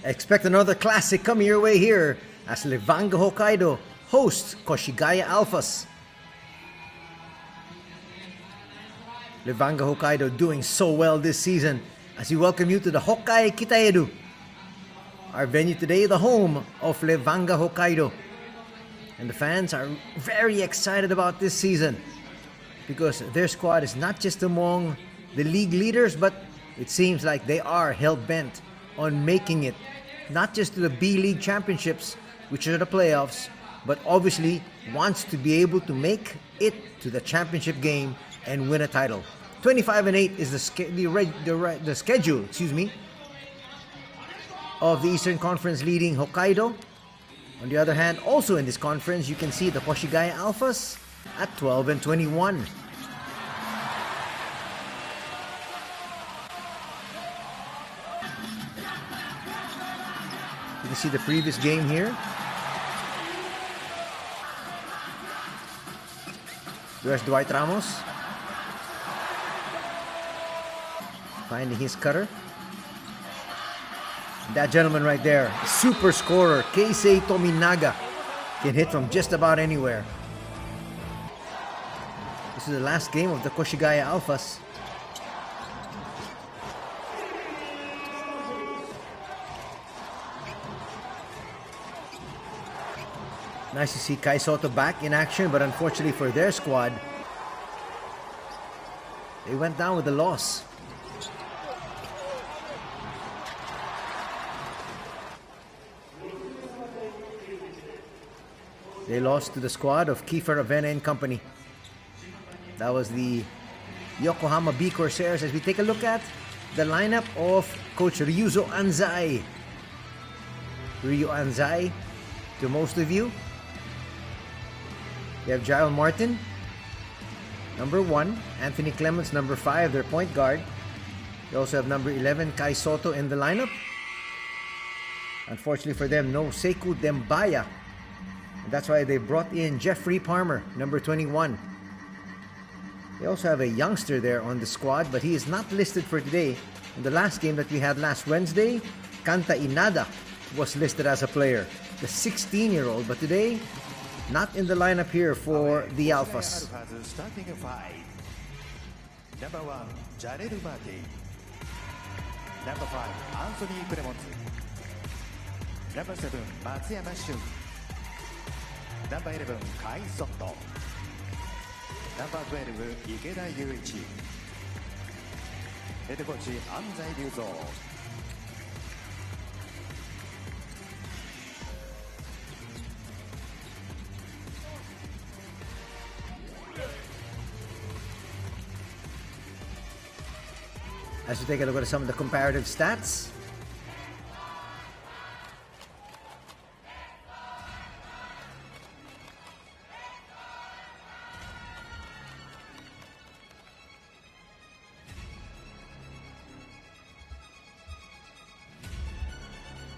Expect another classic coming your way here as Levanga Hokkaido hosts Koshigaya Alphas. Levanga Hokkaido doing so well this season as we welcome you to the HOKKAIDO. Our venue today, the home of Levanga Hokkaido. And the fans are very excited about this season because their squad is not just among the league leaders, but it seems like they are hell-bent on making it not just to the B.LEAGUE championships, which are the playoffs, but obviously wants to be able to make it to the championship game and win a title. 25-8 is the schedule, of the Eastern Conference leading Hokkaido. On the other hand, also in this conference, you can see the Koshigaya Alphas at 12-21. You can see the previous game here. There's Dwight Ramos finding his cutter. That gentleman right there, super scorer, Keisei Tominaga, can hit from just about anywhere. This is the last game of the Koshigaya Alphas. Nice to see Kai Soto back in action, but unfortunately for their squad, they went down with a loss. They lost to the squad of Kiefer Avena and company. That was the Yokohama B Corsairs. As we take a look at the lineup of Coach Ryuzo Anzai. Ryu Anzai, to most of you. You have Jael Martin, number 1. Anthony Clements, number 5, their point guard. You also have number 11, Kai Soto in the lineup. Unfortunately for them, no Sekou Dembaya. And that's why they brought in Jeffrey Palmer, number 21. They also have a youngster there on the squad, but he is not listed for today. In the last game that we had last Wednesday, Kanta Inada was listed as a player, the 16-year-old, but today, not in the lineup here for the Alphas. Number 1, Jarel Martin. Number 5, Anthony Clements. Number 7, Matsuyama Shun. Number 11, Kai Soto. Number 12, Ikeda Yuichi. Head coach, Anzai Ryuzo. As we take a look at some of the comparative stats.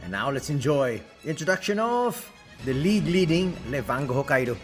And now let's enjoy the introduction of the league leading Levanga Hokkaido.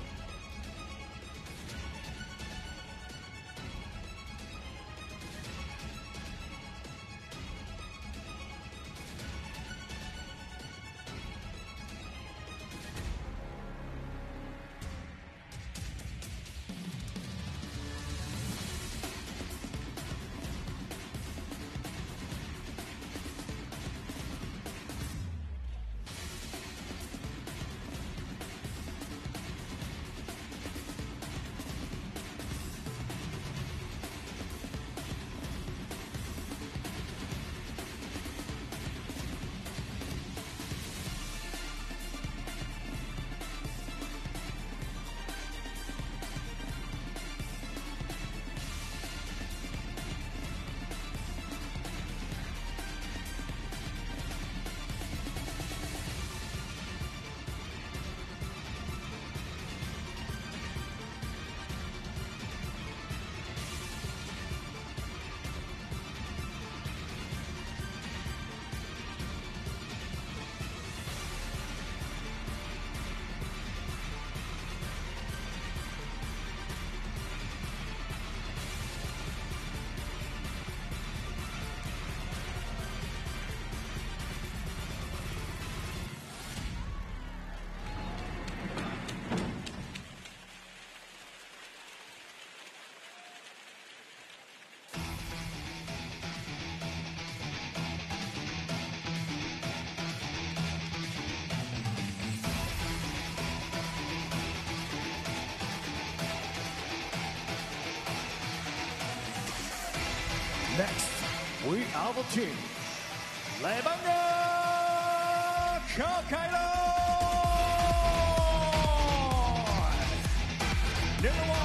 We are the team. Levanga Hokkaido. Number 1,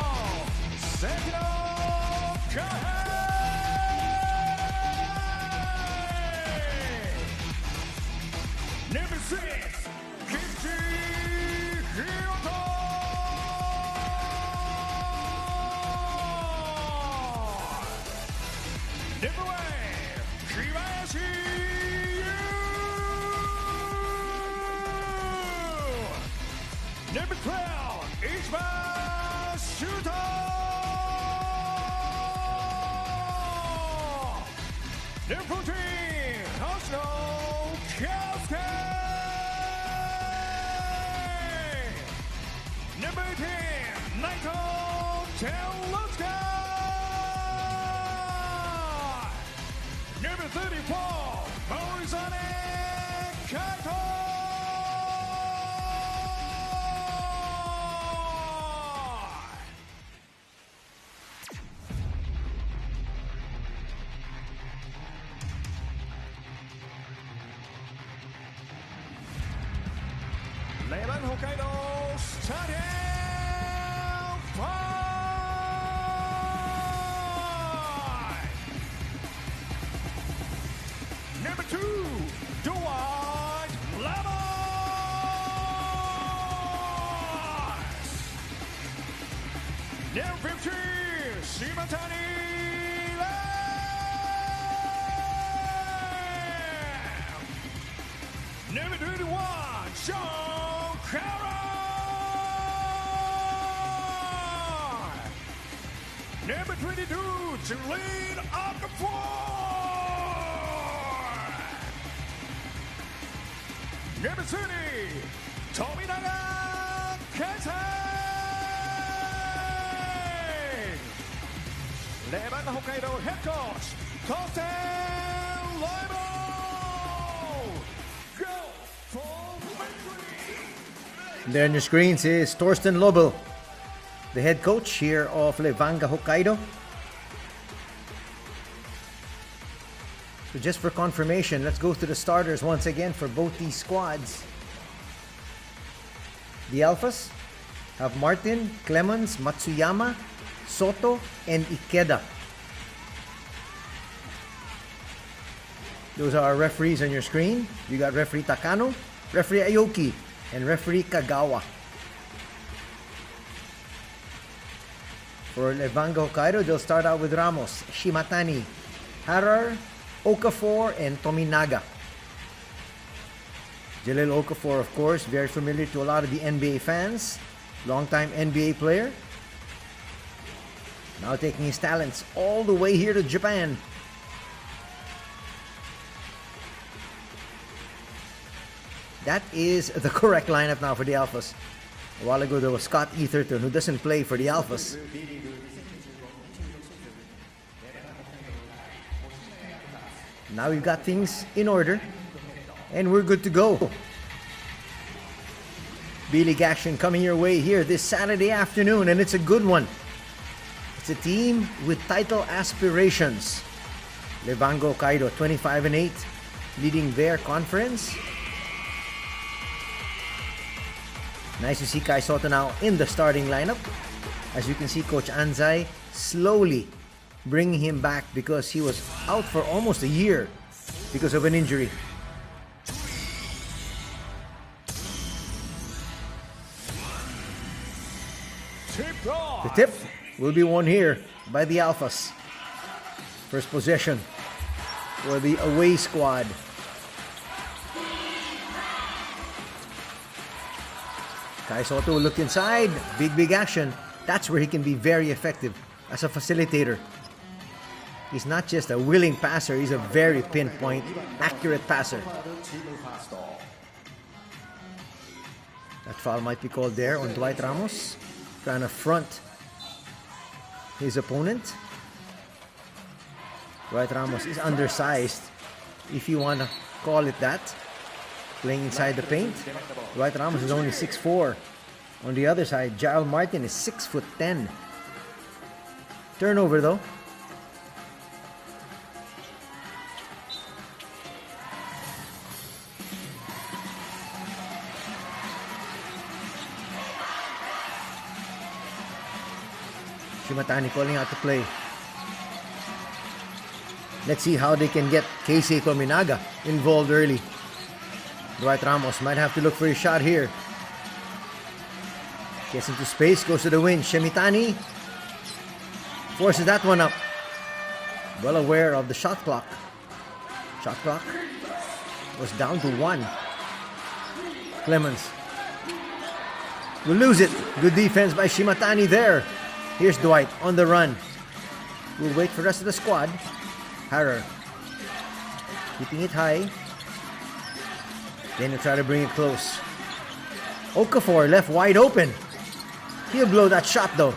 Sekiro Kohei. Number 6, Kimchi Hyoto. Number 8, Kibayashi Yu. Number 12, Ichima Shuto. Number 14, Hoshino Kyosuke. Number 18, Naito Terusuke. Number 34, Morizane Kaito. Levanga Hokkaido starting 5. Number 2, Dwight Lamas. Number 15, Shimatani Lam. Number 21, Sean Kara. Number 22, Jolene Okafor. Number 30, Tominaga Kensei. Levanga Hokkaido head coach, Kosten Loibo. Go for victory! There on your screens is Torsten Lobel, the head coach here of Levanga Hokkaido. So just for confirmation, let's go through the starters once again for both these squads. The Alphas have Martin, Clemens, Matsuyama, Soto, and Ikeda. Those are our referees on your screen. You got referee Takano, referee Aoki, and referee Kagawa. For Levanga Hokkaido, they'll start out with Ramos, Shimatani, Harar, Okafor, and Tominaga. Jalil Okafor, of course, very familiar to a lot of the NBA fans. Longtime NBA player. Now taking his talents all the way here to Japan. That is the correct lineup now for the Alphas. A while ago there was Scott Etherton, who doesn't play for the Alphas. Now we've got things in order and we're good to go. B.LEAGUE action coming your way here this Saturday afternoon, and it's a good one. It's a team with title aspirations. Levanga Hokkaido 25-8, leading their conference. Nice to see Kai Soto now in the starting lineup. As you can see, Coach Anzai slowly bringing him back because he was out for almost a year because of an injury. The tip will be won here by the Alphas. First possession for the away squad. Kai Soto will look inside. Big action. That's where he can be very effective as a facilitator. He's not just a willing passer, he's a very pinpoint, accurate passer. That foul might be called there on Dwight Ramos, trying to front his opponent. Dwight Ramos is undersized, if you want to call it that, playing inside the paint. Dwight Ramos is only 6'4". On the other side, Jael Martin is 6'10". Turnover though. Shimatani calling out to play. Let's see how they can get Keisei Tominaga involved early. Dwight Ramos might have to look for a shot here. Gets into space, goes to the wing. Shimatani forces that one up. Well aware of the shot clock. Shot clock was down to 1. Clemens will lose it. Good defense by Shimatani there. Here's Dwight on the run. We'll wait for the rest of the squad. Harrer keeping it high. Then he'll try to bring it close. Okafor left wide open. He'll blow that shot though.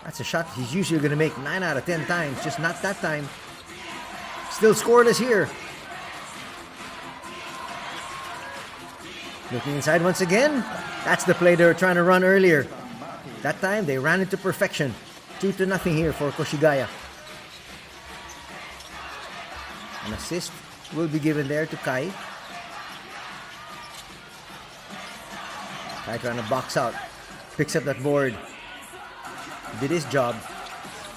That's a shot he's usually going to make 9 out of 10 times. Just not that time. Still scoreless here. Looking inside once again. That's the play they were trying to run earlier. That time they ran it to perfection. 2-0 here for Koshigaya. An assist will be given there to Kai. Kai trying to box out. Picks up that board. Did his job.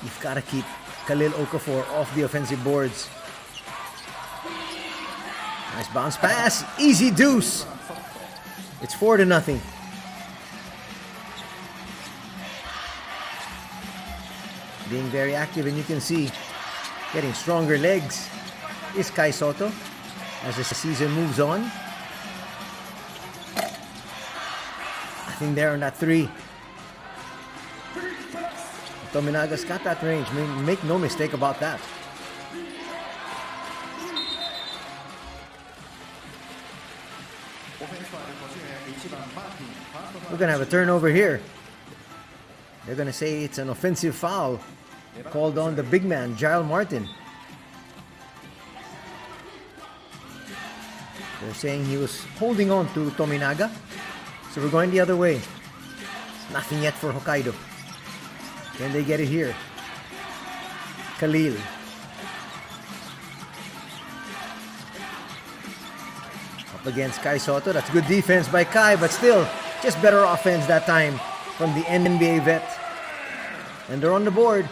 You've got to keep Khalil Okafor off the offensive boards. Nice bounce pass. Easy deuce. It's 4-0. Being very active, and you can see getting stronger legs is Kai Soto as the season moves on. Nothing there on that 3. Tominaga's got that range. Make no mistake about that. We're going to have a turnover here. They're going to say it's an offensive foul called on the big man, Giles Martin. They're saying he was holding on to Tominaga. So we're going the other way. Nothing yet for Hokkaido. Can they get it here? Khalil. Up against Kai Soto. That's good defense by Kai, but still, just better offense that time from the NBA vet. And they're on the board.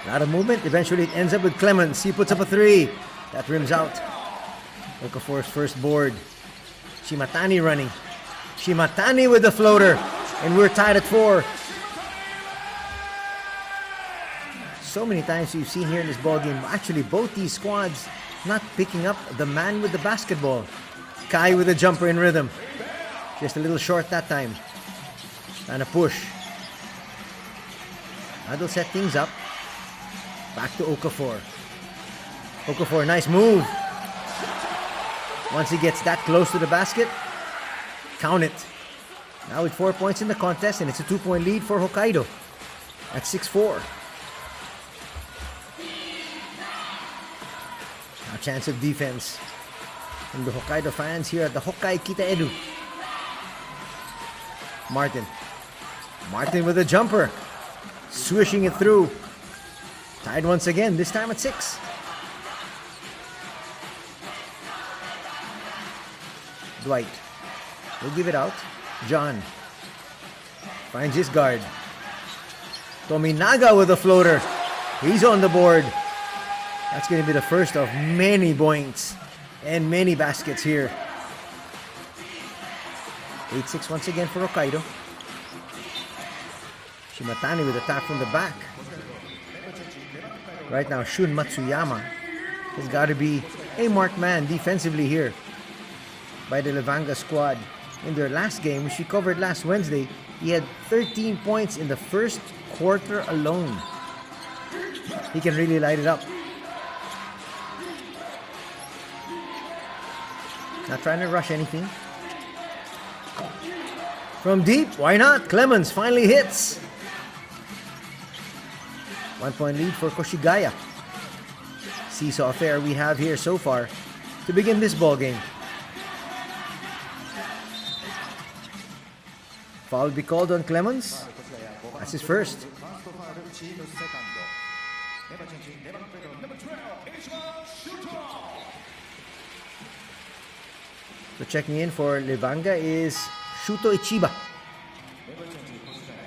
A lot of movement. Eventually it ends up with Clemens. He puts up a 3. That rims out. Okafor's first board. Shimatani running. Shimatani with the floater. And we're tied at 4. So many times we've seen here in this ballgame, actually both these squads not picking up the man with the basketball. Kai with a jumper in rhythm. Just a little short that time. Trying to push. Now they'll set things up. Back to Okafor. Okafor, nice move. Once he gets that close to the basket, count it. Now with 4 points in the contest, and it's a 2-point lead for Hokkaido at 6-4. Now chance of defense from the Hokkaido fans here at the Hokkai Kitaedu. Martin. Martin with a jumper. Swishing it through. Tied once again, this time at 6. Dwight will give it out. John finds his guard. Tominaga with a floater. He's on the board. That's going to be the first of many points and many baskets here. 8-6 once again for Hokkaido. Shimatani with a tap from the back. Right now, Shun Matsuyama has got to be a marked man defensively here by the Levanga squad. In their last game, which we covered last Wednesday, he had 13 points in the first quarter alone. He can really light it up. Not trying to rush anything. From deep, why not? Clemens finally hits. 1-point lead for Koshigaya. Seesaw affair we have here so far to begin this ball game. Foul will be called on Clemens. That's his first. So checking in for Levanga is Shuto Ichiba.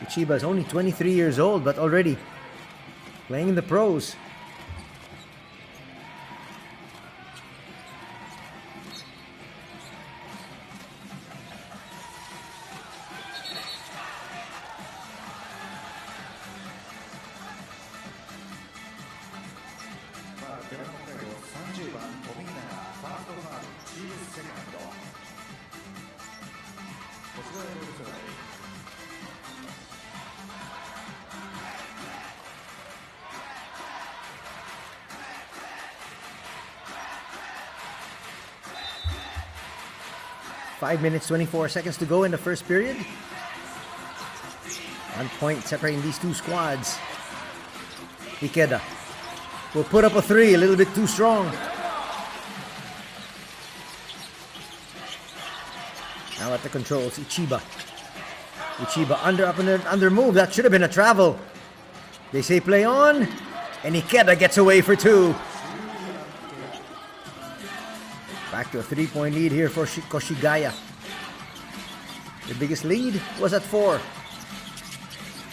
Ichiba is only 23 years old, but already playing in the pros. Five minutes, 24 seconds to go in the first period. 1 point separating these two squads. Ikeda will put up a three, a little bit too strong. Now at the controls, Ichiba. Ichiba under move. That should have been a travel. They say play on, and Ikeda gets away for two. Back to a 3-point lead here for Koshigaya. The biggest lead was at 4.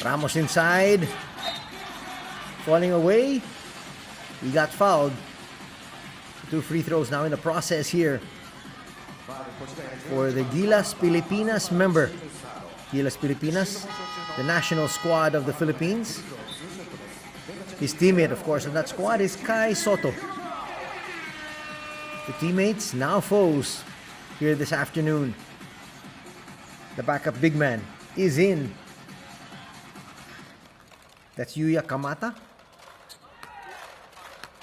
Ramos inside. Falling away. He got fouled. 2 free throws now in the process here for the Gilas Pilipinas member. Gilas Pilipinas, the national squad of the Philippines. His teammate, of course, on that squad is Kai Soto. The teammates, now foes, here this afternoon. The backup big man is in. That's Yuya Kamata.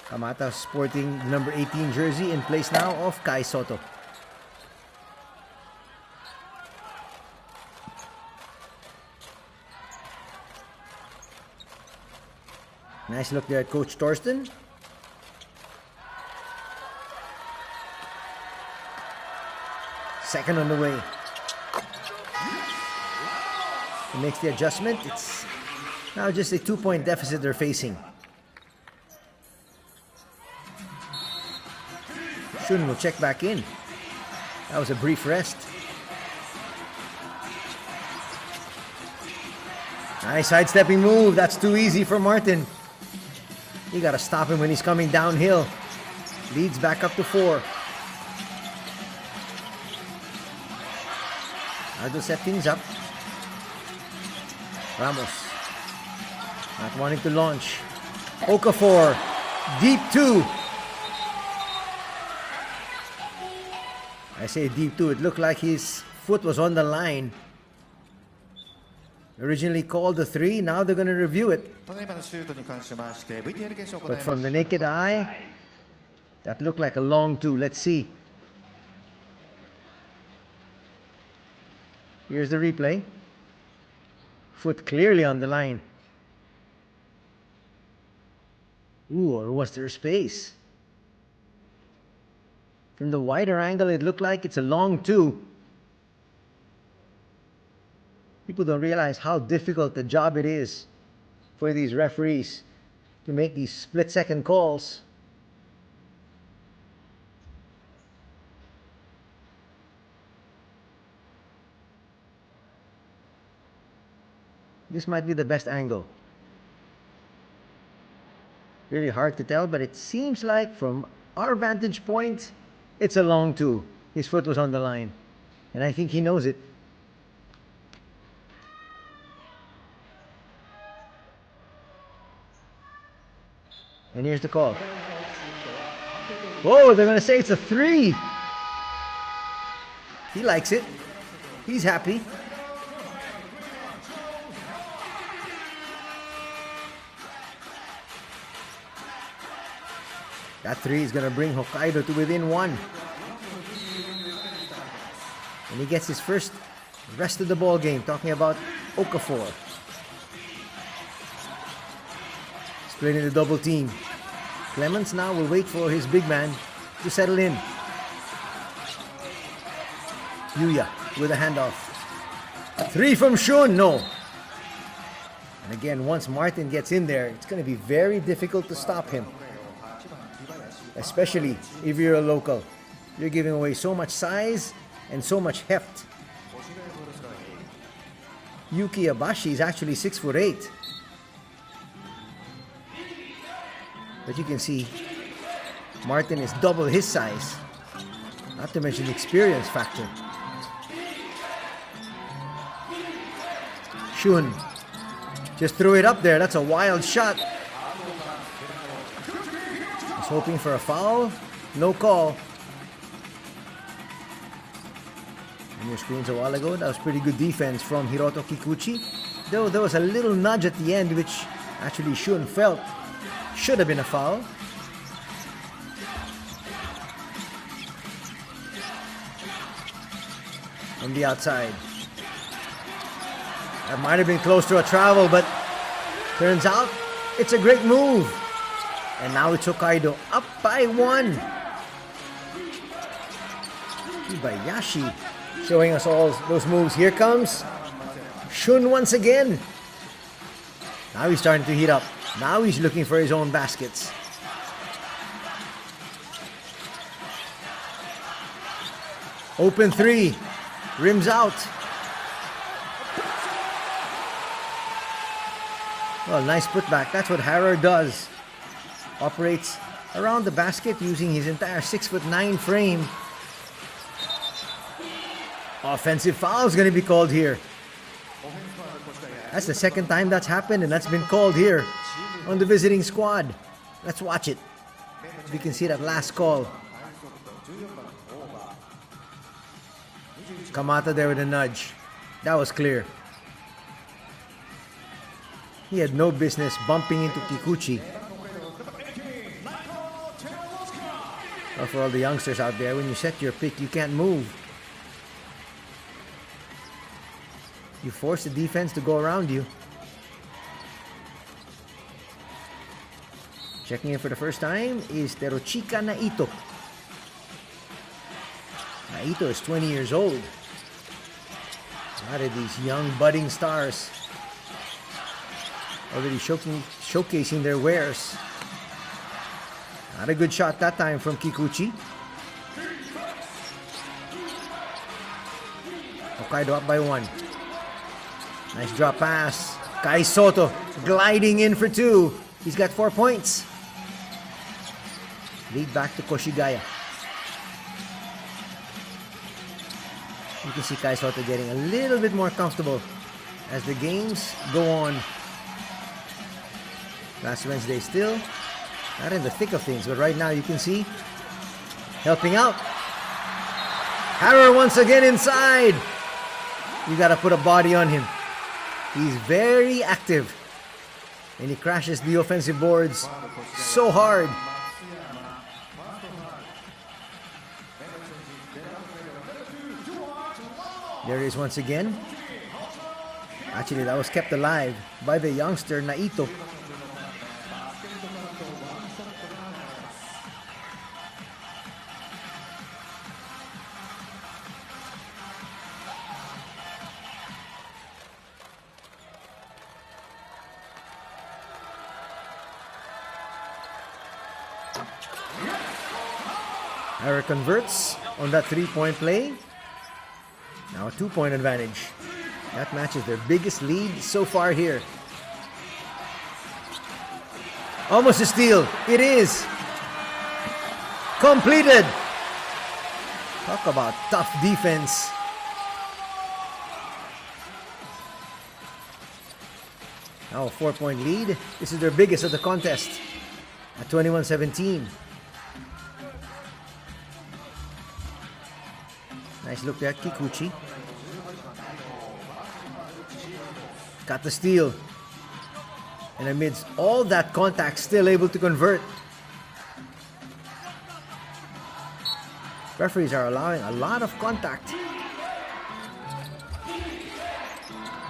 Kamata sporting the number 18 jersey in place now of Kai Soto. Nice look there at Coach Torsten. Second on the way. He makes the adjustment. It's now just a 2-point deficit they're facing. Shun will check back in. That was a brief rest. Nice sidestepping move. That's too easy for Martin. You gotta stop him when he's coming downhill. Leads back up to 4. Aldo set things up. Ramos not wanting to launch. Okafor, deep 2. I say deep 2. It looked like his foot was on the line. Originally called a 3. Now they're going to review it. But from the naked eye, that looked like a long 2. Let's see. Here's the replay. Foot clearly on the line. Ooh, or was there space? From the wider angle, it looked like it's a long 2. People don't realize how difficult the job it is for these referees to make these split-second calls. This might be the best angle. Really hard to tell, but it seems like from our vantage point, it's a long 2. His foot was on the line. And I think he knows it. And here's the call. Whoa, they're going to say it's a 3. He likes it. He's happy. That 3 is going to bring Hokkaido to within 1. And he gets his first rest of the ball game. Talking about Okafor. Splitting the double team. Clemens now will wait for his big man to settle in. Yuya with a handoff. 3 from Shun. No. And again, once Martin gets in there, it's going to be very difficult to stop him. Especially if you're a local. You're giving away so much size and so much heft. Yuki Abashi is actually 6'8". But you can see Martin is double his size. Not to mention the experience factor. Shun just threw it up there. That's a wild shot. Was hoping for a foul. No call. On your screens a while ago, that was pretty good defense from Hiroto Kikuchi. Though there was a little nudge at the end, which actually Shun felt should have been a foul. From the outside. That might have been close to a travel, but turns out it's a great move. And now it's Hokkaido up by 1. Kibayashi showing us all those moves. Here comes Shun once again. Now he's starting to heat up. Now he's looking for his own baskets. Open 3. Rims out. Well, nice putback. That's what Harrer does. Operates around the basket using his entire 6'9" frame. Offensive foul is going to be called here. That's the second time that's happened, and that's been called here on the visiting squad. Let's watch it. We can see that last call. Kamata there with a nudge. That was clear. He had no business bumping into Kikuchi. Well, for all the youngsters out there, when you set your pick, you can't move. You force the defense to go around you. Checking in for the first time is Teruchika Naito. Naito is 20 years old. A lot of these young budding stars already showcasing their wares. Not a good shot that time from Kikuchi. Hokkaido up by 1. Nice drop pass. Kai Soto gliding in for 2. He's got 4 points. Lead back to Koshigaya. You can see Kai Soto getting a little bit more comfortable as the games go on. Last Wednesday still not in the thick of things, but right now you can see helping out. Harrer once again inside. You got to put a body on him. He's very active, and he crashes the offensive boards so hard. There he is once again. Actually, that was kept alive by the youngster Naito. Harrer converts on that 3-point play. Now a 2-point advantage. That matches their biggest lead so far here. Almost a steal. It is. Completed. Talk about tough defense. Now a 4-point lead. This is their biggest of the contest at 21-17. Nice look there, Kikuchi. Got the steal. And amidst all that contact, still able to convert. Referees are allowing a lot of contact.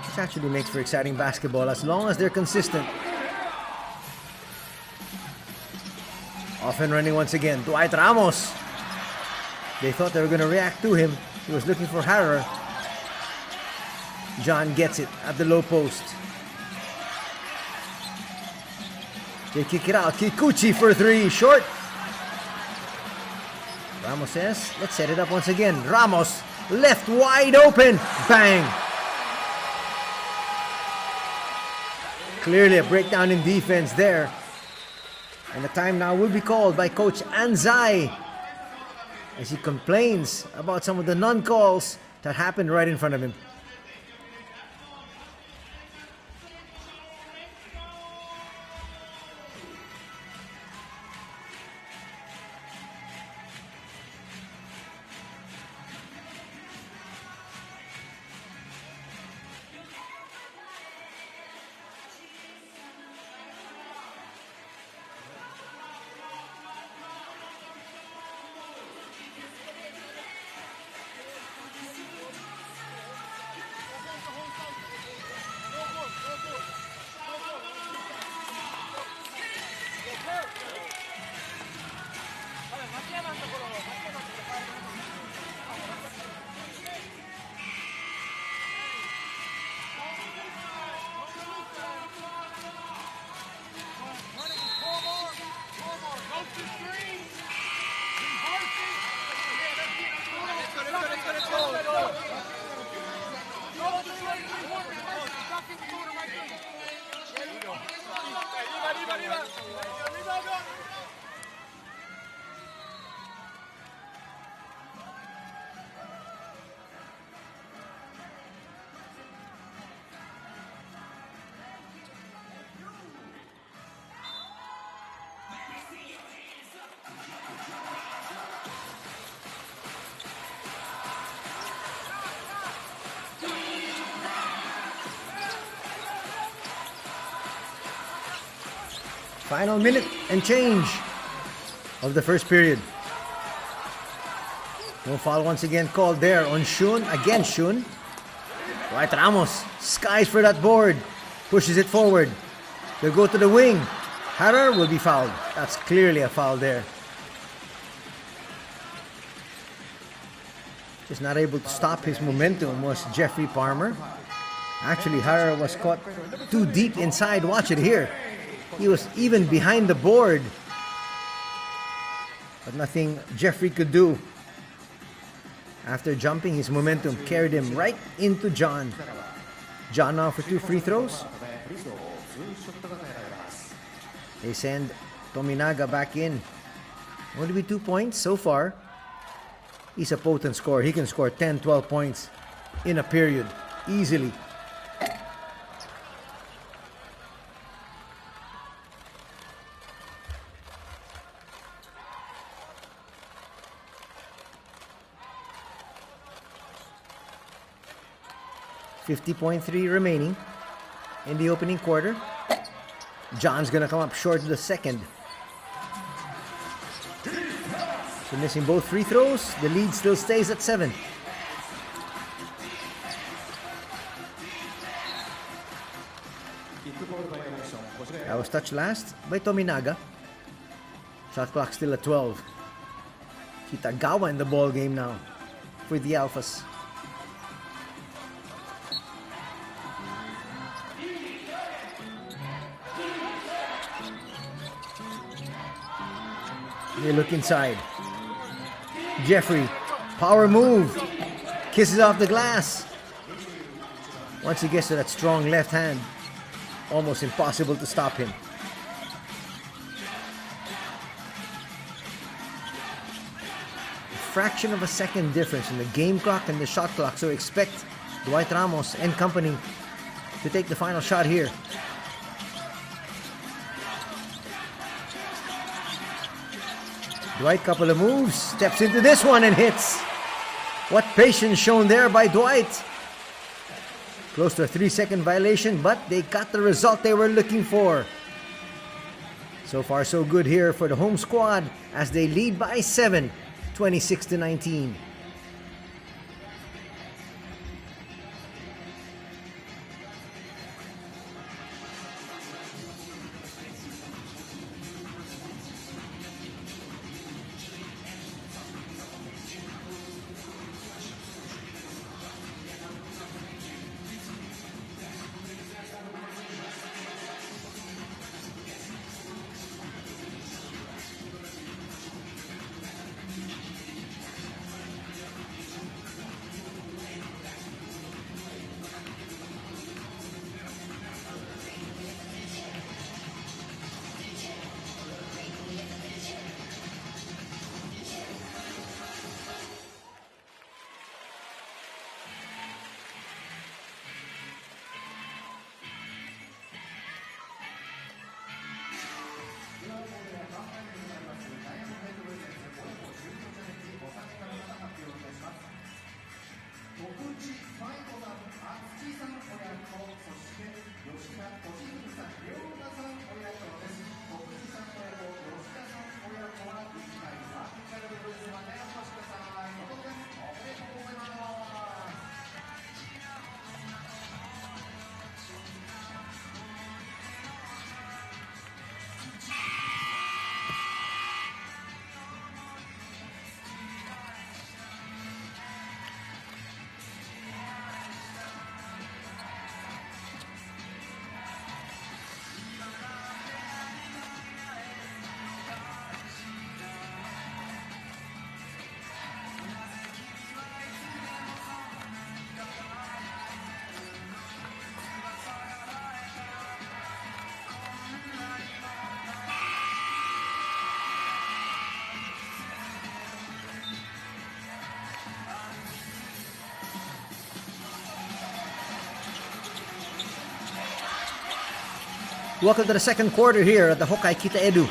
This actually makes for exciting basketball as long as they're consistent. Off and running once again, Dwight Ramos. They thought they were going to react to him. He was looking for Harrer. John gets it at the low post. They kick it out. Kikuchi for 3. Short. Ramos says, let's set it up once again. Ramos left wide open. Bang. Clearly a breakdown in defense there. And the time now will be called by Coach Anzai as he complains about some of the non-calls that happened right in front of him. Final minute and change of the first period. No foul once again called there on Shun. Again Shun. Dwight Ramos skies for that board. Pushes it forward. They'll go to the wing. Harrer will be fouled. That's clearly a foul there. Just not able to stop his momentum was Jeffrey Palmer. Actually, Harrer was caught too deep inside. Watch it here. He was even behind the board. But nothing Jeffrey could do. After jumping, his momentum carried him right into John. John now for 2 free throws. They send Tominaga back in. Only be 2 points so far. He's a potent scorer. He can score 10, 12 points in a period easily. .3 remaining in the opening quarter. John's gonna come up short of the second. So missing both free throws. The lead still stays at 7. That was touched last by Tominaga. Shot clock still at 12. Kitagawa in the ball game now for the Alphas. They look inside. Jeffrey, power move. Kisses off the glass. Once he gets to that strong left hand, almost impossible to stop him. A fraction of a second difference in the game clock and the shot clock, so expect Dwight Ramos and company to take the final shot here. Dwight, couple of moves, steps into this one and hits. What patience shown there by Dwight. Close to a 3-second violation, but they got the result they were looking for. So far, so good here for the home squad as they lead by 7, 26-19. Welcome to the second quarter here at the Hokkaido Kitaedu.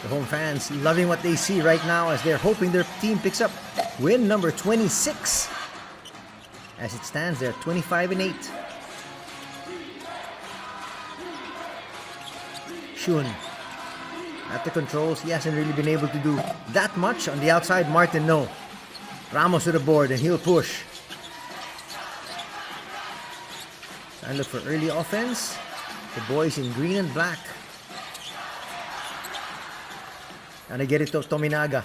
The home fans loving what they see right now as they're hoping their team picks up win number 26. As it stands, they're 25-8. Shun at the controls. He hasn't really been able to do that much. On the outside, Martin, no. Ramos to the board and he'll push. And look for early offense. The boys in green and black. And I get it to Tominaga.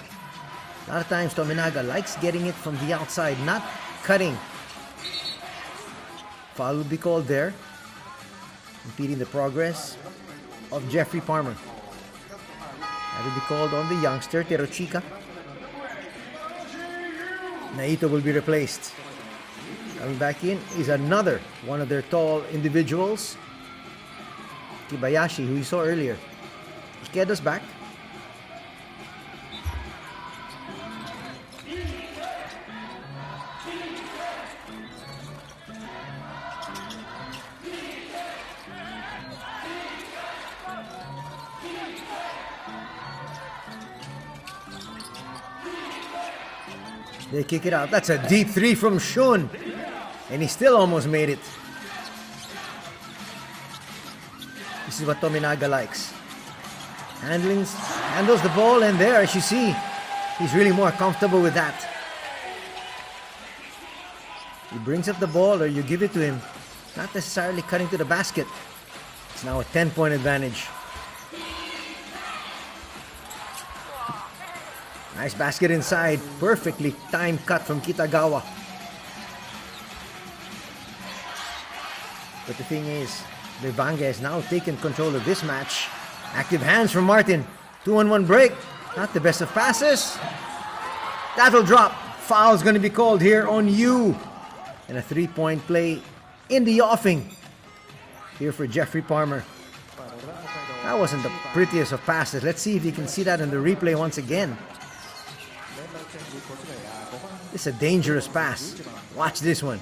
A lot of times Tominaga likes getting it from the outside, not cutting. Foul will be called there, impeding the progress of Jeffrey Palmer. That will be called on the youngster, Terochika. Naito will be replaced. Coming back in is another one of their tall individuals, Kibayashi, who you saw earlier. Ikeda's back. They kick it out. That's a deep three from Shun. And he still almost made it. This is what Tominaga likes. Handles the ball, and there, as you see, he's really more comfortable with that. He brings up the ball, or you give it to him, not necessarily cutting to the basket. It's now a 10-point advantage. Nice basket inside. Perfectly timed cut from Kitagawa. But the thing is, Levanga has now taken control of this match. Active hands from Martin. 2-on-1 break. Not the best of passes. That'll drop. Foul's going to be called here on you. And a 3-point play in the offing. Here for Jeffrey Palmer. That wasn't the prettiest of passes. Let's see if you can see that in the replay once again. This is a dangerous pass. Watch this one.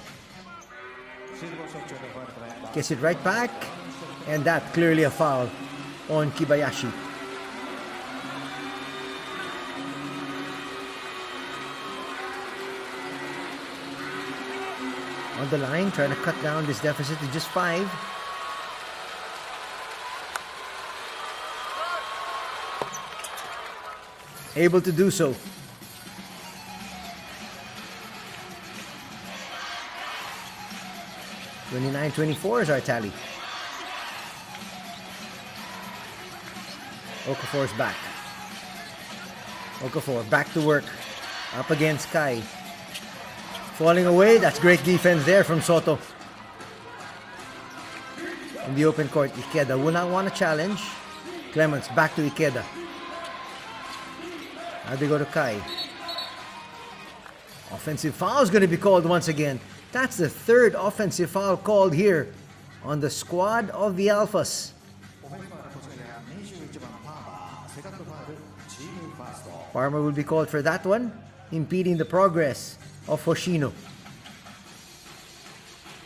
Gets it right back. And that clearly a foul on Kibayashi. On the line, trying to cut down this deficit to just 5. Able to do so. 29-24 is our tally. Okafor's back. Okafor back to work. Up against Kai. Falling away. That's great defense there from Soto. In the open court, Ikeda will not want to challenge. Clements back to Ikeda. Now they go to Kai. Offensive foul is going to be called once again. That's the third offensive foul called here on the squad of the Alphas. Palmer will be called for that one, impeding the progress of Hoshino.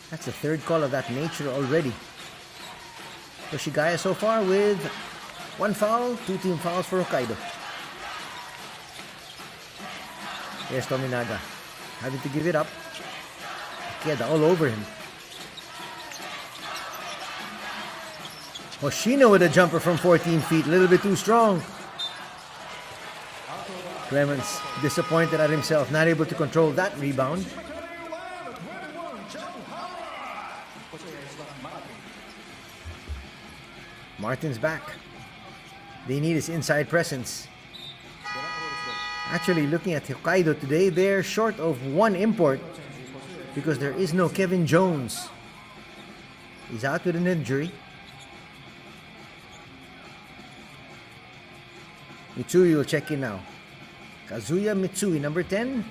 That's the third call of that nature already. Koshigaya so far with 1 foul, 2 team fouls for Hokkaido. Here's Tominaga, having to give it up. Ikeda all over him. Hoshino with a jumper from 14 feet, a little bit too strong. Clements disappointed at himself, not able to control that rebound. Martin's back. They need his inside presence. Actually, looking at Hokkaido today, they're short of 1 import because there is no Kevin Jones. He's out with an injury. Mitsui will check in now. Kazuya Mitsui, number 10,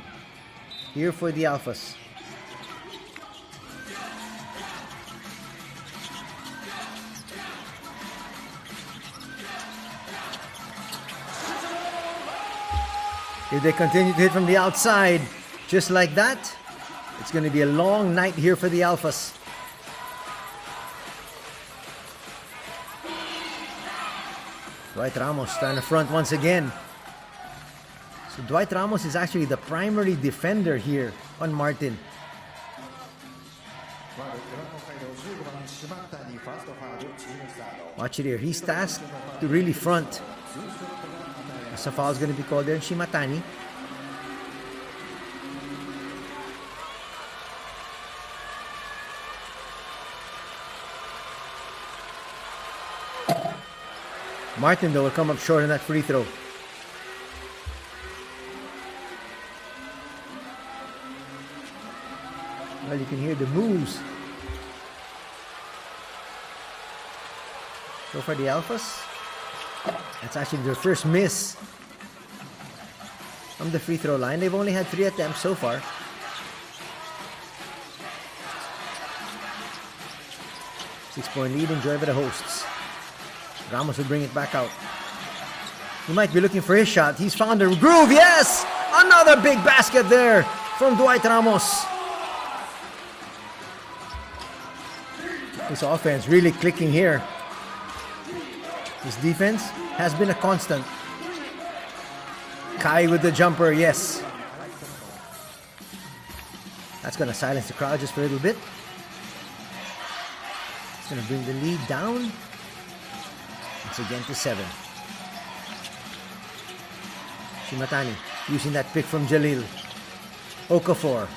here for the Alphas. If they continue to hit from the outside, just like that, it's going to be a long night here for the Alphas. Dwight Ramos trying to front once again. So Dwight Ramos is actually the primary defender here on Martin. Watch it here. He's tasked to really front. As a foul is going to be called there on Shimatani. Martin, though, will come up short on that free throw. Well, you can hear the moves. So for the Alphas, that's actually their first miss from the free throw line. They've only had 3 attempts so far. Six-point lead enjoyed by the hosts. Ramos will bring it back out. He might be looking for his shot. He's found a groove. Yes! Another big basket there from Dwight Ramos. This offense really clicking here. His defense has been a constant. Kai with the jumper, yes. That's going to silence the crowd just for a little bit. It's going to bring the lead down. It's again to 7. Shimatani using that pick from Jalil. Okafor.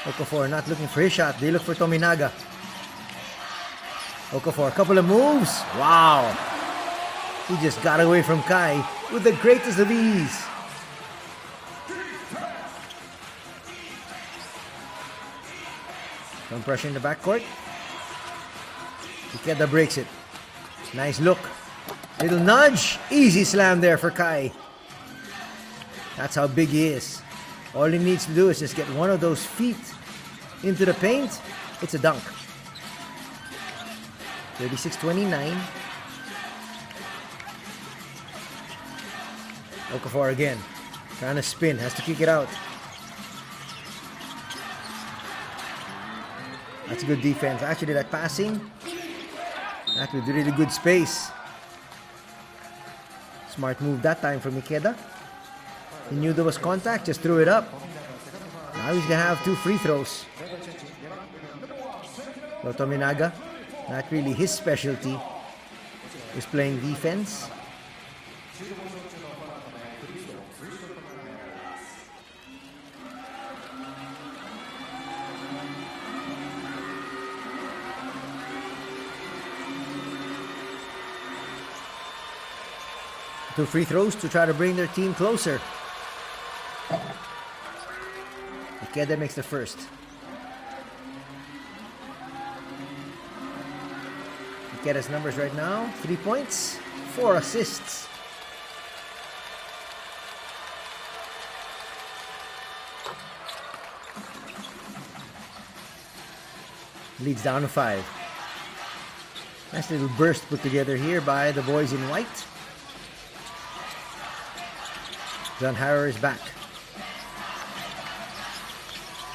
Okafor not looking for his shot. They look for Tominaga. Okafor, a couple of moves. Wow. He just got away from Kai with the greatest of ease. Some pressure in the backcourt. Ikeda breaks it. Nice look. Little nudge. Easy slam there for Kai. That's how big he is. All he needs to do is just get one of those feet into the paint. It's a dunk. 36-29. Okafor again. Trying to spin. Has to kick it out. That's good defense. Actually, that passing, that with really good space. Smart move that time from Ikeda. He knew there was contact, just threw it up. Now he's going to have 2 free throws. So Tominaga, not really his specialty, is playing defense. Two free throws to try to bring their team closer. Ikeda makes the first. Ikeda's numbers right now, 3 points, 4 assists. Leads down to 5. Nice little burst put together here by the boys in white. John Harrer is back.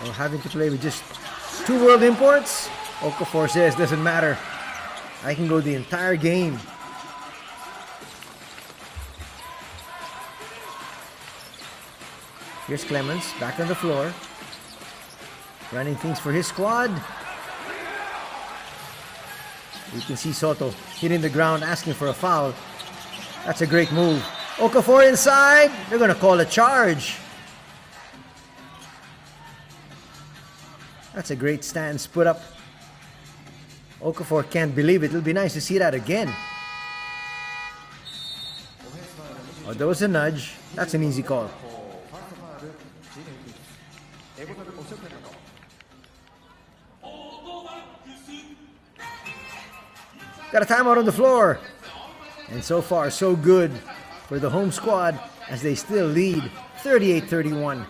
Well, having to play with just 2 world imports, Okafor says doesn't matter. I can go the entire game. Here's Clemens back on the floor, running things for his squad. You can see Soto hitting the ground, asking for a foul. That's a great move. Okafor inside. They're going to call a charge. That's a great stance put up. Okafor can't believe it. It'll be nice to see that again. Oh, there was a nudge. That's an easy call. Got a timeout on the floor. And so far, so good for the home squad as they still lead 38-31.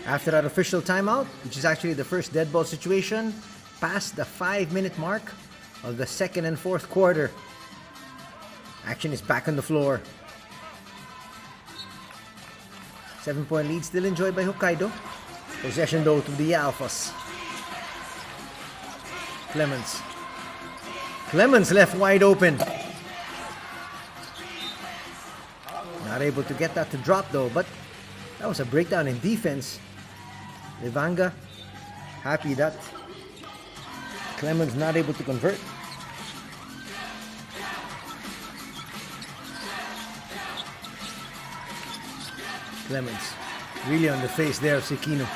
After that official timeout, which is actually the first dead ball situation, past the 5-minute mark of the second and fourth quarter. Action is back on the floor. 7-point lead still enjoyed by Hokkaido. Possession though to the Alphas. Clemens left wide open. Not able to get that to drop though, but that was a breakdown in defense. Levanga happy that Clemens not able to convert. Clemens really on the face there of Sekino.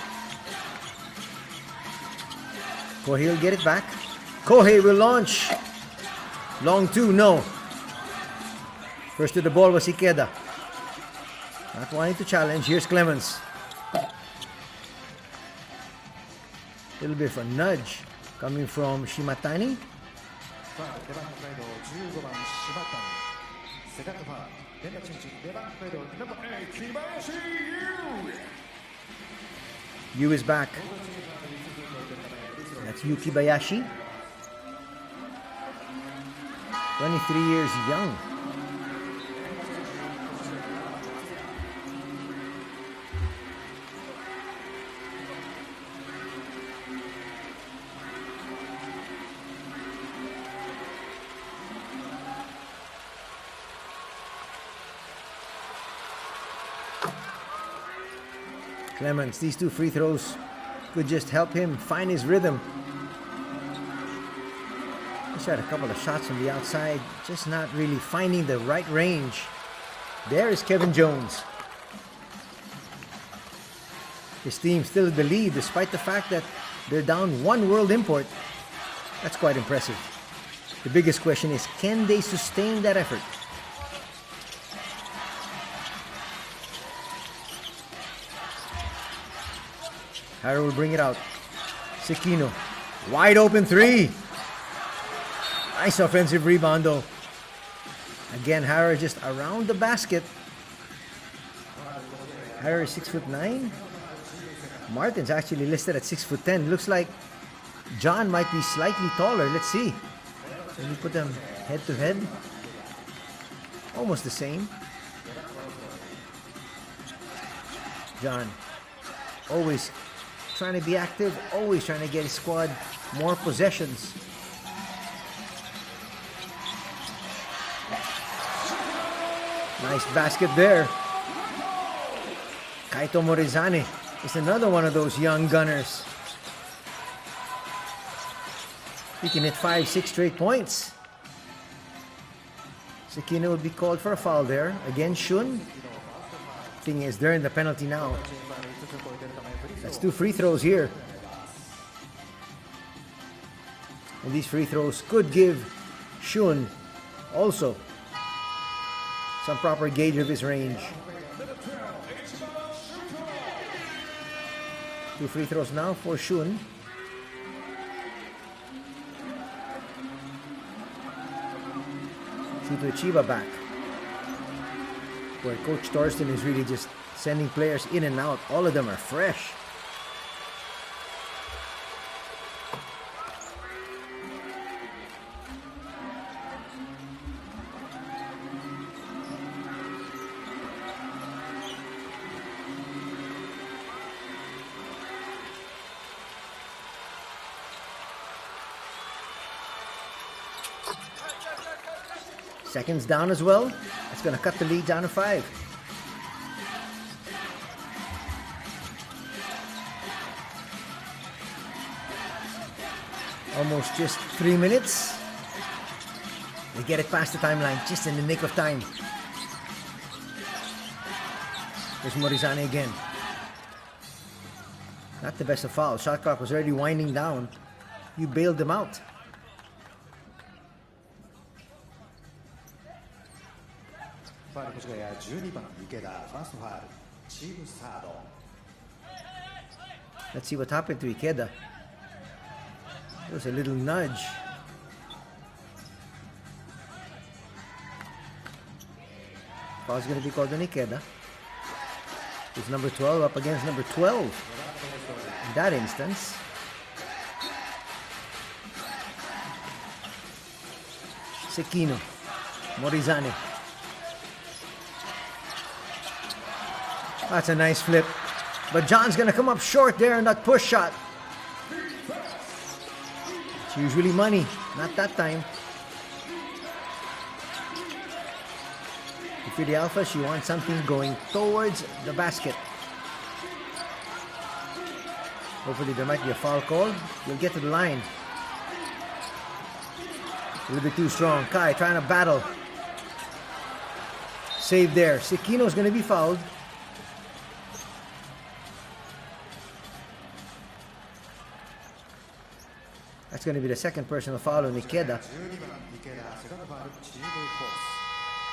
Kohei will get it back. Kohei will launch. Long two, no. First to the ball was Ikeda. Not wanting to challenge. Here's Clemens. Little bit of a nudge coming from Shimatani. Yu is back. That's Yuki Bayashi. 23 years young. Clemens, these two free throws could just help him find his rhythm. He shot a couple of shots from the outside, just not really finding the right range. There is Kevin Jones. His team still in the lead despite the fact that they're down one world import. That's quite impressive. The biggest question is, can they sustain that effort? Hara will bring it out. Sekino. Wide open three. Nice offensive rebound though. Again, Hara just around the basket. Hara is 6'9". Martin's actually listed at 6'10". Looks like John might be slightly taller. Let's see. When you put them head to head. Almost the same. John. Always trying to be active, always trying to get his squad more possessions. Nice basket there. Kaito Morizane is another one of those young gunners. He can hit 5-6 straight points. Sekino will be called for a foul there. Again, Shun. Thing is, they're in the penalty now. That's 2 free throws here. And these free throws could give Shun also some proper gauge of his range. 2 free throws now for Shun. Shuto Ichiba back. Where Coach Torsten is really just sending players in and out. All of them are fresh. Seconds down as well. That's going to cut the lead down to 5. Almost just 3 minutes. They get it past the timeline just in the nick of time. There's Morizane again. Not the best of fouls. Shot clock was already winding down. You bailed them out. Let's see what happened to Ikeda. It was a little nudge. Foul's going to be called on Ikeda. It's number 12 up against number 12. In that instance, Sekino, Morizane. That's a nice flip. But John's gonna come up short there in that push shot. It's usually money, not that time. If you're the Alphas, you want something going towards the basket. Hopefully there might be a foul call. You'll get to the line. A little bit too strong. Kai trying to battle. Save there. Sekino's going to be fouled. That's going to be the second personal foul on Ikeda.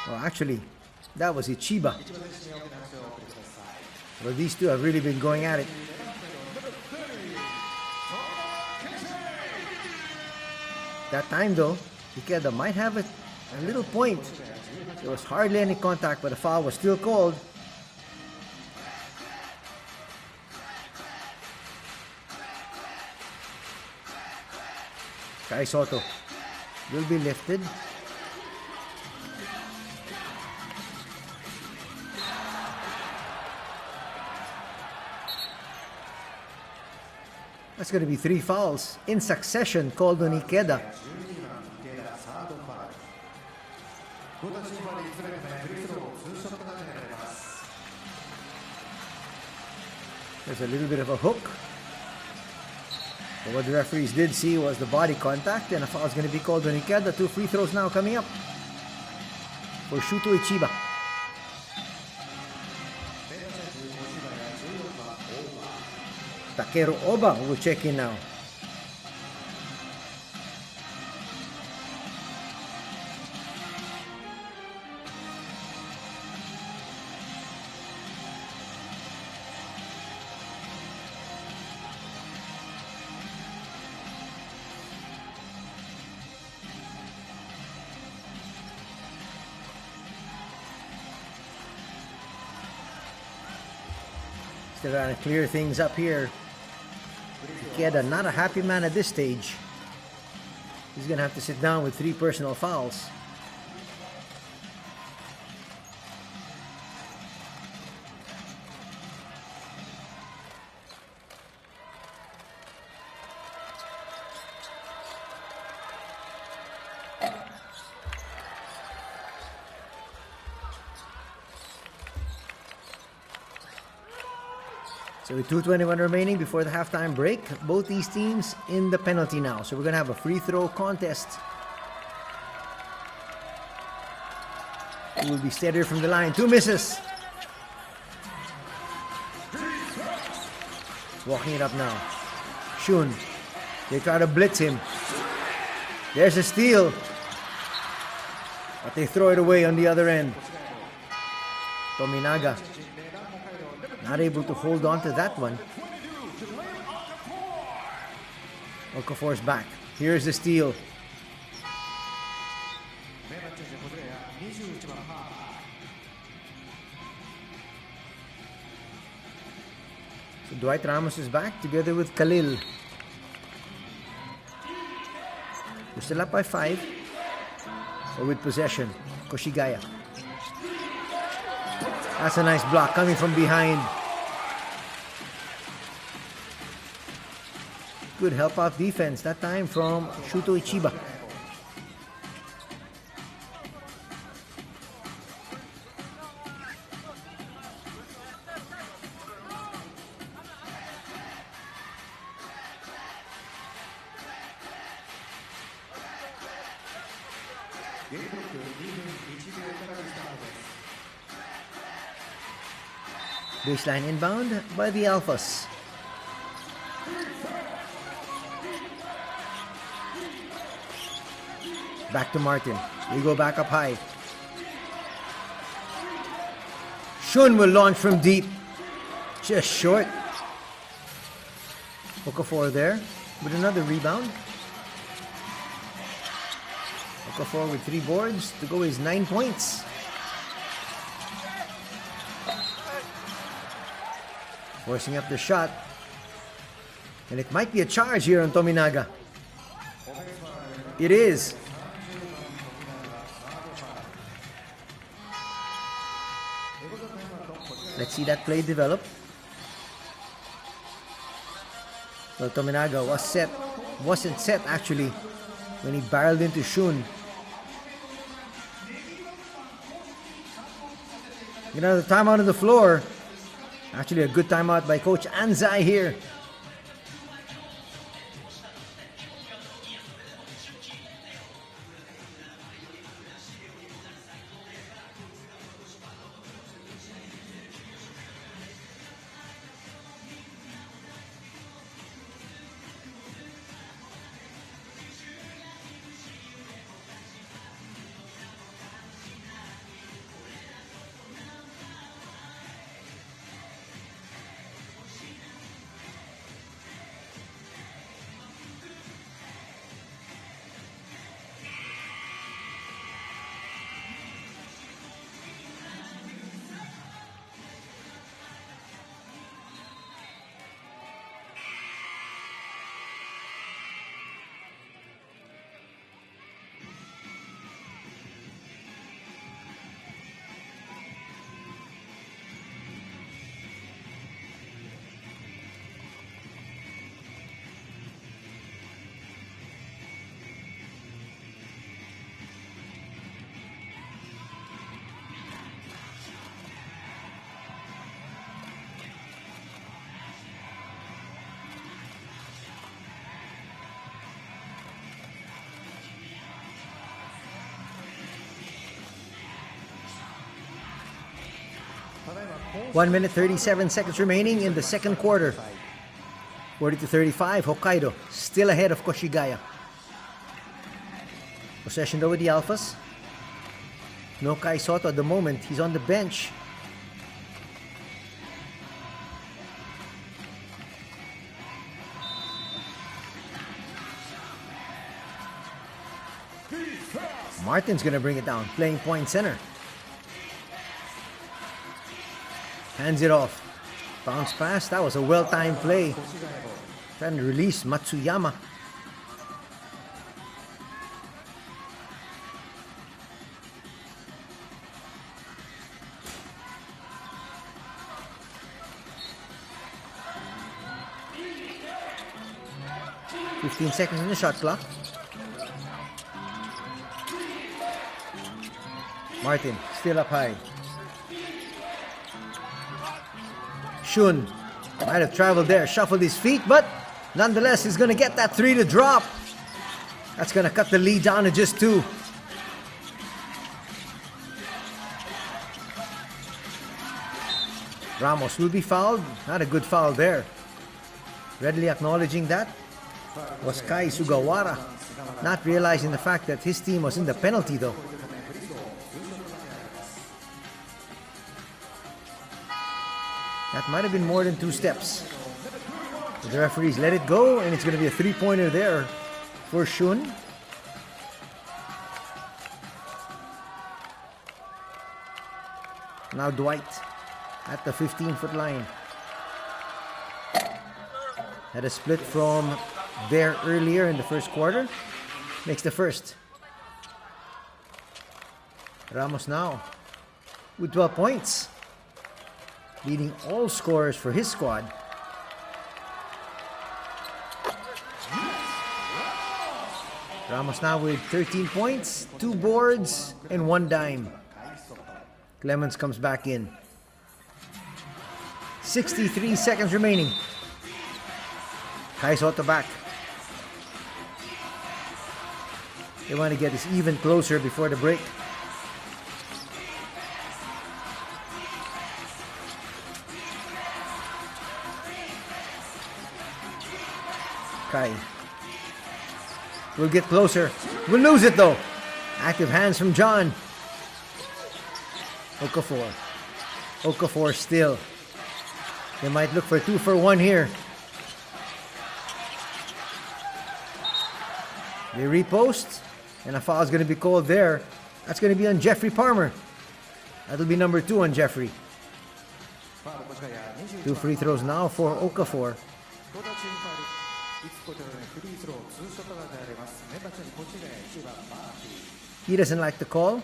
Well, actually, that was Ichiba. Well, these two have really been going at it. That time, though, Ikeda might have a little point. There was hardly any contact, but the foul was still called. Kai Soto will be lifted. That's going to be 3 fouls in succession called on Ikeda. There's a little bit of a hook. But what the referees did see was the body contact, and a foul is going to be called on Ikeda. 2 free throws now coming up for Shuto Ichiba. Takeru Oba will check in now. Still trying to clear things up here. Ikeda, not a happy man at this stage. He's going to have to sit down with 3 personal fouls. So with 2:21 remaining before the halftime break, both these teams in the penalty now. So we're going to have a free throw contest. He will be steadier from the line. 2 misses. Walking it up now. Shun. They try to blitz him. There's a steal. But they throw it away on the other end. Tominaga. Not able to hold on to that one. Okafor's back. Here's the steal. So Dwight Ramos is back together with Khalil. We're still up by 5. So with possession, Koshigaya. That's a nice block coming from behind. Good help out defense, that time from Shuto Ichiba. Baseline inbound by the Alphas. Back to Martin. We go back up high. Shun will launch from deep. Just short. Okafor there with another rebound. Okafor with 3 boards to go his 9 points. Forcing up the shot. And it might be a charge here on Tominaga. It is. Let's see that play develop. Well, Tominaga wasn't set actually when he barreled into Shun. Another timeout on the floor. Actually a good timeout by Coach Anzai here. One minute 37 seconds remaining in the second quarter. 40-35, Hokkaido still ahead of Koshigaya. Possession though with the Alphas. No Kai Soto at the moment, he's on the bench. Martin's gonna bring it down, playing point center. Hands it off. Bounce pass. That was a well-timed play. Trying to release Matsuyama. "15 seconds on the shot clock." Martin still up high. Shun might have traveled there, shuffled his feet, but nonetheless, he's going to get that three to drop. That's going to cut the lead down to just 2. Ramos will be fouled. Not a good foul there. Readily acknowledging that was Kai Sugawara, not realizing the fact that his team was in the penalty though. That might have been more than 2 steps. But the referees let it go, and it's going to be a 3-pointer there for Shun. Now Dwight at the 15-foot line. Had a split from there earlier in the first quarter. Makes the first. Ramos now with 12 points. Leading all scorers for his squad. Ramos now with 13 points, 2 boards, and 1 dime. Clemens comes back in. 63 seconds remaining. Kai Soto back. They want to get this even closer before the break. Kai. We'll get closer. We'll lose it though. Active hands from John. Okafor. Okafor still. They might look for 2 for 1 here. They repost. And a foul is going to be called there. That's going to be on Jeffrey Palmer. That'll be number 2 on Jeffrey. 2 free throws now for Okafor. He doesn't like the call.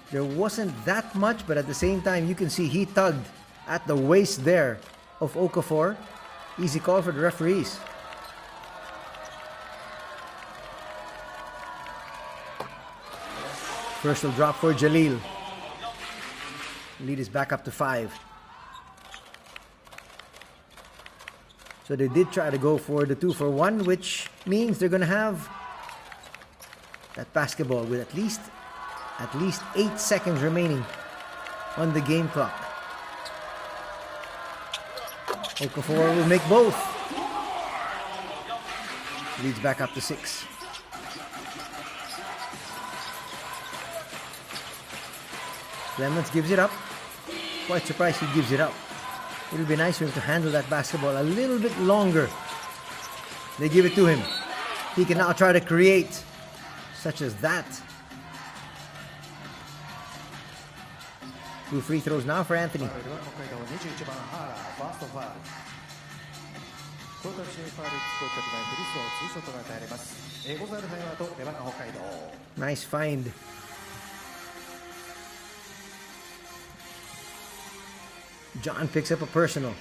There wasn't that much, but at the same time, you can see he tugged at the waist there of Okafor. Easy call for the referees. First will drop for Jalil. Lead is back up to 5. So they did try to go for the 2-for-1, which means they're going to have that basketball with at least 8 seconds remaining on the game clock. Okafor will make both. Leads back up to 6. Clemens gives it up. Quite surprised he gives it up. It'll be nice for him to handle that basketball a little bit longer. They give it to him. He can now try to create, such as that. 2 free throws now for Anthony. Nice find. John picks up a personal.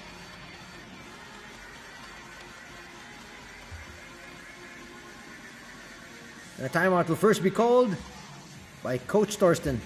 And a timeout will first be called by Coach Thorsten.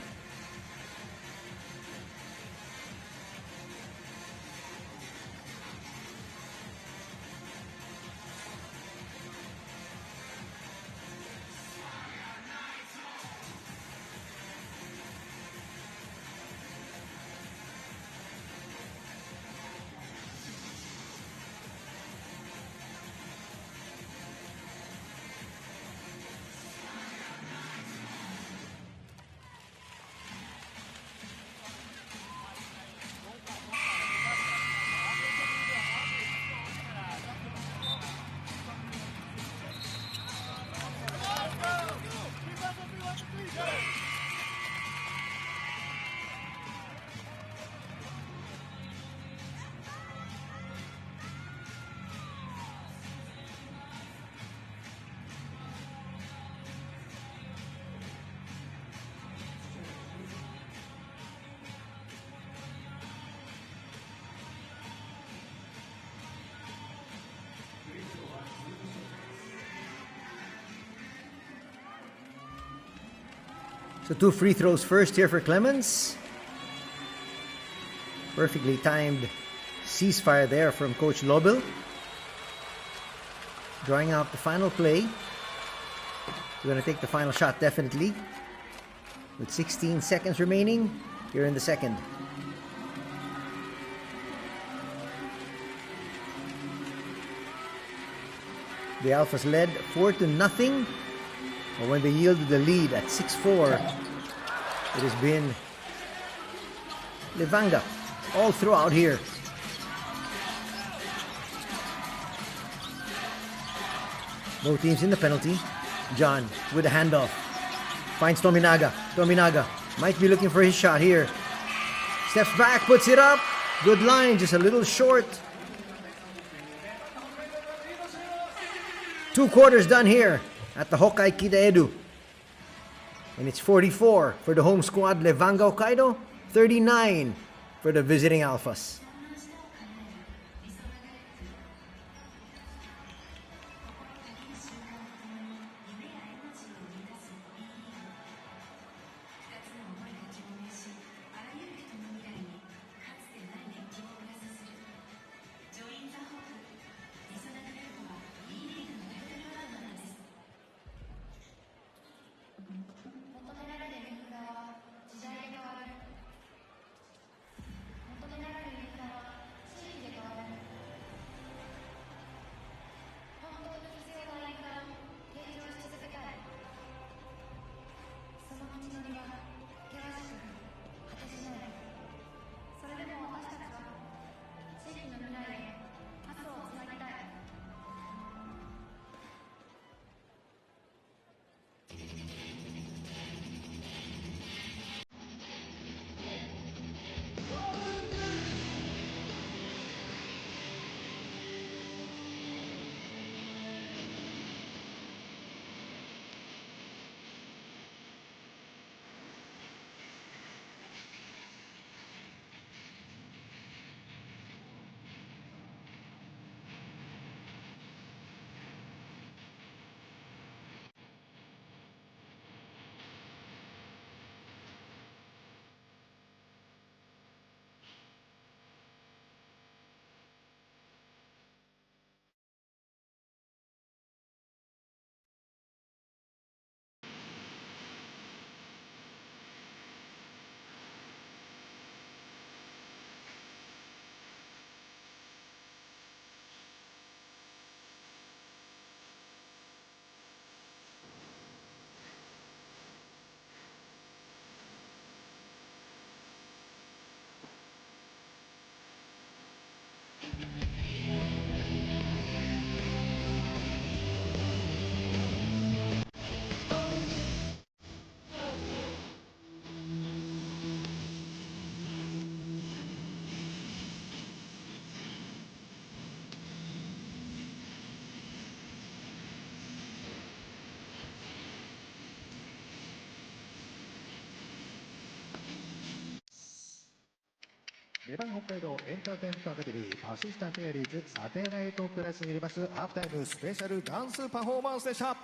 So 2 free throws first here for Clemens. Perfectly timed ceasefire there from Coach Lobel. Drawing out the final play. We're going to take the final shot definitely. With 16 seconds remaining here in the second. The Alphas led 4-0. But when they yielded the lead at 6-4, it has been Levanga all throughout here. Both teams in the penalty. John with a handoff. Finds Tominaga. Tominaga might be looking for his shot here. Steps back, puts it up. Good line, just a little short. 2 quarters done here at the Hokkaido Kitaedu. And it's 44 for the home squad, Levanga Hokkaido. 39 for the visiting Alphas. レバン北海道エンターテインメントアカデミーアシスタントエリーズサテナイトプラスによりますハーフタイムスペシャルダンスパフォーマンスでした。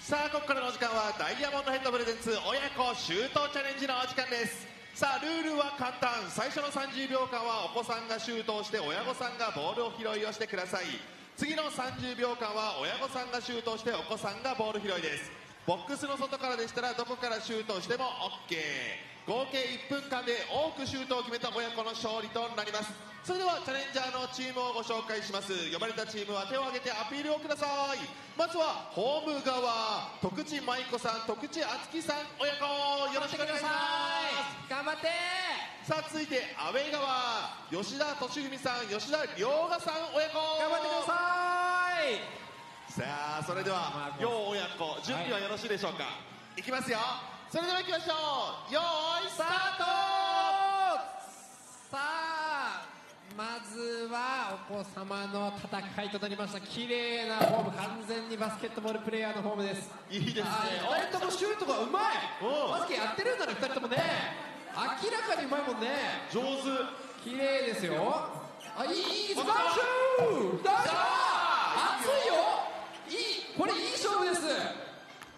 さあここからのお時間はダイヤモンドヘッドプレゼンツ親子シュートチャレンジのお時間です。さあルールは簡単。最初の30秒間はお子さんがシュートをして親御さんがボールを拾いをしてください。次の30秒間は親御さんがシュートをしてお子さんがボール拾いです。ボックスの外からでしたらどこからシュートをしても OK。 合計1分間で多くシュートを決めた親子の勝利となります。それではチャレンジャーのチームをご紹介します。呼ばれたチームは手を挙げてアピールをください。まずはホーム側、徳地舞子さん、徳地敦樹さん親子、よろしくお願いします。頑張って。さあ続いてアウェイ側、吉田敏文さん、吉田涼河さん親子、頑張ってください。さあそれでは両親子準備はよろしいでしょうか。いきますよ。それでは行きましょう。よーいスタート。さあまずはお子様の戦いとなりました。綺麗なフォーム、完全にバスケットボールプレーヤーのフォームです。いいですね。2人ともシュートがうまい。バスケやってるんだね2人ともね。明らかにうまいもんね。上手。綺麗ですよ。あ、いいダッシュダッシュ熱いよ。いい、これいい勝負です。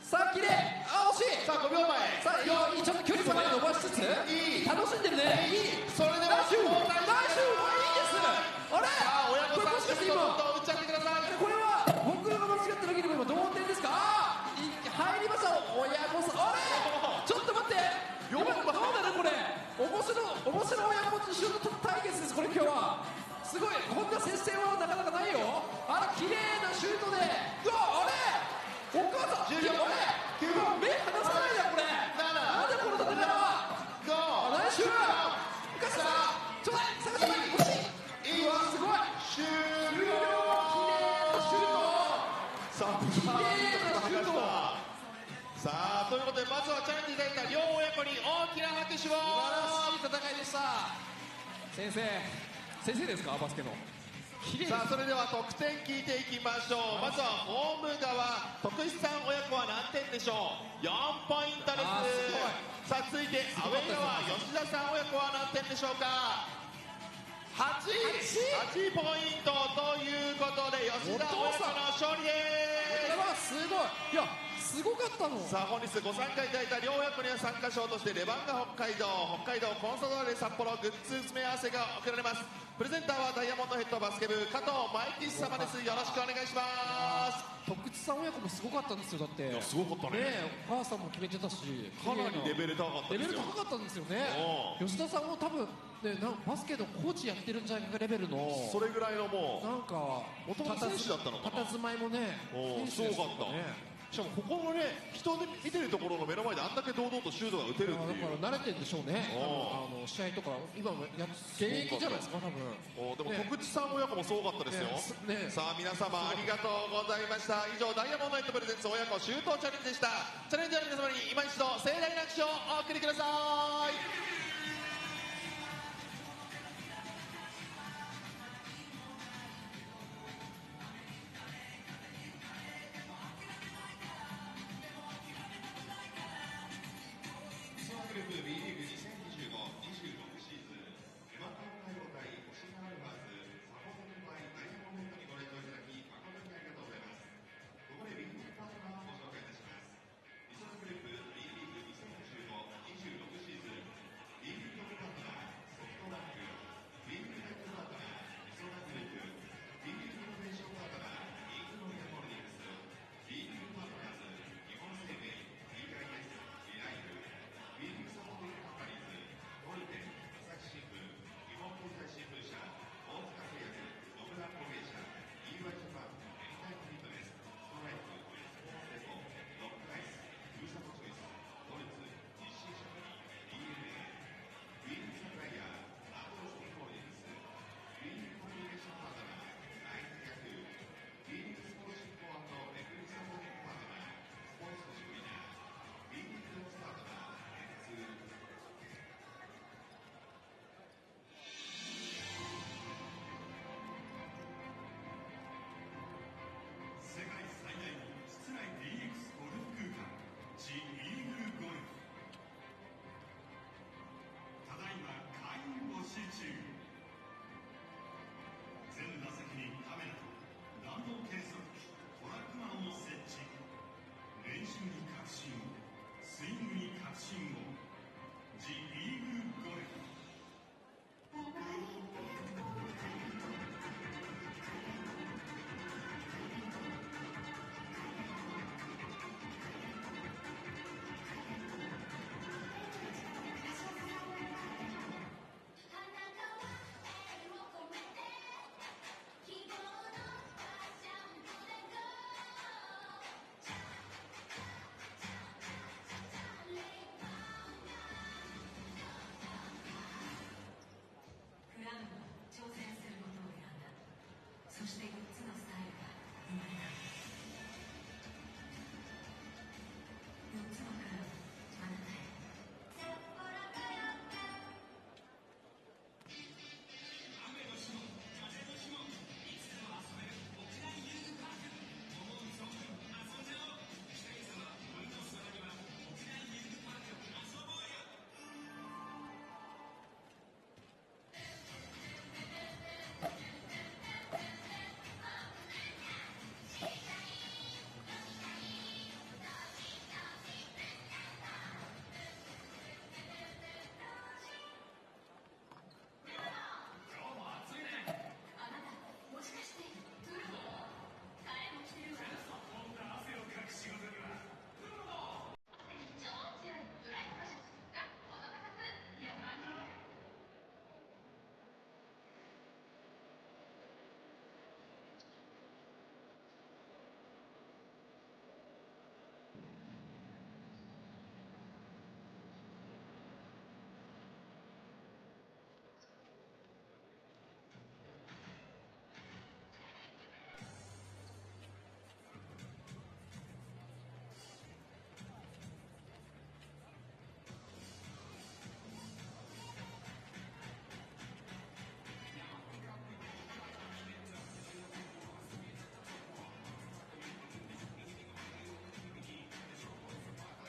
さあ綺麗。あ、惜しい。さあ5秒前。さあいい、ちょっと距離まで伸ばしつついい、楽しんでるね。いい。それではダッシュダッシュ、これいいです。あれ、さあ親これもしかして今御さんシュート打っちゃってください。これは僕らが間違った時にも今同点ですか。入りました。親御さん、あれちょっと待って、今どうなるこれ。面白い親子とシュート対決ですこれ今日は。すごい、こんな接戦はなかなかないよ。あら綺麗なシュートで、うわ、あれお母さん、10秒あれ9目離さないなこれ。なんでこの戦いは。あ、ナイスシュート。お母さんちょうだい、探してない、惜しい。うわ、すごい。終終了。了。綺麗なシュート。さあ綺麗なシュート。さあということでまずはチャレンジいただいた両親子に大きな拍手を。素晴らしい戦いでした。先生ですか、バスケの。綺麗。さあそれでは得点聞いていきましょう。まずはホーム側、徳石さん親子は何点でしょう。4ポイントです。さあ続いてアウェイ側、吉田さん親子は何点でしょうか。8ポイントということで吉田親子の勝利です。これはすごい。いや、すごかったの。さあ本日ご参加いただいた両親子には参加賞としてレバンガ北海道コンサドーレ札幌グッズ詰め合わせが贈られます。プレゼンターはダイヤモンドヘッドバスケ部加藤舞吉様です。よろしくお願いします。徳地さん親子もすごかったんですよ。だっていやすごかったね。お母さんも決めてたし、かなりレベル高かったレですよ。ベル高かったんですよね。吉田さんも多分ね、バスケのコーチやってるんじゃないかレベルの。それぐらいのもうなんか元々選手だったのかな。佇まいもね、すごかった。しかもここのね、人で見てるところの目の前であんだけ堂々とシュートが打てるっていう。だから慣れてるんでしょうね。試合とか今も現役じゃないですか多分。でも徳地さん親子もすごかったですよ。さあ皆様ありがとうございました。以上ダイヤモンドヘッドプレゼンツ親子シュートチャレンジでした。チャレンジャーの皆様に今一度盛大な拍手をお送りください。グループ B リーグ2025-26シーズンレバンガ北海道対星野アルファーズサポートメンバーダイヤモンドヘッドにご来場いただき誠にありがとうございます。ここで B リーグパートナーをご紹介いたします。リソナグループ B リーグ2025-26シーズン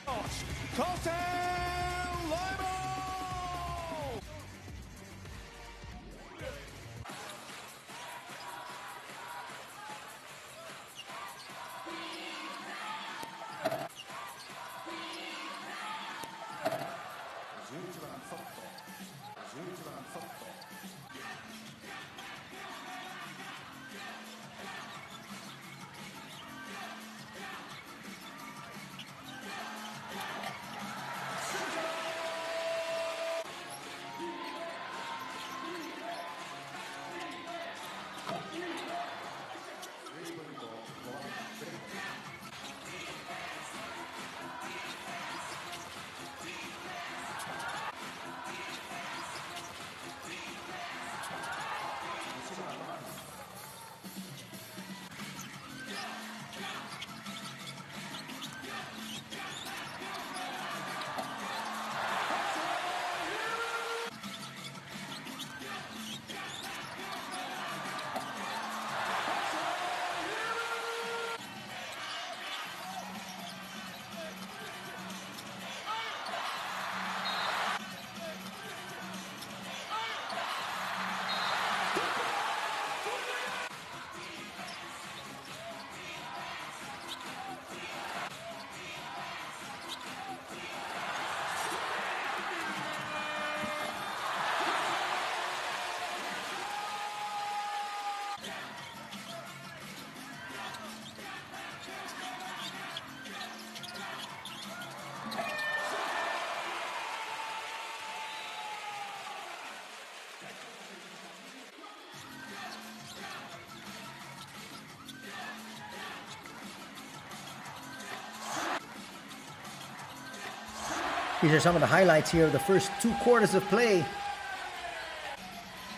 Kosen Live! 'These are some of the highlights here of the first 2 quarters of play.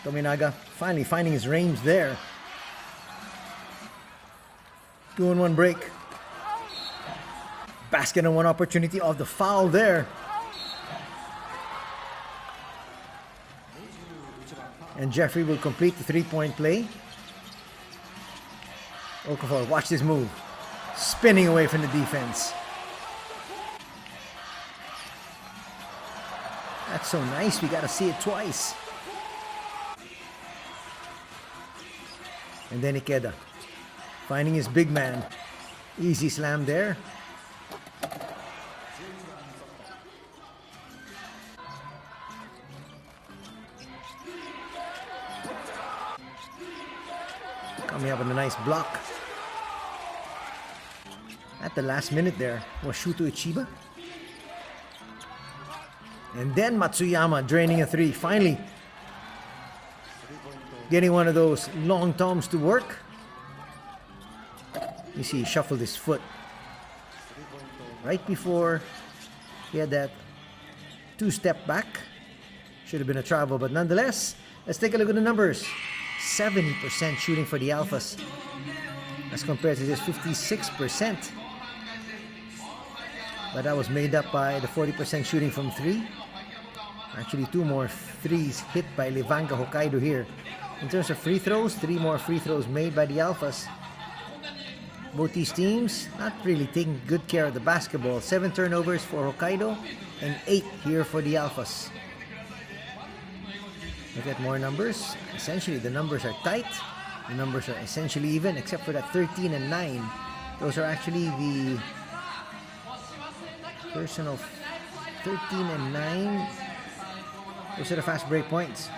Tominaga finally finding his range there. 2-on-1 break. Basket on one opportunity of the foul there. And Jeffrey will complete the 3-point play. Okafor, watch this move. Spinning away from the defense. That's so nice, we gotta see it twice. And then Ikeda, finding his big man. Easy slam there. Coming up with a nice block. At the last minute there was Shuto Ichiba. And then Matsuyama draining a 3. Finally getting one of those long toms to work. You see he shuffled his foot right before he had that 2-step back. Should have been a travel, but nonetheless, let's take a look at the numbers. 70% shooting for the Alphas as compared to just 56%. But that was made up by the 40% shooting from 3. Actually, 2 more threes hit by Levanga Hokkaido here. In terms of free throws, 3 more free throws made by the Alphas. Both these teams not really taking good care of the basketball. 7 turnovers for Hokkaido and 8 here for the Alphas. Look at more numbers. Essentially, the numbers are tight. The numbers are essentially even, except for that 13 and 9. Those are actually the personal 13 and 9. Those are the fast break points.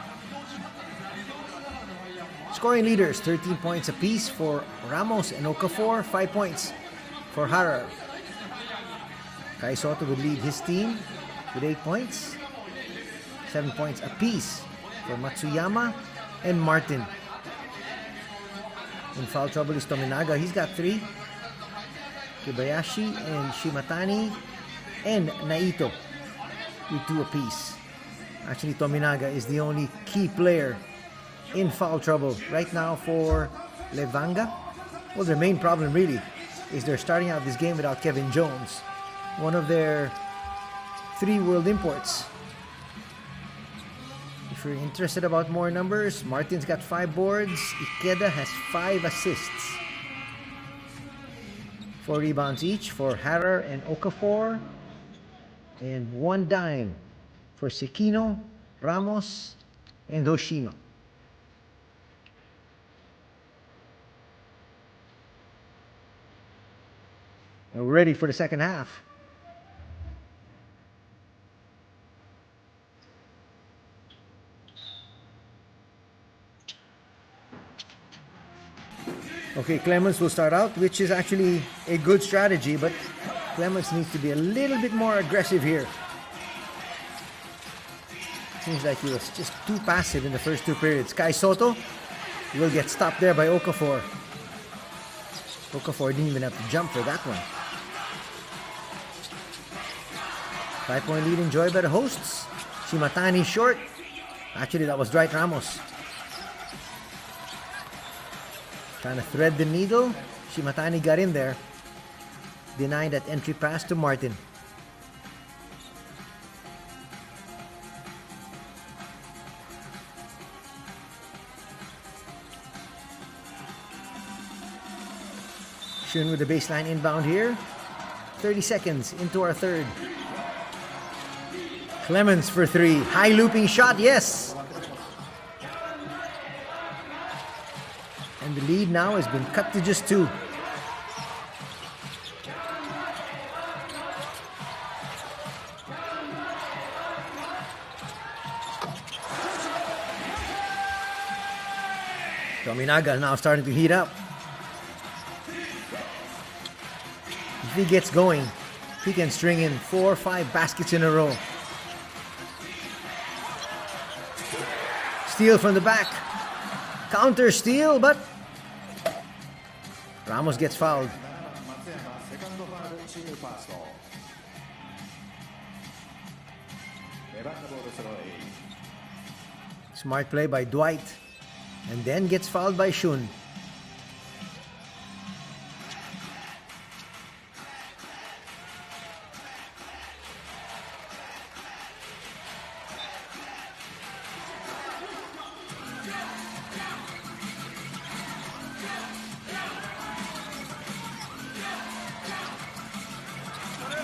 Scoring leaders, 13 points apiece for Ramos and Okafor, 5 points for Harar. Kai Soto would lead his team with 8 points. 7 points apiece for Matsuyama and Martin. In foul trouble is Tominaga, he's got 3. Kibayashi and Shimatani and Naito with 2 apiece. Actually, Tominaga is the only key player in foul trouble right now for Levanga. Well, their main problem really is they're starting out this game without Kevin Jones, one of their 3 world imports. If you're interested about more numbers, Martin's got 5 boards, Ikeda has 5 assists. 4 rebounds each for Harar and Okafor. And one dime for Sekino, Ramos, and Hoshima. And we're ready for the second half. Okay, Clemens will start out, which is actually a good strategy, but Clemens needs to be a little bit more aggressive here. Seems like he was just too passive in the first two periods. Kai Soto will get stopped there by Okafor. Okafor didn't even have to jump for that one. 5-point lead enjoyed by the hosts. Shimatani short. Actually, that was Dwight Ramos. Trying to thread the needle. Shimatani got in there. Denying that entry pass to Martin. Shun with the baseline inbound here. 30 seconds into our third. Clemens for three. High looping shot, yes! And the lead now has been cut to just two. Tominaga now starting to heat up. If he gets going, he can string in 4 or 5 baskets in a row. Steal from the back. Counter steal, but Ramos gets fouled. Smart play by Dwight. And then gets fouled by Shun.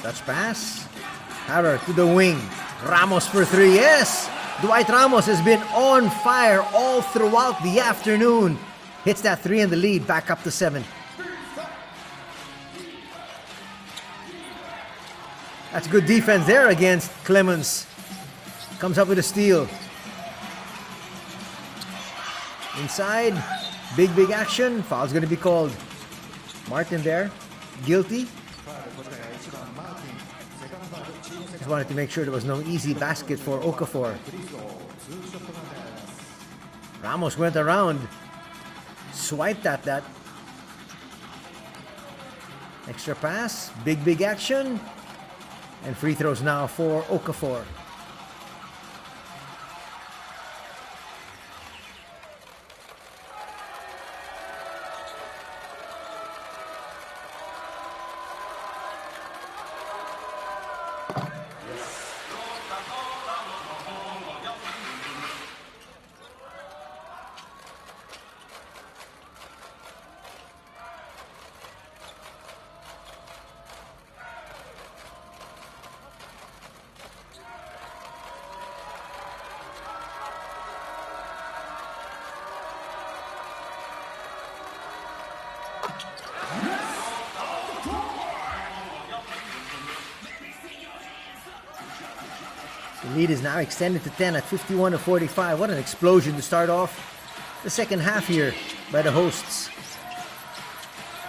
Touch pass. Harrer to the wing. Ramos for three. Yes! Dwight Ramos has been on fire all throughout the afternoon. Hits that three in the lead, back up to 7. That's good defense there against Clemens. Comes up with a steal. Inside, big action. Foul's going to be called. Martin there, guilty. Just wanted to make sure there was no easy basket for Okafor. Ramos went around, swiped at that. Extra pass, big action, and free throws now for Okafor. The lead is now extended to 10 at 51-45. What an explosion to start off the second half here by the hosts.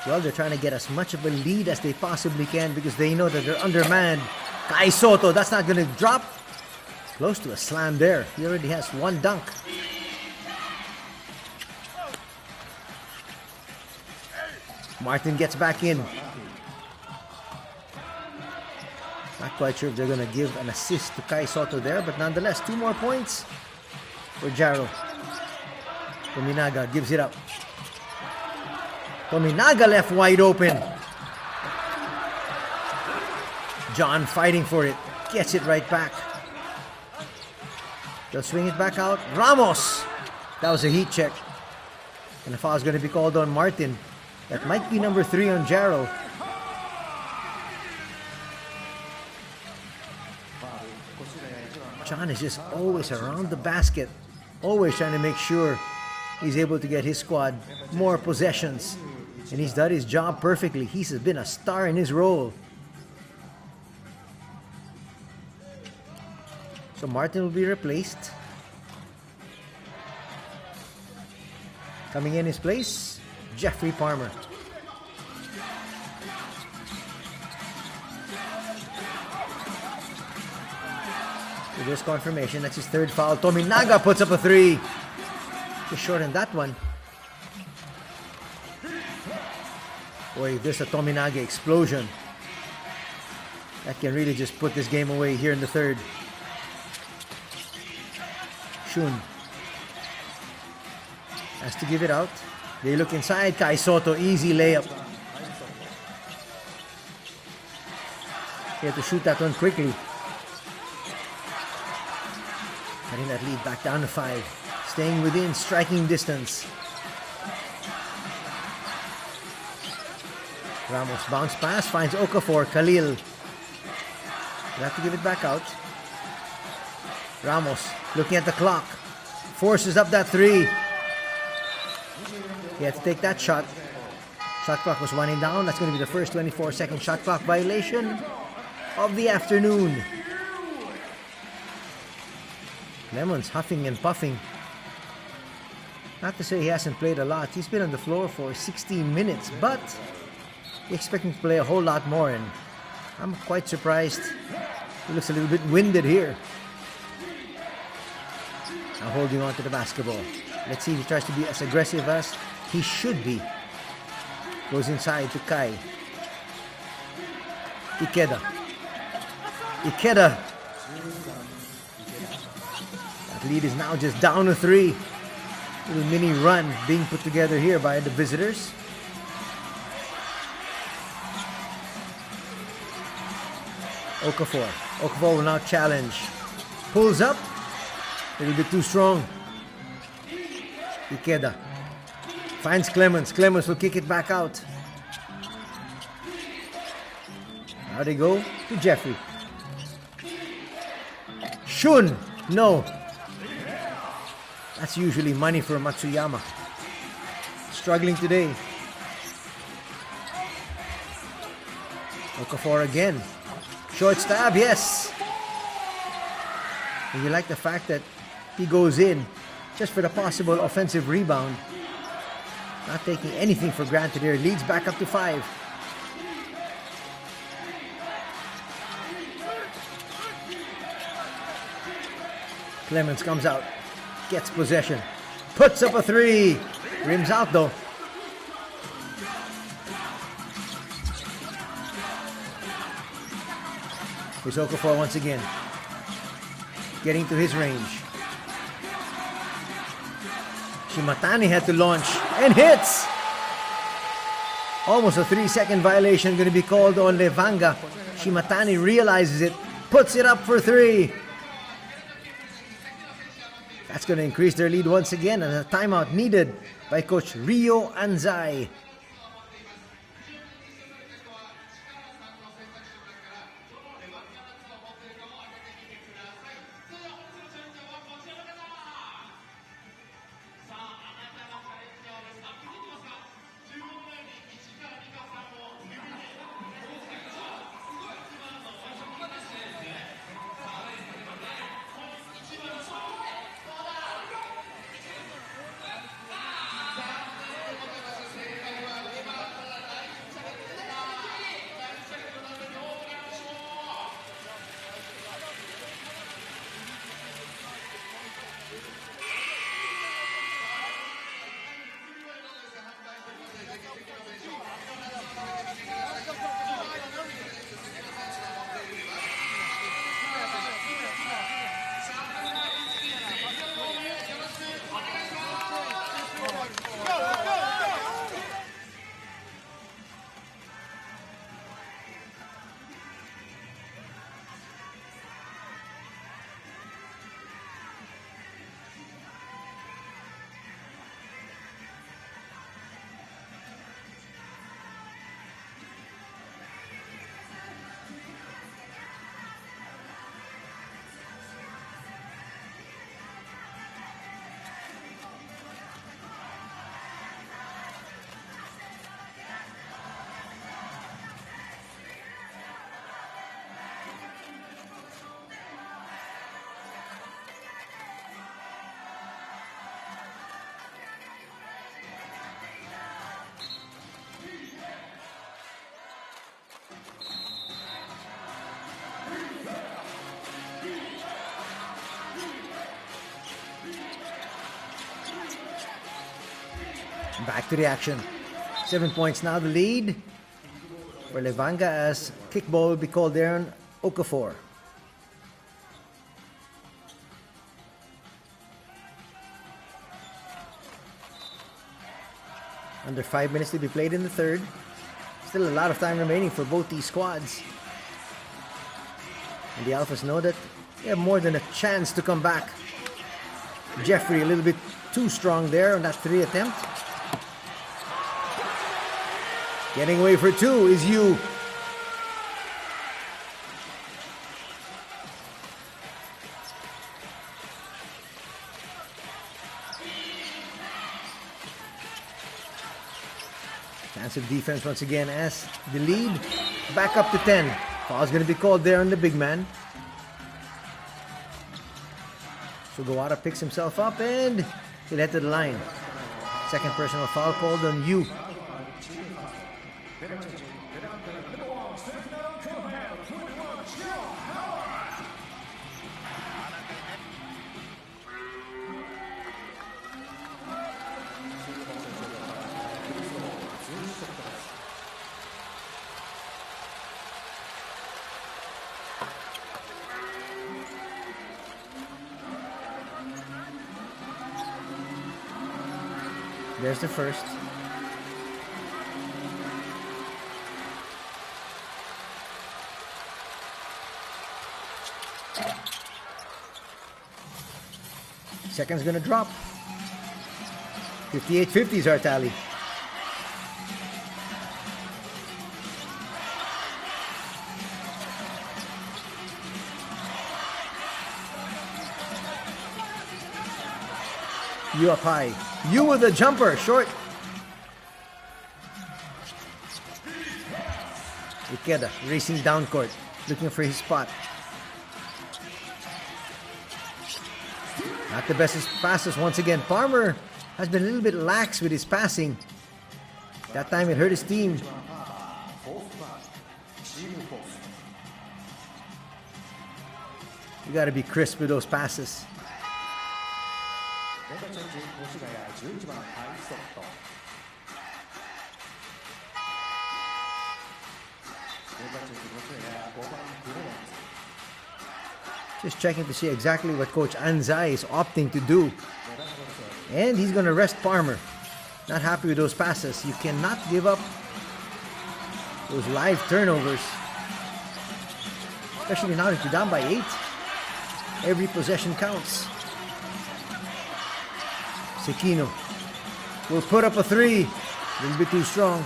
Well, they're trying to get as much of a lead as they possibly can because they know that they're undermanned. Kai Soto, that's not going to drop. Close to a slam there. He already has one dunk. Martin gets back in. Not quite sure if they're going to give an assist to Kai Soto there, but nonetheless, 2 more points for Jaro. Tominaga gives it up. Tominaga left wide open. John fighting for it. Gets it right back. They'll swing it back out. Ramos! That was a heat check. And the foul is going to be called on Martin. That might be number 3 on Jaro. John is just always around the basket, always trying to make sure he's able to get his squad more possessions. And he's done his job perfectly. He's been a star in his role. So Martin will be replaced. Coming in his place, Jeffrey Palmer. With this confirmation, that's his third foul. Tominaga puts up a three. Just short on that one. Boy, if there's a Tominaga explosion, that can really just put this game away here in the third. Shun has to give it out. They look inside. Kai Soto, easy layup. He had to shoot that one quickly. Cutting that lead back down to 5. Staying within striking distance. Ramos bounce pass, finds Okafor. Khalil. They have to give it back out. Ramos looking at the clock. Forces up that three. He had to take that shot. Shot clock was winding down. That's going to be the first 24-second shot clock violation of the afternoon. Lemons huffing and puffing. Not to say he hasn't played a lot. He's been on the floor for 16 minutes, but we expect him to play a whole lot more, and I'm quite surprised. He looks a little bit winded here. Now holding on to the basketball. Let's see if he tries to be as aggressive as he should be. Goes inside to Kai. Ikeda. That lead is now just down to 3. Little mini run being put together here by the visitors. Okafor will now challenge. Pulls up. A little bit too strong. Ikeda finds Clemens. Clemens will kick it back out. Now they go to Jeffrey. Shun! No. That's usually money for Matsuyama. Struggling today. Okafor again. Short stab, yes. And you like the fact that he goes in just for the possible offensive rebound. Not taking anything for granted here. Leads back up to 5. Clemens comes out. Gets possession. Puts up a 3. Rims out though. Here's Okafor once again. Getting to his range. Shimatani had to launch and hits. Almost a 3-second violation going to be called on Levanga. Shimatani realizes it, puts it up for 3. That's going to increase their lead once again, and a timeout needed by Coach Rio Anzai. Back to the action. 7 points now the lead for Levanga as kickball will be called there on Okafor. Under 5 minutes to be played in the third. Still a lot of time remaining for both these squads. And the Alphas know that they have more than a chance to come back. Jeffrey a little bit too strong there on that 3 attempt. Getting away for 2 is Yu. Chance of defense once again as the lead back up to 10. Foul's going to be called there on the big man. Sugawara picks himself up and he'll head to the line. Second personal foul called on Yu. There's the first. Second's gonna drop. 58-50 is our tally. You up high. You with a jumper, short. Ikeda racing down court, looking for his spot. Not the best passes once again. Palmer has been a little bit lax with his passing. That time it hurt his team. You gotta be crisp with those passes. Just checking to see exactly what Coach Anzai is opting to do. And he's going to rest Palmer. Not happy with those passes. You cannot give up those live turnovers. Especially now that you're down by 8. Every possession counts. Sekino will put up a 3. A little bit too strong.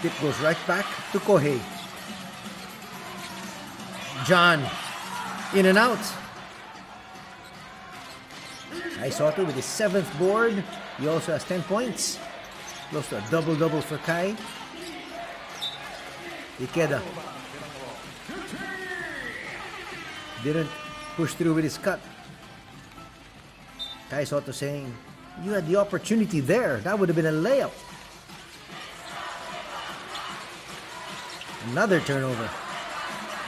The tip goes right back to Kohei. John, in and out. Kai with his 7th board. He also has 10 points. Close to a double-double for Kai. Ikeda didn't push through with his cut. Kai Soto saying, you had the opportunity there. That would have been a layup. Another turnover.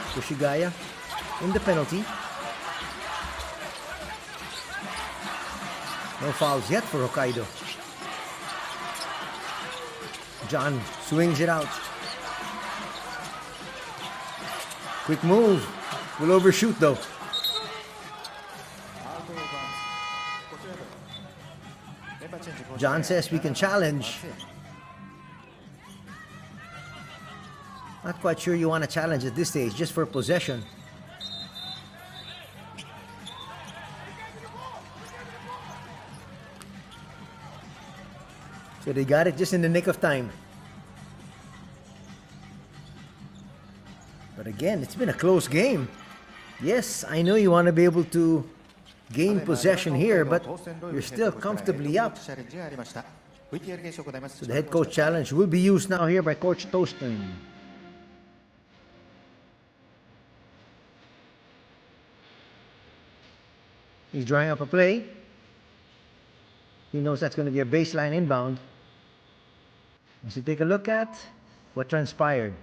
Koshigaya in the penalty. No fouls yet for Hokkaido. John swings it out. Quick move. Will overshoot though. John says we can challenge. Not quite sure you want to challenge at this stage, just for possession. So they got it just in the nick of time. But again, it's been a close game. Yes, I know you want to be able to gain possession here, but you're still comfortably up. So the head coach challenge will be used now here by Coach Toaston. He's drawing up a play. He knows that's going to be a baseline inbound. So take a look at what transpired.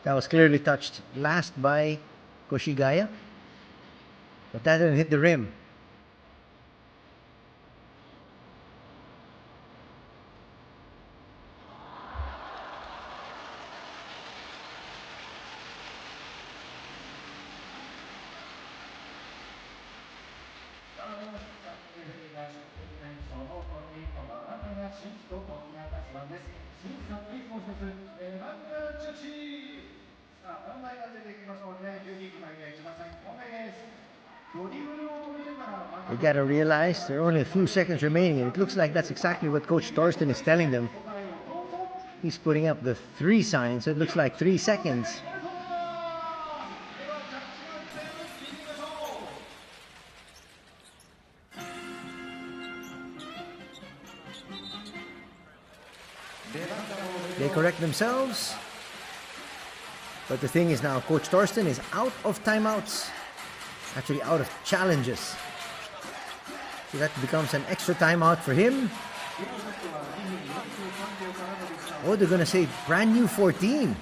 That was clearly touched last by Koshigaya, but that didn't hit the rim. You gotta realize there are only a few seconds remaining, and it looks like that's exactly what Coach Thorsten is telling them. He's putting up the 3 sign, so it looks like 3 seconds. They correct themselves. But the thing is now, Coach Thorsten is out of timeouts. Actually out of challenges. So that becomes an extra timeout for him. Oh, they're gonna say brand new 14.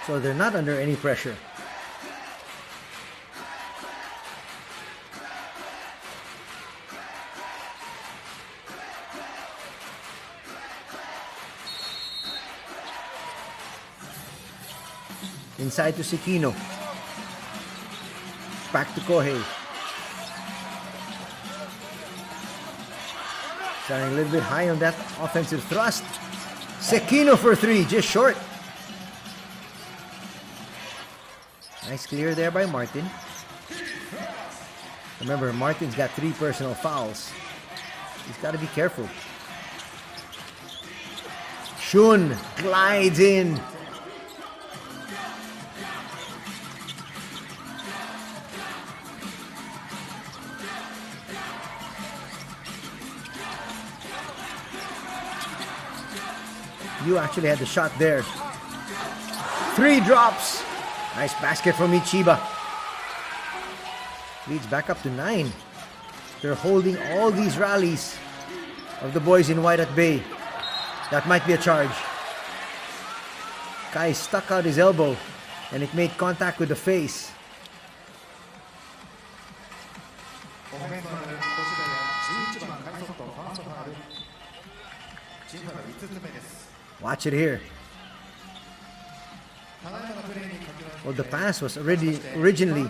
So they're not under any pressure. Inside to Sekino. Back to Kohei. Starting a little bit high on that offensive thrust. Sekino for 3, just short. Nice clear there by Martin. Remember, Martin's got 3 personal fouls. He's got to be careful. Shun glides in. You actually had the shot there. 3 drops. Nice basket from Ichiba. Leads back up to 9. They're holding all these rallies of the boys in white at bay. That might be a charge. Kai stuck out his elbow and it made contact with the face. Watch it here. Well, the pass was already originally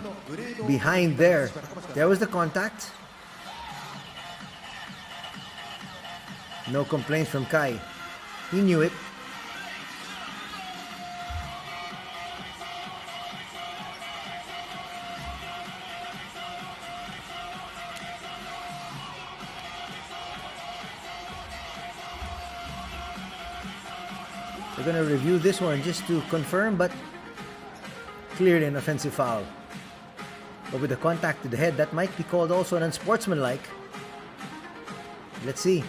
behind there. There was the contact. No complaints from Kai. He knew it. We're going to review this one just to confirm, but clearly an offensive foul. But with the contact to the head, that might be called also an unsportsmanlike. Let's see.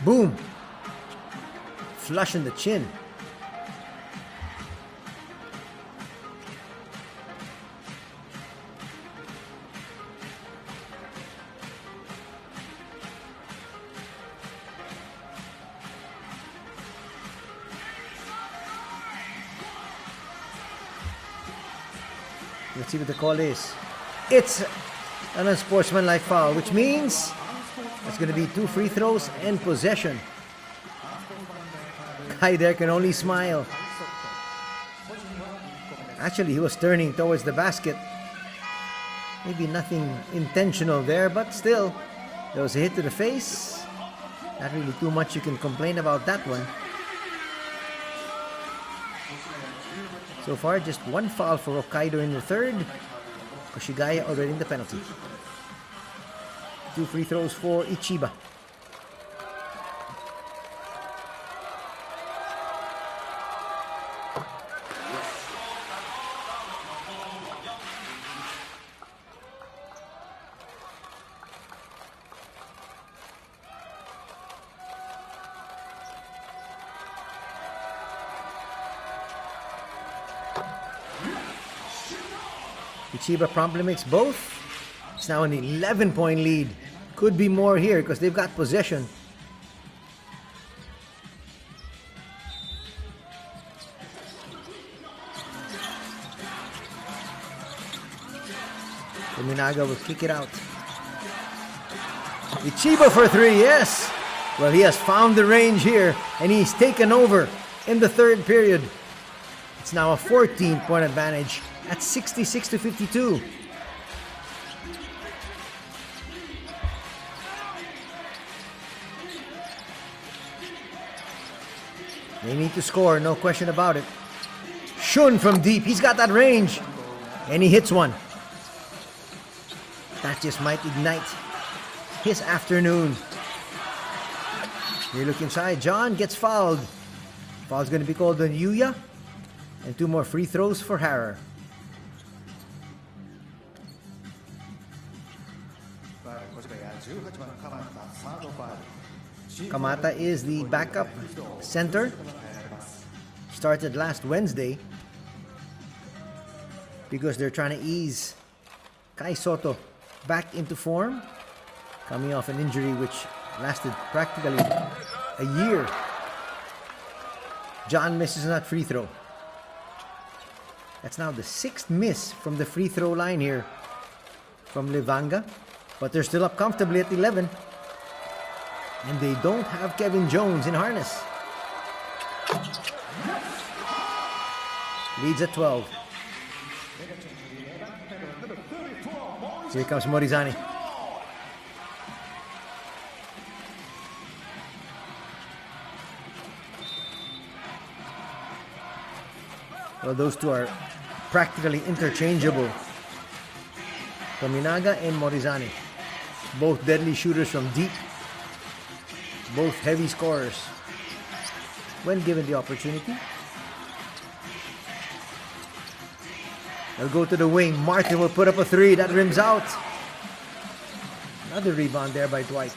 Boom! Flush in the chin. Let's see what the call is. It's an unsportsmanlike foul, which means it's going to be 2 free throws and possession. Kai there can only smile. Actually, he was turning towards the basket. Maybe nothing intentional there, but still, there was a hit to the face. Not really too much you can complain about that one. So far, just 1 foul for Hokkaido in the third. Koshigaya already in the penalty. 2 free throws for Ichiba. Ichiba promptly makes both. It's now an 11-point lead. Could be more here because they've got possession. Tominaga will kick it out. Ichiba for 3, yes! Well, he has found the range here, and he's taken over in the third period. It's now a 14-point advantage at 66-52. They need to score, no question about it. Shun from deep, he's got that range. And he hits one. That just might ignite his afternoon. They look inside, John gets fouled. Foul's going to be called on Yuya. And 2 more free throws for Harrer. Kamata is the backup center. Started last Wednesday because they're trying to ease Kai Soto back into form, coming off an injury which lasted practically a year. John misses that free throw. That's now the 6th miss from the free throw line here from Levanga, but they're still up comfortably at 11. And they don't have Kevin Jones in harness. Leads at 12. Here comes Morizani. Well, those two are practically interchangeable. Tominaga and Morizani. Both deadly shooters from deep. Both heavy scorers when given the opportunity. They'll go to the wing. Martin will put up a 3. That rims out. Another rebound there by Dwight.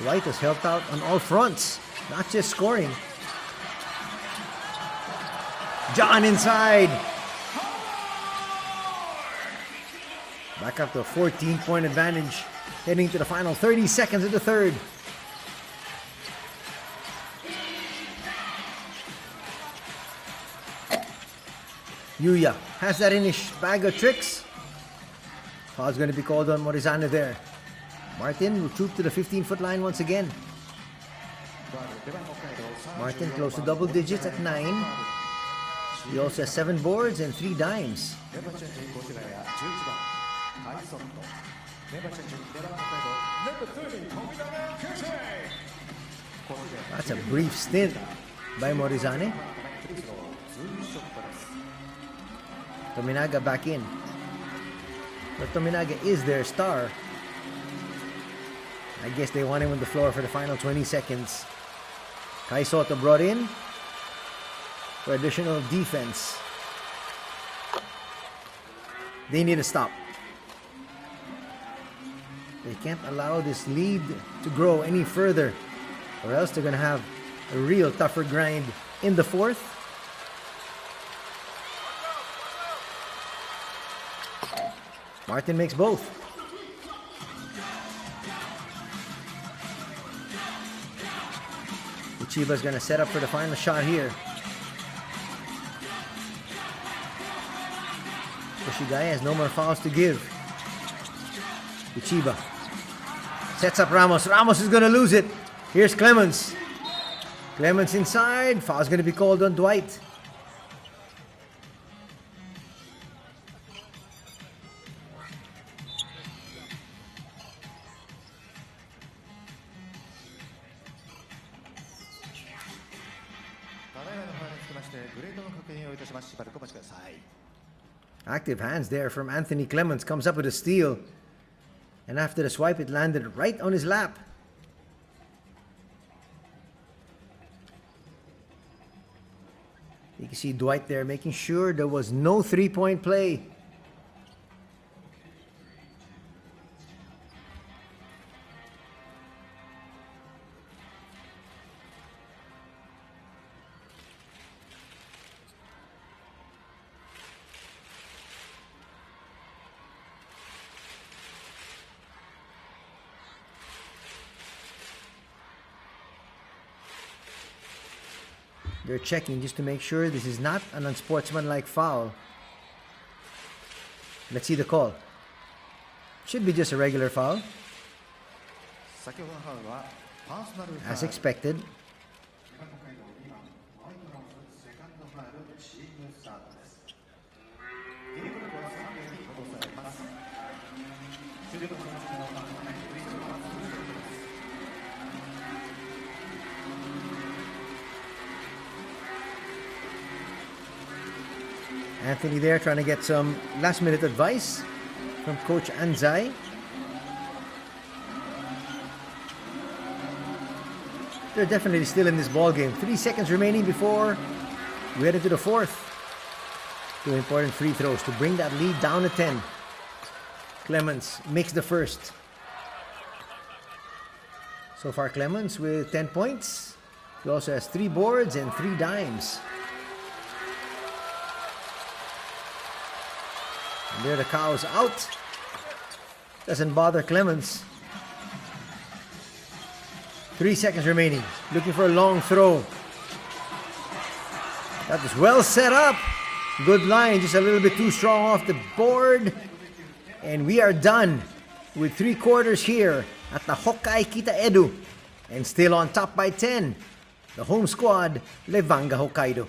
Dwight has helped out on all fronts, not just scoring. John inside. Back up to a 14-point advantage. Heading to the final 30 seconds of the third. Yuya has that in his bag of tricks. Foul's going to be called on Morizano there. Martin will troop to the 15-foot line once again. Martin close to double digits at 9. He also has 7 boards and 3 dimes. That's a brief stint by Morizane. Tominaga back in. But Tominaga is their star. I guess they want him on the floor for the final 20 seconds. Kai Soto brought in for additional defense. They need to stop. They can't allow this lead to grow any further, or else they're going to have a real tougher grind in the fourth. Martin makes both. Uchiba's going to set up for the final shot here. Koshigaya has no more fouls to give. Uchiba sets up Ramos. Ramos is going to lose it. Here's Clemens. Clemens inside. Foul's going to be called on Dwight. Active hands there from Anthony Clemens. Comes up with a steal. And after the swipe, it landed right on his lap. You can see Dwight there making sure there was no three-point play. They're checking just to make sure this is not an unsportsmanlike foul. Let's see the call. Should be just a regular foul, 先ほどのファウルはパーソナルファウル as expected. 北海道2番ホワイトローズセカンドファウルチームサードです。ゲームクロックは3秒に戻されます。終了の時間は間もなくフリースローが続くところです。 Anthony there trying to get some last minute advice from Coach Anzai. They're definitely still in this ball game. 3 seconds remaining before we head into the fourth. 2 important free throws to bring that lead down to 10. Clemens makes the first. So far Clemens with 10 points. He also has 3 boards and 3 dimes. And there the Cows out. Doesn't bother Clemens. 3 seconds remaining. Looking for a long throw. That was well set up. Good line, just a little bit too strong off the board. And we are done with 3 quarters here at the Hokkaido. And still on top by 10. The home squad, Levanga Hokkaido.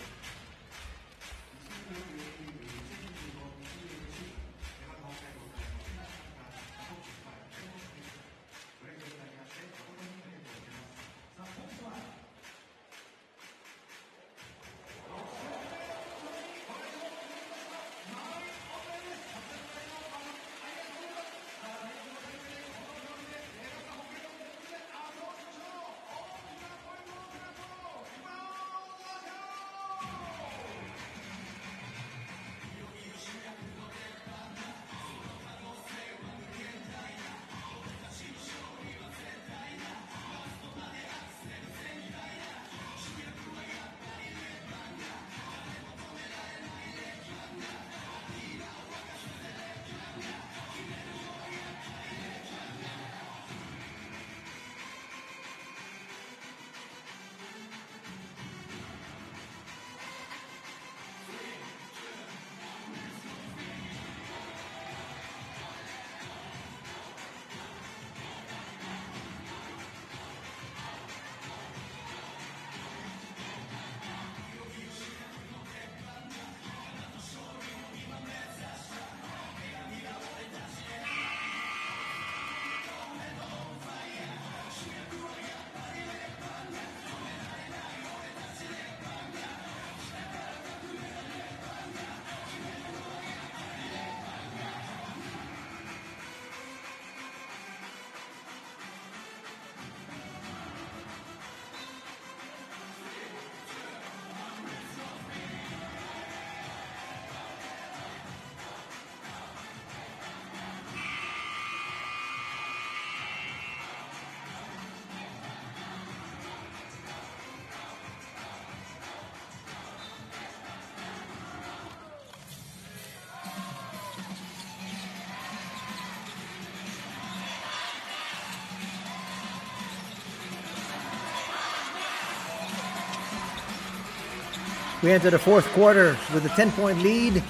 We enter the fourth quarter with a 10-point lead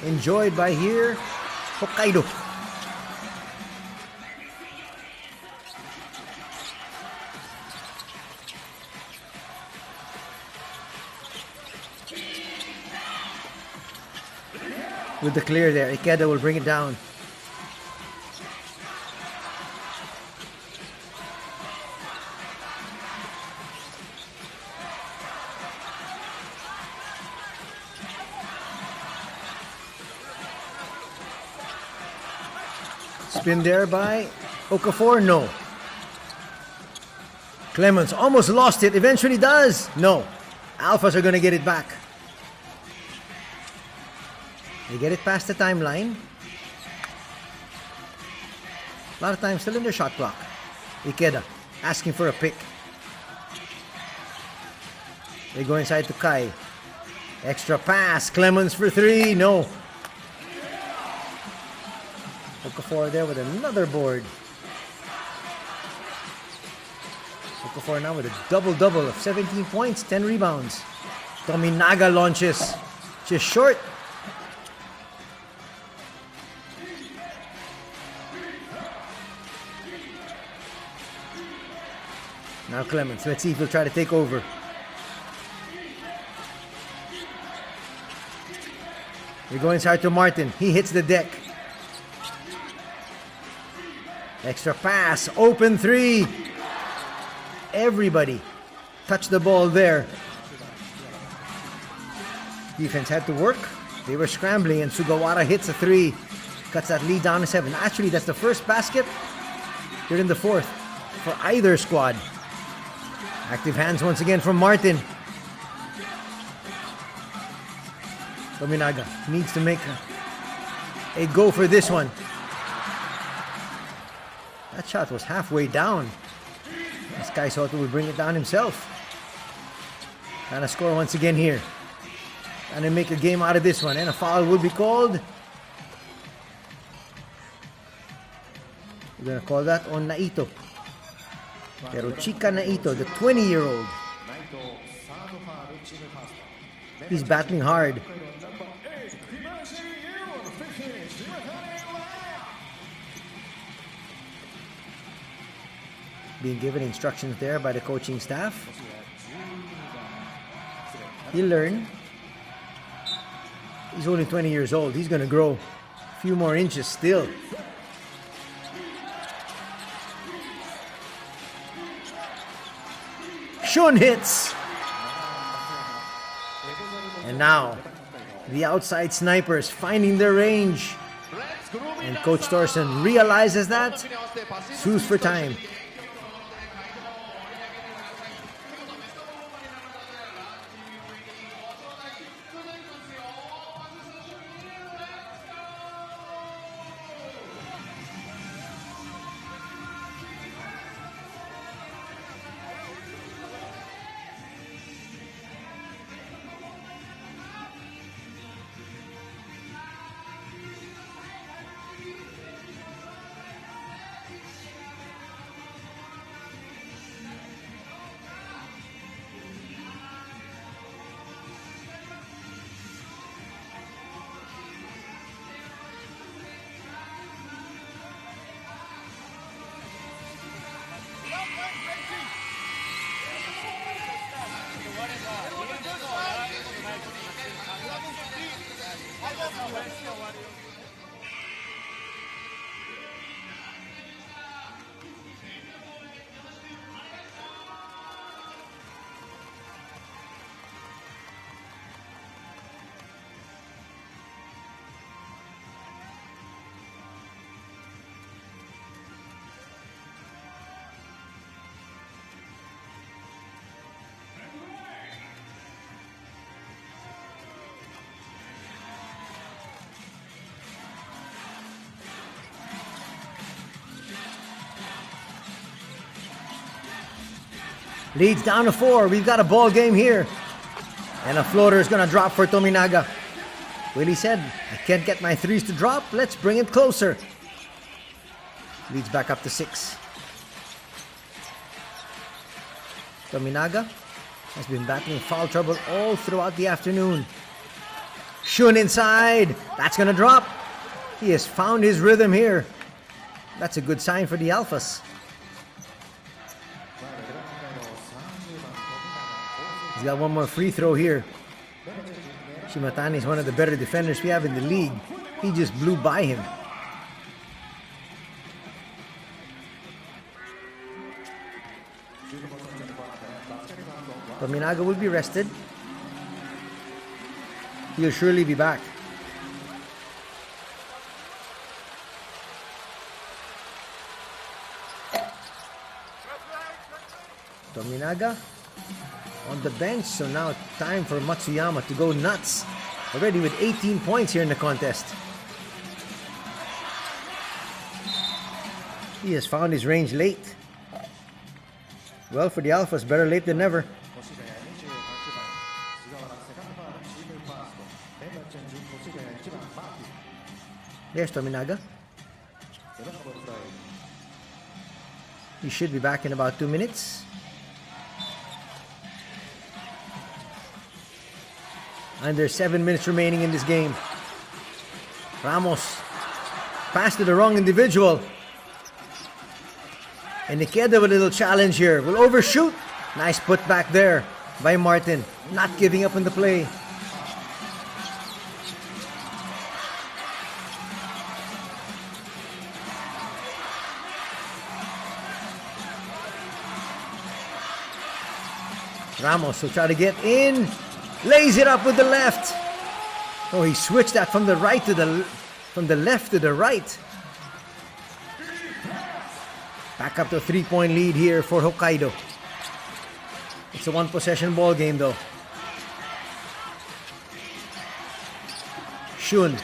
enjoyed by here, Hokkaido. With the clear there, Ikeda will bring it down. Spin there by Okafor, no. Clemens almost lost it, eventually does. No, Alphas are going to get it back. They get it past the timeline. A lot of time still in their shot clock. Ikeda asking for a pick. They go inside to Kai. Extra pass, Clemens for 3, no. Okafor there with another board. Okafor now with a double-double of 17 points, 10 rebounds. Tominaga launches. Just short. Now Clemens, let's see if he'll try to take over. We go inside to Martin. He hits the deck. Extra pass, open three. Everybody touched the ball there. Defense had to work. They were scrambling and Sugawara hits a three. Cuts that lead down to 7. Actually, that's the first basket here in the fourth for either squad. Active hands once again from Martin. Tominaga needs to make a go for this one. That shot was halfway down. This guy thought he would bring it down himself. Trying to score once again here. Trying to make a game out of this one. And a foul will be called. We're going to call that on Naito. Pero Chika Naito, the 20-year-old. He's battling hard. Being given instructions there by the coaching staff. He'll learn. He's only 20 years old. He's going to grow a few more inches still. Shun hits. And now, the outside snipers finding their range. And Coach Thorson realizes that. Sues for time. Leads down to 4. We've got a ball game here. And a floater is going to drop for Tominaga. Willie said, I can't get my threes to drop. Let's bring it closer. Leads back up to 6. Tominaga has been battling foul trouble all throughout the afternoon. Shun inside. That's going to drop. He has found his rhythm here. That's a good sign for the Alphas. He's got one more free throw here. Shimatani is one of the better defenders we have in the league. He just blew by him. Tominaga will be rested. He'll surely be back. Tominaga on the bench, so now time for Matsuyama to go nuts. Already with 18 points here in the contest. He has found his range late. Well, for the Alphas, better late than never. There's Tominaga. He should be back in about 2 minutes. And there's 7 minutes remaining in this game. Ramos passed to the wrong individual. And Ikeda with a little challenge here. Will overshoot. Nice put back there by Martin. Not giving up on the play. Ramos will try to get in. Lays it up with the left. Oh, he switched that from the right to the left to the right. Back up to a 3-point lead here for Hokkaido. It's a 1-possession ball game though. Shun.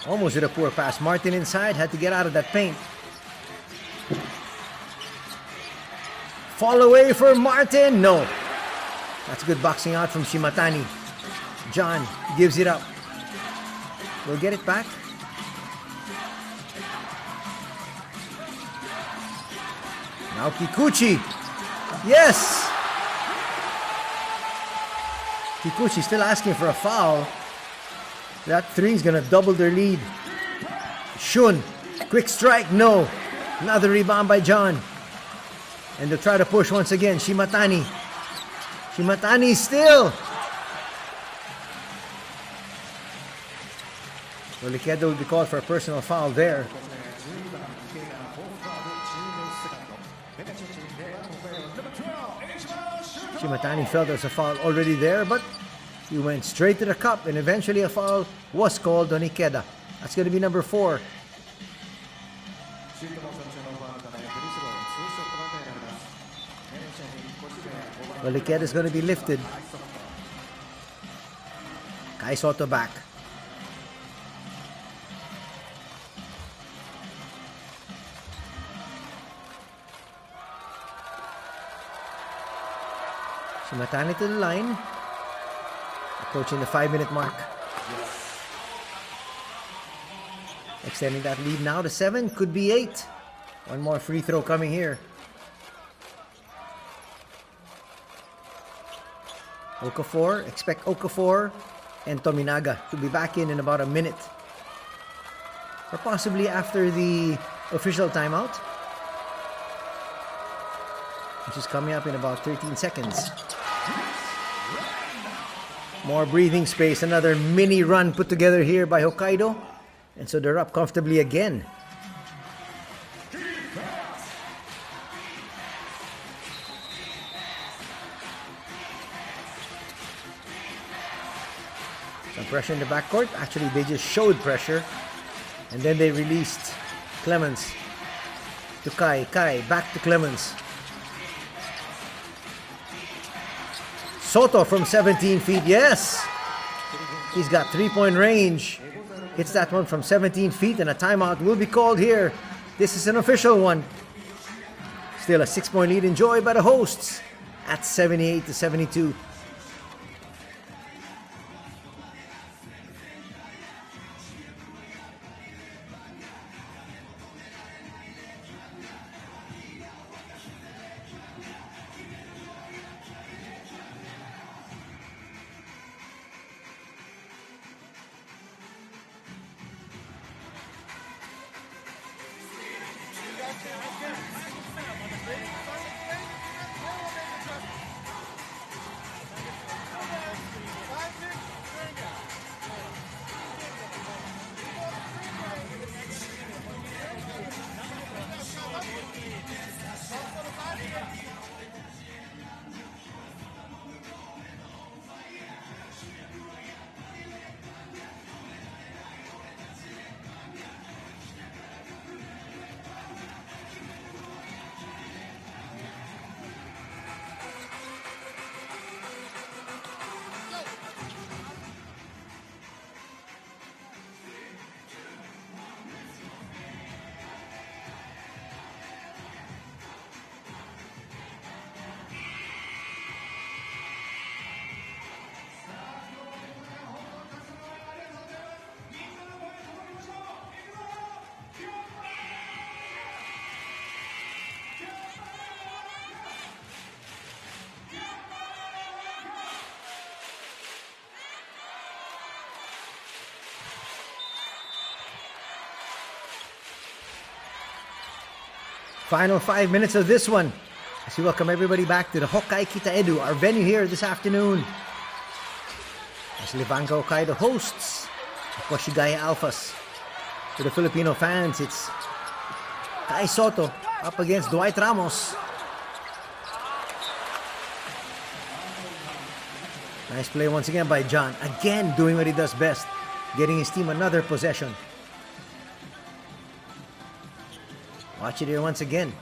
Almost did a poor pass. Martin inside, had to get out of that paint. Fall away for Martin. No. That's good boxing out from Shimatani. John gives it up. We'll get it back. Now Kikuchi. Yes! Kikuchi still asking for a foul. That 3 is going to double their lead. Shun. Quick strike. No. Another rebound by John. And they'll try to push once again. Shimatani. Shimatani still. Well, Ikeda will be called for a personal foul there. Shimatani felt there was a foul already there, but he went straight to the cup, and eventually a foul was called on Ikeda. That's going to be number 4. Well, Ikeda is going to be lifted. Kai Soto back. Shimatani to the line. Approaching the 5-minute mark. Extending that lead now to 7. Could be 8. One more free throw coming here. Okafor. Expect Okafor and Tominaga to be back in about a minute. Or possibly after the official timeout, which is coming up in about 13 seconds. More breathing space. Another mini run put together here by Hokkaido. And so they're up comfortably again. Some pressure in the backcourt. Actually, they just showed pressure. And then they released Clemens to Kai. Kai back to Clemens. Soto from 17 feet, yes! He's got 3-point range. Hits that one from 17 feet, and a timeout will be called here. This is an official one. Still a 6-point lead enjoyed by the hosts at 78-72. Final 5 minutes of this one as we welcome everybody back to the Hokkaido Kitaedu, our venue here this afternoon. As Levanga Hokkaido hosts the Koshigaya ALPHAS. To the Filipino fans, it's Kai Soto up against Dwight Ramos. Nice play once again by John. Again, doing what he does best, getting his team another possession. Watch it here once again.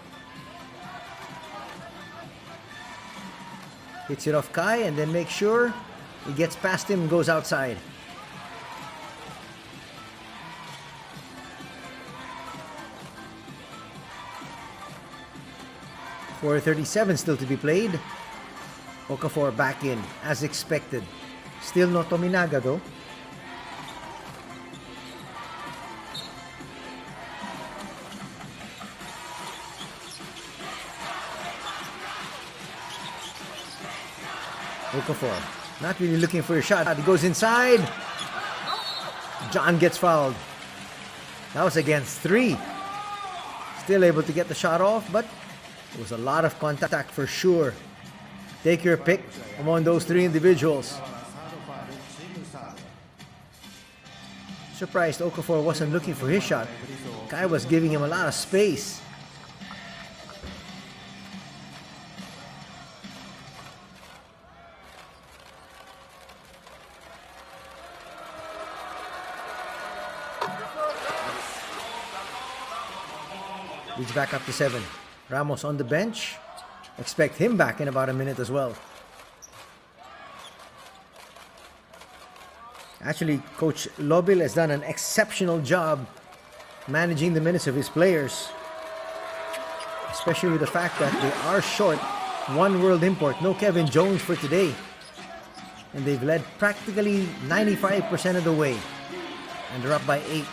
Hits it off Kai and then makes sure he gets past him and goes outside. .437 still to be played. Okafor back in as expected. Still no Tominaga though. Okafor not really looking for a shot. He goes inside. John gets fouled. That was against 3. Still able to get the shot off, but it was a lot of contact for sure. Take your pick among those 3 individuals. Surprised Okafor wasn't looking for his shot. Kai was giving him a lot of space. Leads back up to 7. Ramos on the bench. Expect him back in about a minute as well. Actually, Coach Lobil has done an exceptional job managing the minutes of his players. Especially with the fact that they are short 1 world import. No Kevin Jones for today. And they've led practically 95% of the way. And they're up by 8.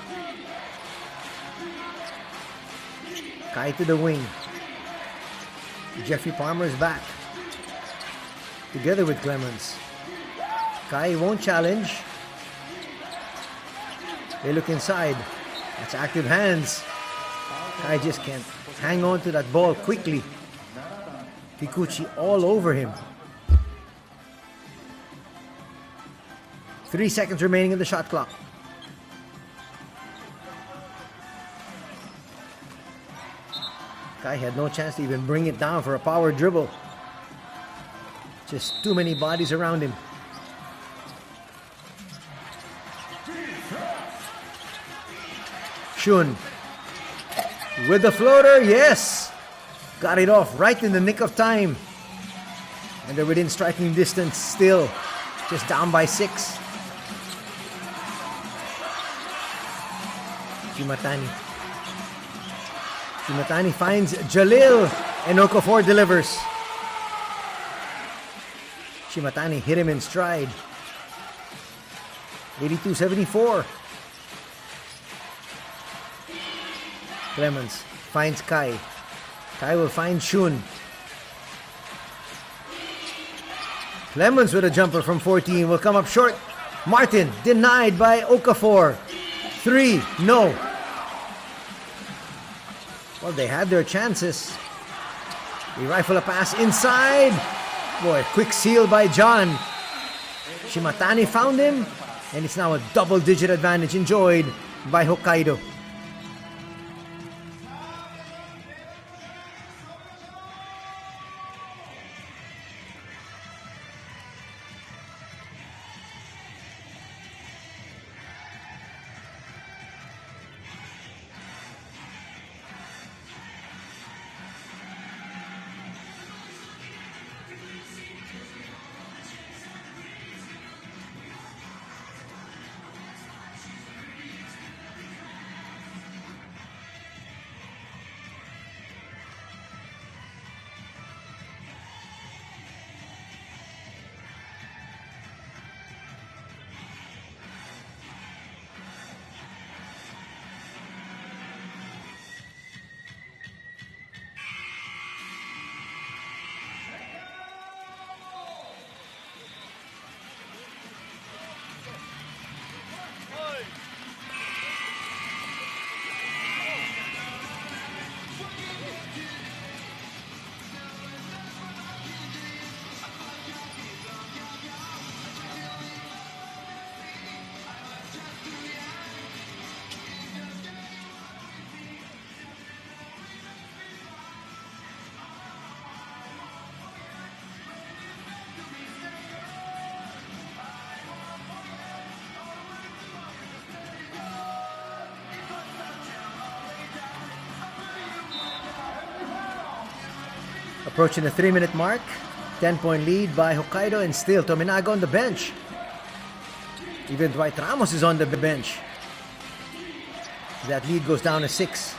Kai to the wing. Jeffrey Palmer is back. Together with Clemens. Kai won't challenge. They look inside. That's active hands. Kai just can't hang on to that ball quickly. Kikuchi all over him. 3 seconds remaining in the shot clock. Kai had no chance to even bring it down for a power dribble. Just too many bodies around him. Shun with the floater, yes! Got it off right in the nick of time. And they're within striking distance still. Just down by 6. Shimatani. Shimatani finds Jalil and Okafor delivers. Shimatani hit him in stride. 82-74. Clemens finds Kai. Kai will find Shun. Clemens with a jumper from 14 will come up short. Martin denied by Okafor. 3, no. Well, they had their chances. They rifle a pass inside. Boy, quick seal by John. Shimatani found him, and it's now a double-digit advantage enjoyed by Hokkaido. Approaching the 3-minute mark. 10-point lead by Hokkaido, and still Tominaga on the bench. Even Dwight Ramos is on the bench. That lead goes down to 6.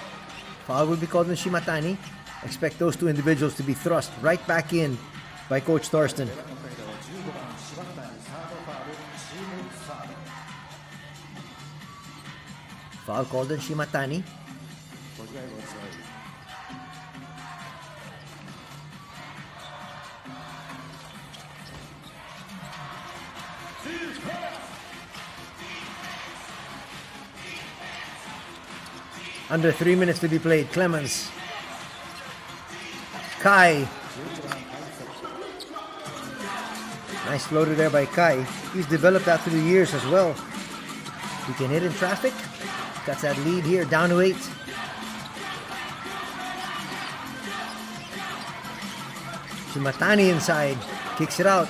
Foul will be called on Shimatani. Expect those two individuals to be thrust right back in by Coach Thorsten. 北海道15番柴谷サードファウルチームサード Foul called on Shimatani. 越谷を強い Under 3 minutes to be played. Clemens. Kai. Nice floater there by Kai. He's developed that through the years as well. He can hit in traffic. Got that lead here, down to 8. Shimatani inside. Kicks it out.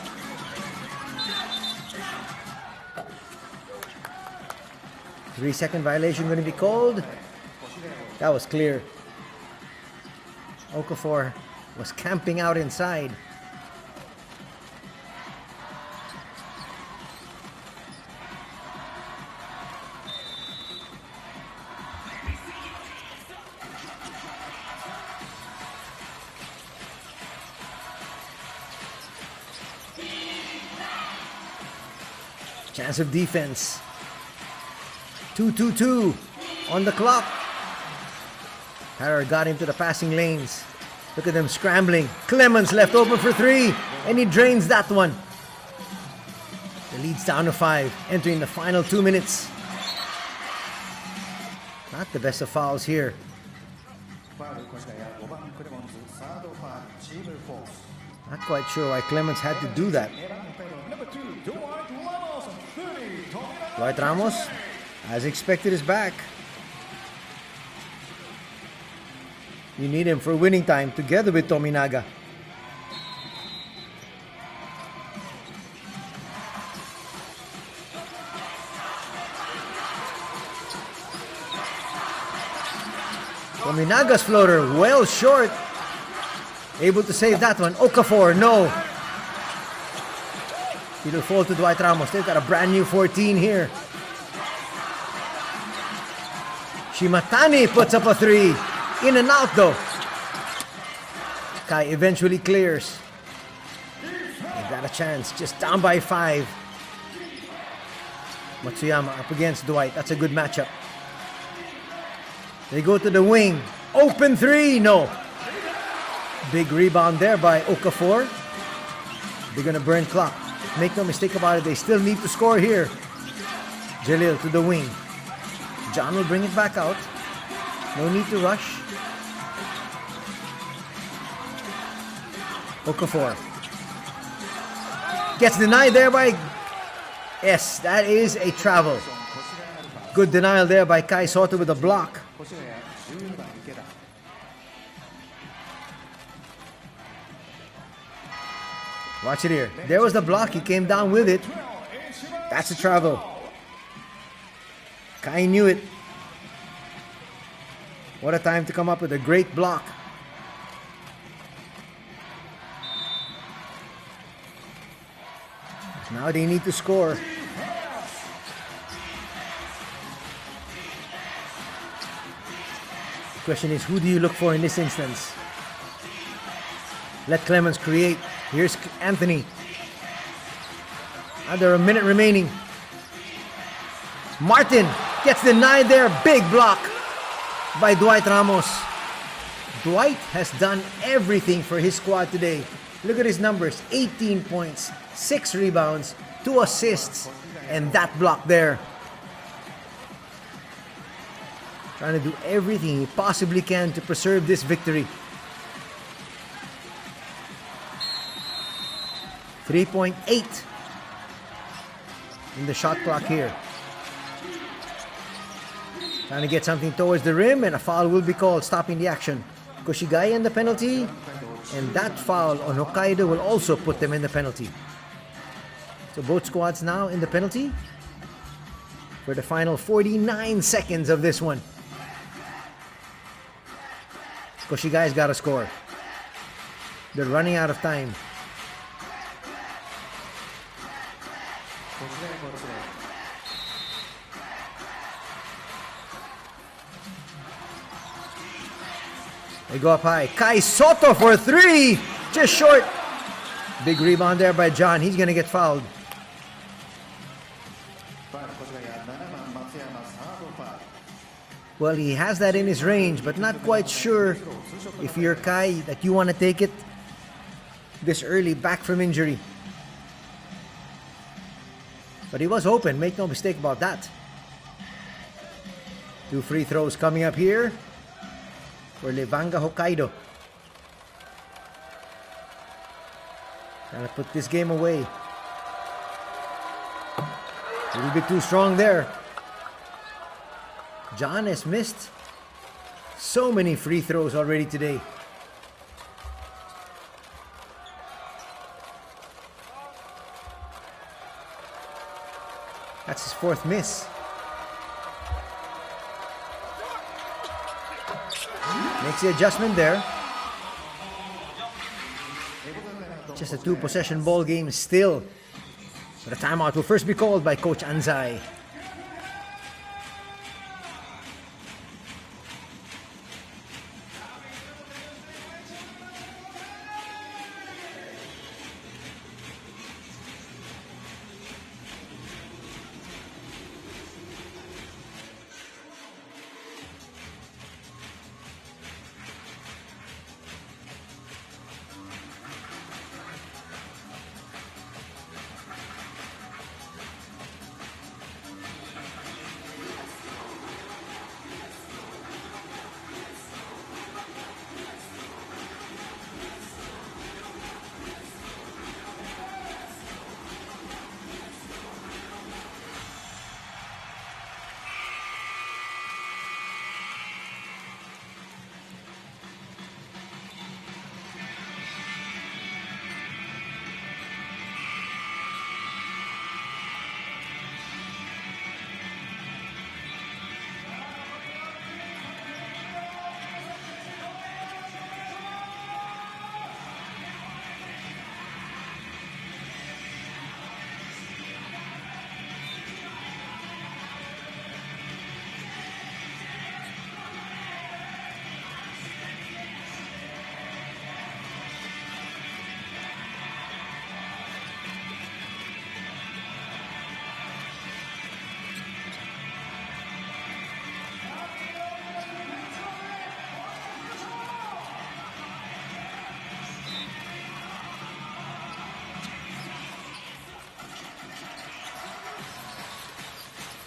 Three-second violation going to be called. That was clear. Okafor was camping out inside. Chance of defense. 2-2-2 on the clock. Harrer got into the passing lanes. Look at them scrambling. Clemens left open for 3, and he drains that one. The lead's down to 5, entering the final 2 minutes. Not the best of fouls here. ファウル越谷5番クレモンズサードファウルチームフォース Not quite sure why Clemens had to do that. Dwight Ramos, as expected, is back. You need him for winning time together with Tominaga. Tominaga's floater, well short. Able to save that one. Okafor, no. It'll fall to Dwight Ramos. They've got a brand new 14 here. Shimatani puts up a 3. In and out though. Kai eventually clears. They've got a chance. Just down by 5. Matsuyama up against Dwight. That's a good matchup. They go to the wing. Open 3. No. Big rebound there by Okafor. They're going to burn clock. Make no mistake about it. They still need to score here. Jalil to the wing. John will bring it back out. No need to rush. Okafor. Gets denied there by... Yes, that is a travel. Good denial there by Kai Soto with a block. 越谷12番池田 Watch it here. There was the block. He came down with it. That's a travel. Kai knew it. What a time to come up with a great block. Now they need to score. The question is, who do you look for in this instance? Let Clemens create. Here's Anthony. Under a minute remaining. Martin gets denied there. Big block by Dwight Ramos. Dwight has done everything for his squad today. Look at his numbers. 18 points, 6 rebounds, 2 assists, and that block there. Trying to do everything he possibly can to preserve this victory. 3.8 in the shot clock here. Trying to get something towards the rim, and a foul will be called, stopping the action. Koshigaya in the penalty, and that foul on Hokkaido will also put them in the penalty. So both squads now in the penalty for the final 49 seconds of this one. Koshigaya's got to score. They're running out of time. They go up high. Kai Soto for 3! Just short. Big rebound there by John. He's going to get fouled. ファウル越谷7番松山サードファウル Well, he has that in his range, but not quite sure if you're Kai that you want to take it this early back from injury. But he was open, make no mistake about that. 2 free throws coming up here for Levanga Hokkaido. Trying to put this game away. A little bit too strong there. John has missed so many free throws already today. That's his 4th miss. Makes the adjustment there. Just a 2-possession ball game still. But a timeout will first be called by Coach Anzai.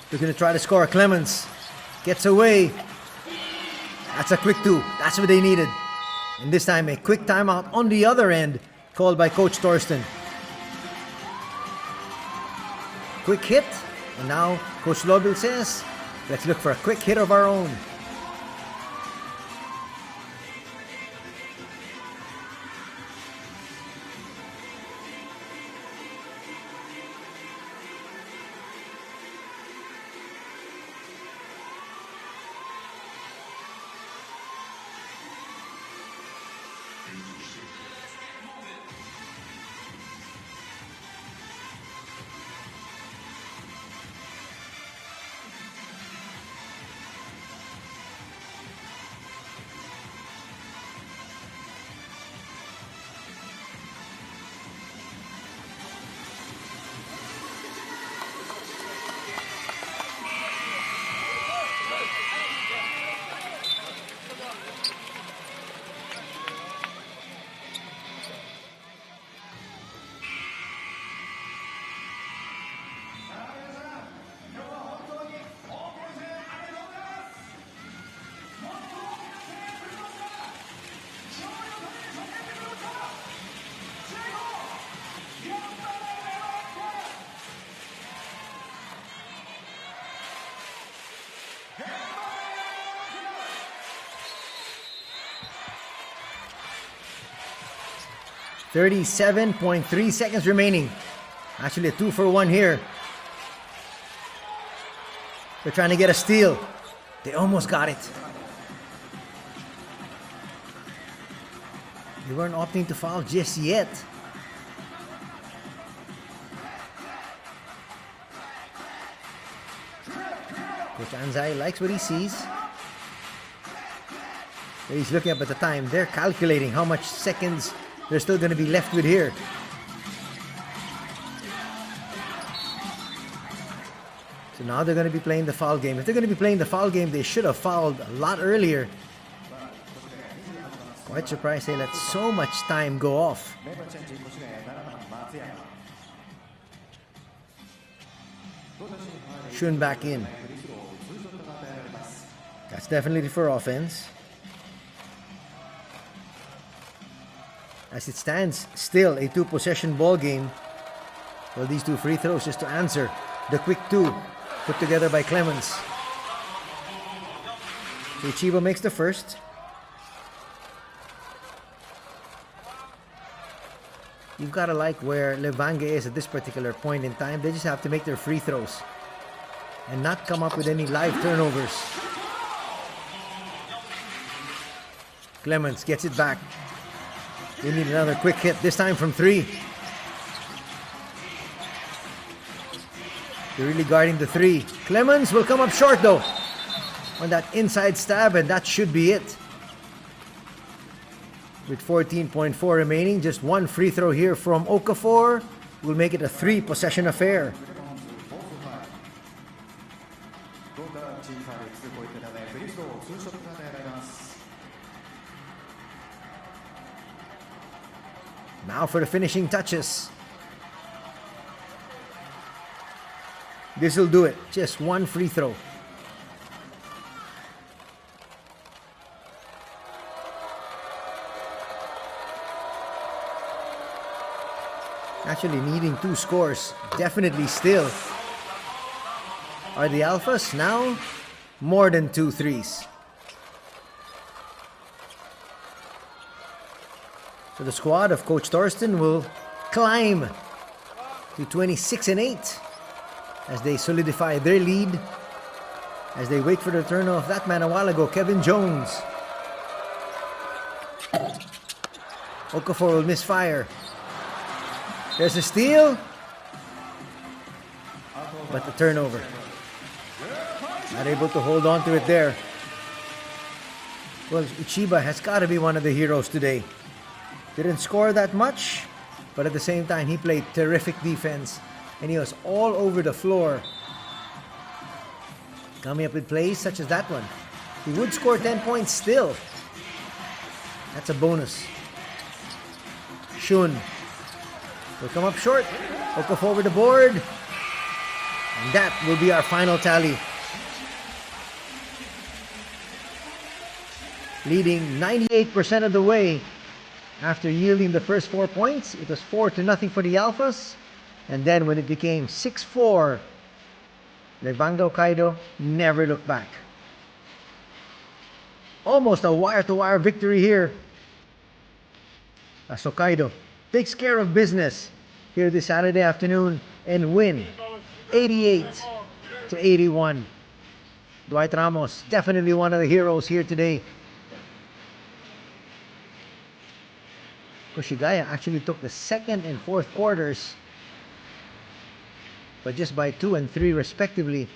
They're going to try to score. Clemens gets away. That's a quick 2. That's what they needed. And this time a quick timeout on the other end called by Coach Torsten. Quick hit. And now Coach Lobil says, let's look for a quick hit of our own. .3 seconds remaining. Actually a 2-for-1 here. They're trying to get a steal. They almost got it. They weren't opting to foul just yet. Coach Anzai likes what he sees. He's looking up at the time. They're calculating how much seconds they're still going to be left with here. So now they're going to be playing the foul game. If they're going to be playing the foul game, they should have fouled a lot earlier. Quite surprised they let so much time go off. メンバーチェンジ越谷7番松山 Shun back in. That's definitely for offense. As it stands, still a two-possession ball game. Well, these two free throws just to answer the quick two put together by Clemens. So Chiba makes the first. You've got to like where Levanga is at this particular point in time. They just have to make their free throws and not come up with any live turnovers. Clemens gets it back. They need another quick hit, this time from three. They're really guarding the three. Clemens will come up short though on that inside stab, and that should be it. With 14.4 remaining, just one free throw here from Okafor will make it a three-possession affair. ゴールダウンチームファウル2ポイントためフリースロー2ショットが与えられます Now for the finishing touches. This will do it. Just one free throw. Actually needing two scores. Definitely still. Are the Alphas now more than 2 threes? So the squad of Coach Thorsten will climb to 26-8 as they solidify their lead, as they wait for the return of that man a while ago, Kevin Jones. Okafor will misfire. There's a steal, but the turnover. Not able to hold on to it there. Well, Uchiba has got to be one of the heroes today. Didn't score that much, but at the same time, he played terrific defense, and he was all over the floor. Coming up with plays such as that one. He would score 10 points still. That's a bonus. Shun will come up short. Okafor over the board. And that will be our final tally. Leading 98% of the way. After yielding the first 4 points, it was 4-0 for the Alphas. And then when it became 6-4, Levanga Hokkaido never looked back. Almost a wire-to-wire victory here. As Hokkaido takes care of business here this Saturday afternoon and win 88-81. Dwight Ramos, definitely one of the heroes here today. Koshigaya actually took the second and fourth quarters, but just by 2 and 3 respectively.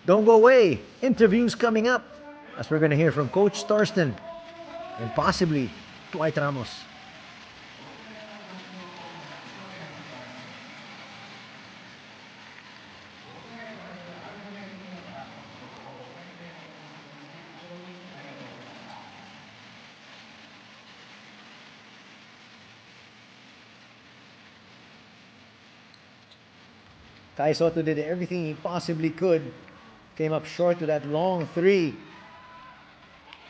Don't go away. Interviews coming up as we're going to hear from Coach Thorsten and possibly Dwight Ramos. Kai Soto did everything he possibly could. Came up short to that long three.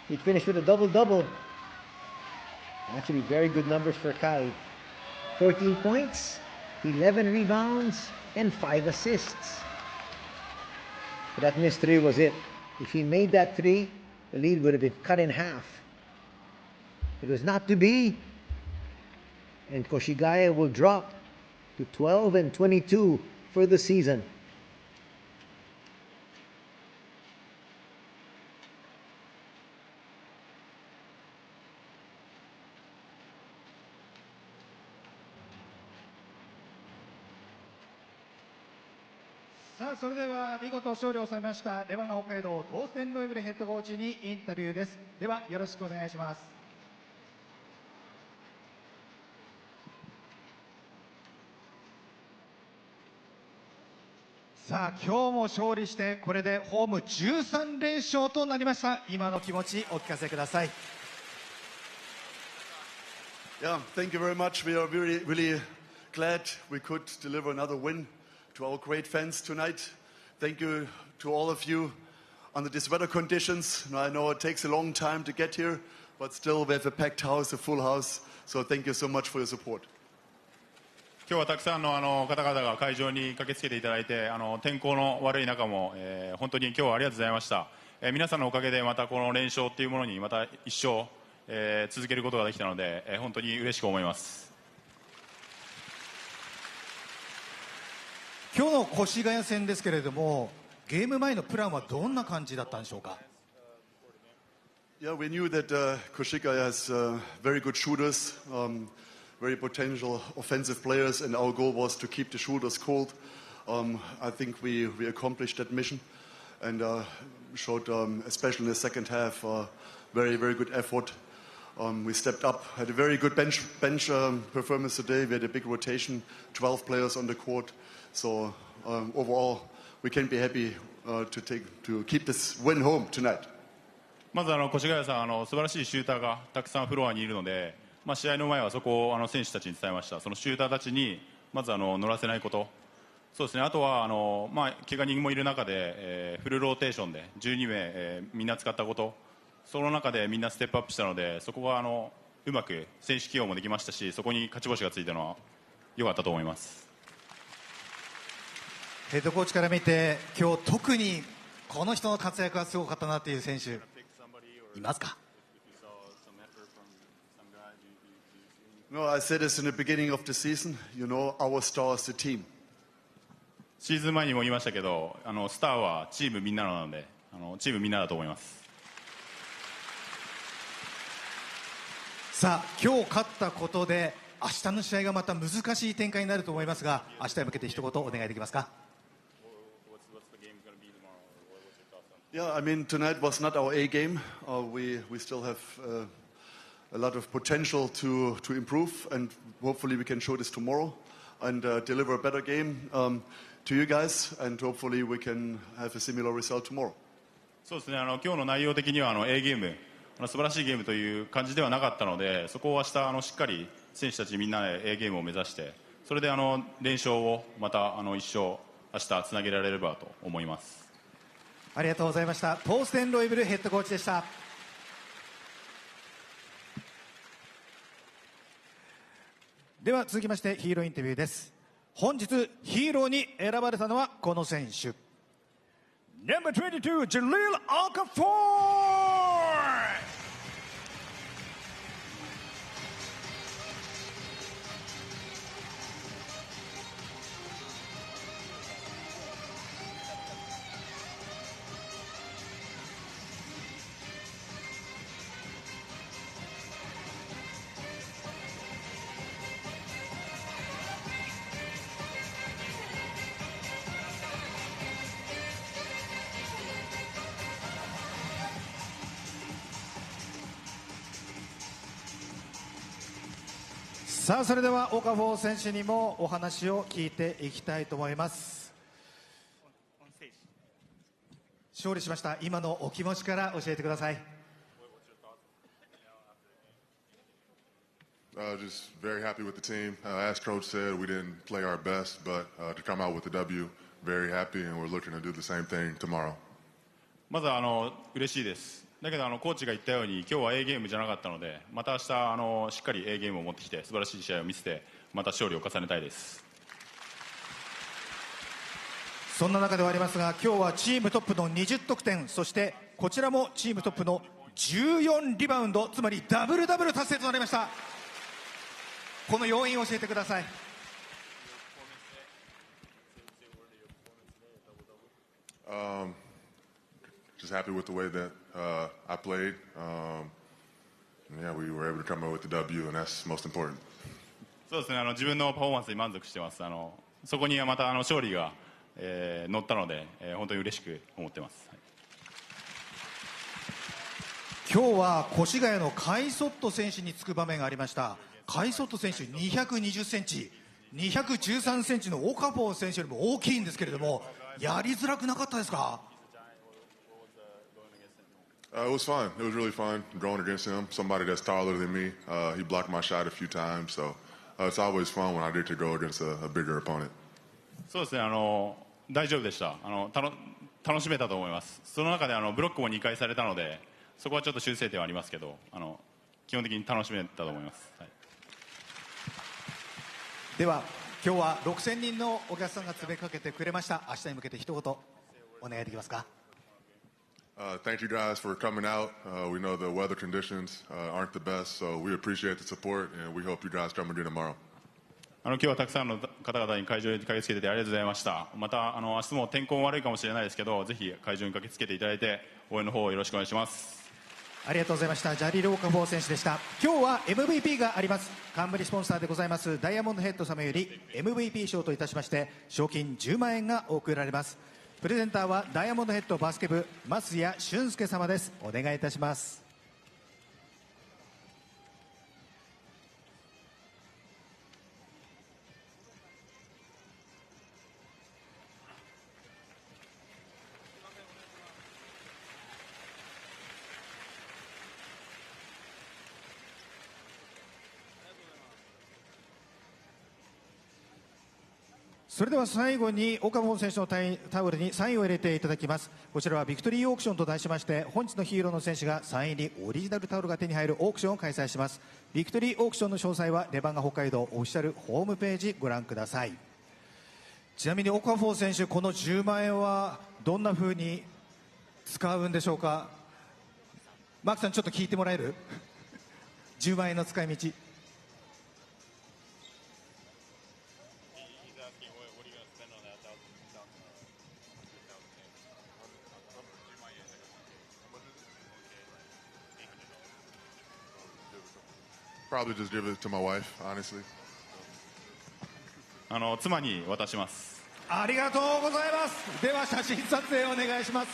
He finished with a double-double. Actually, very good numbers for Kai. 14 points, 11 rebounds, and 5 assists. But that missed three was it. If he made that three, the lead would have been cut in half. It was not to be. And Koshigaya will drop to 12-22 for the season. さあそれでは見事勝利を収めましたレバンガ北海道トーステンロイブルヘッドコーチにインタビューです。ではよろしくお願いします。さあ今日も勝利してこれでホーム13連勝となりました。今の気持ちお聞かせください。Yeah, thank you very much. We are really glad we could deliver another win to our great fans tonight. Thank you to all of you under these weather conditions. I know it takes a long time to get here, but still we have a packed house, a full house. So thank you so much for your support. 今日はたくさんの方々が会場に駆けつけていただいて、天候の悪い中も、本当に今日はありがとうございました。皆さんのおかげでまたこの連勝っていうものにまた一生、続けることができたので、本当に嬉しく思います。今日の越谷戦ですけれども、ゲーム前のプランはどんな感じだったんでしょうか。Yeah, we knew that Koshigaya has very good shooters, very potential offensive players, and our goal was to keep the shooters cold. I think we accomplished that mission and showed, especially in the second half, very good effort. We stepped up, had a very good bench performance today. We had a big rotation, 12 players on the court. So overall, we can be happy to keep this win home tonight. まず越谷さん、素晴らしいシューターがたくさんフロアにいるので、試合の前はそこを選手たちに伝えました。そのシューターたちにまず乗らせないこと、そうですね。あとは怪我人もいる中で、フルローテーションで12名、みんな使ったこと、その中でみんなステップアップしたので、そこがうまく選手起用もできましたし、そこに勝ち星がついたのは良かったと思います。ヘッドコーチから見て今日特にこの人の活躍がすごかったなという選手いますか。No, I said this in the beginning of the season. You know, our star is the team. シーズン前にも言いましたけど、スターはチームみんななので、チームみんなだと思います。さあ今日勝ったことで明日の試合がまた難しい展開になると思いますが、明日へ向けて一言お願いできますか。Yeah, I mean, tonight was not our A game. We still have a lot of potential to improve, and hopefully we can show this tomorrow and deliver a better game to you guys, and hopefully we can have a similar result tomorrow. そうですね。今日の内容的にはAゲーム、素晴らしいゲームという感じではなかったので、そこを明日しっかり選手たちみんなでAゲームを目指して、それで連勝をまた一生明日つなげられればと思います。ありがとうございました。トーステンロイブルヘッドコーチでした。では続きましてヒーローインタビューです。本日ヒーローに選ばれたのはこの選手。Number 22, Jalil Okafor!さあそれではオカフォー選手にもお話を聞いていきたいと思います。勝利しました今のお気持ちから教えてください。Just very happy with the team. As Coach said, we didn't play our best, but to come out with the W, very happy, and we're looking to do the same thing tomorrow. まず嬉しいです。だけどコーチが言ったように今日は A ゲームじゃなかったので、また明日しっかり A ゲームを持ってきて素晴らしい試合を見せてまた勝利を重ねたいです。そんな中ではありますが、今日はチームトップの20得点、そしてこちらもチームトップの14リバウンド、つまりダブルダブル達成となりました。この要因を教えてください。Just happy with the way that I played. Yeah, we were able to come out with the W, and that's most important. そうですね。自分のパフォーマンスに満足してます。そこにはまた勝利が乗ったので、本当に嬉しく思ってます。今日は越谷のカイソット選手につく場面がありました。カイソット選手220センチ、213センチのオカフォー選手よりも大きいんですけれども、やりづらくなかったですかIt was fun. It was really fun going against him. Somebody that's taller than me. He blocked my shot a few times, so it's always fun when I get to go against a bigger opponent. そうですね、大丈夫でした。楽しめたと思います。その中でブロックも2回されたので、そこはちょっと修正点はありますけど、基本的に楽しめたと思います。はい、では今日は6000人のお客さんが詰めかけてくれました。明日に向けて一言お願いできますか。Thank you guys for coming out. We know the weather conditions aren't the best, so we appreciate the support, and we hope you guys come again tomorrow. 今日はたくさんの方々に会場に駆けつけててありがとうございました。また明日も天候悪いかもしれないですけど、ぜひ会場に駆けつけていただいて応援の方をよろしくお願いします。ありがとうございました。ジャリル・オカフォー選手でした。今日は MVP があります。冠スポンサーでございますダイヤモンドヘッド様より MVP 賞といたしまして賞金10万円が贈られます。プレゼンターはダイヤモンドヘッドバスケ部増谷俊介様です。お願いいたします。それでは最後に岡本選手のタオルにサインを入れていただきます。こちらはビクトリーオークションと題しまして、本日のヒーローの選手がサイン入りオリジナルタオルが手に入るオークションを開催します。ビクトリーオークションの詳細はレバンガ北海道オフィシャルホームページご覧ください。ちなみにオカフォー選手、この10万円はどんな風に使うんでしょうか。マークさん、ちょっと聞いてもらえる10万円の使い道。Probably just give it to my wife, honestly. 妻に渡します。ありがとうございます。では写真撮影お願いします。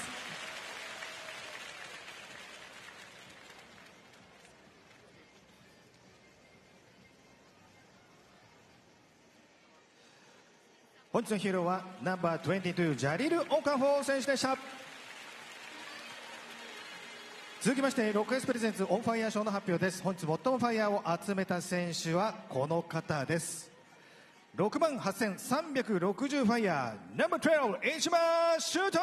本日のヒーローはナンバー22ジャリル・オカフォー選手でした。続きまして6 S プレゼンツオンファイヤー賞の発表です。本日最もファイヤーを集めた選手はこの方です。68,360ファイヤーナンバー12市場シュート。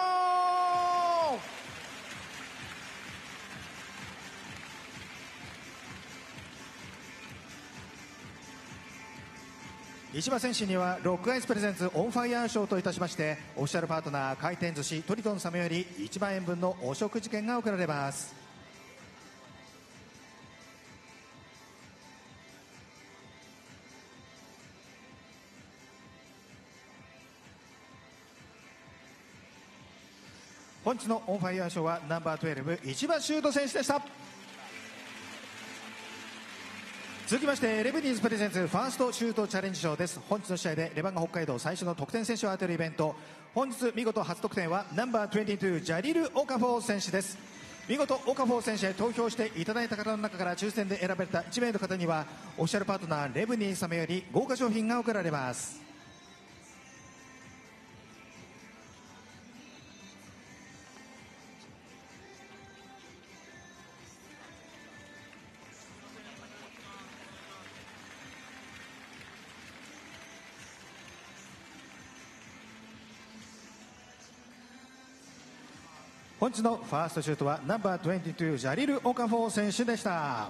石破選手には6アイスプレゼンツオンファイヤー賞といたしまして、オフィシャルパートナー回転寿司トリトン様より1万円分のお食事券が贈られます。本日のオンファイヤー賞はナンバー12市場シュート選手でした。続きましてレブニーズプレゼンツファーストシュートチャレンジ賞です。本日の試合でレバンガ北海道最初の得点選手を当てるイベント。本日見事初得点はナンバー22ジャリル・オカフォー選手です。見事オカフォー選手へ投票していただいた方の中から抽選で選ばれた1名の方にはオフィシャルパートナーレブニーズ様より豪華商品が贈られます。本日のファーストシュートはナンバー22ジャリル・オカフォー選手でした。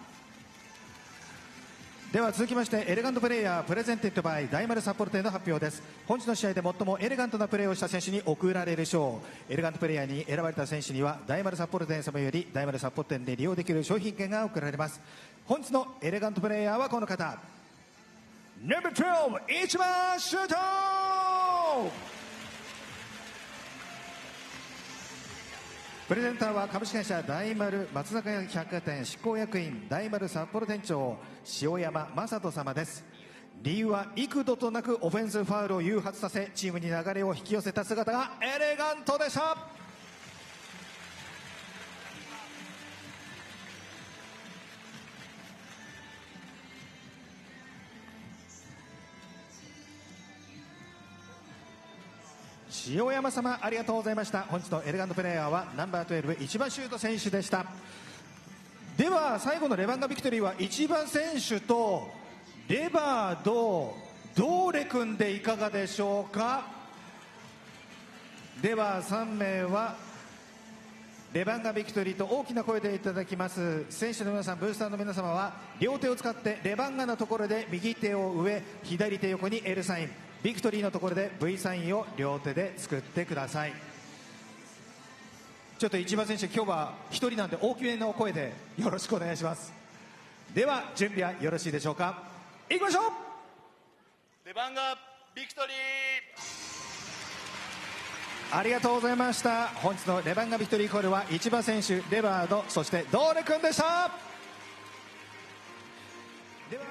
では続きましてエレガントプレイヤープレゼンテッドバイ大丸札幌店の発表です。本日の試合で最もエレガントなプレーをした選手に贈られる賞。エレガントプレイヤーに選ばれた選手には大丸札幌店様より大丸札幌店で利用できる商品券が贈られます。本日のエレガントプレイヤーはこの方、ナンバー12市場シュート。プレゼンターは株式会社大丸松坂屋百貨店執行役員大丸札幌店長塩山正人様です。理由は幾度となくオフェンスファウルを誘発させチームに流れを引き寄せた姿がエレガントでした。塩山様ありがとうございました。本日のエレガントプレーヤーはナンバー12一番シュート選手でした。では最後のレバンガビクトリーは一番選手とレバードーレ君でいかがでしょうか。では3名はレバンガビクトリーと大きな声でいただきます。選手の皆さん、ブースターの皆様は両手を使ってレバンガのところで右手を上、左手横に L サイン、ビクトリーのところで V サインを両手で作ってください。ちょっと一番選手今日は一人なんで大きめの声でよろしくお願いします。では準備はよろしいでしょうか。いきましょう。レバンガビクトリー。ありがとうございました。本日のレバンガビクトリーコールは一番選手レバード、そしてドーレ君でした。では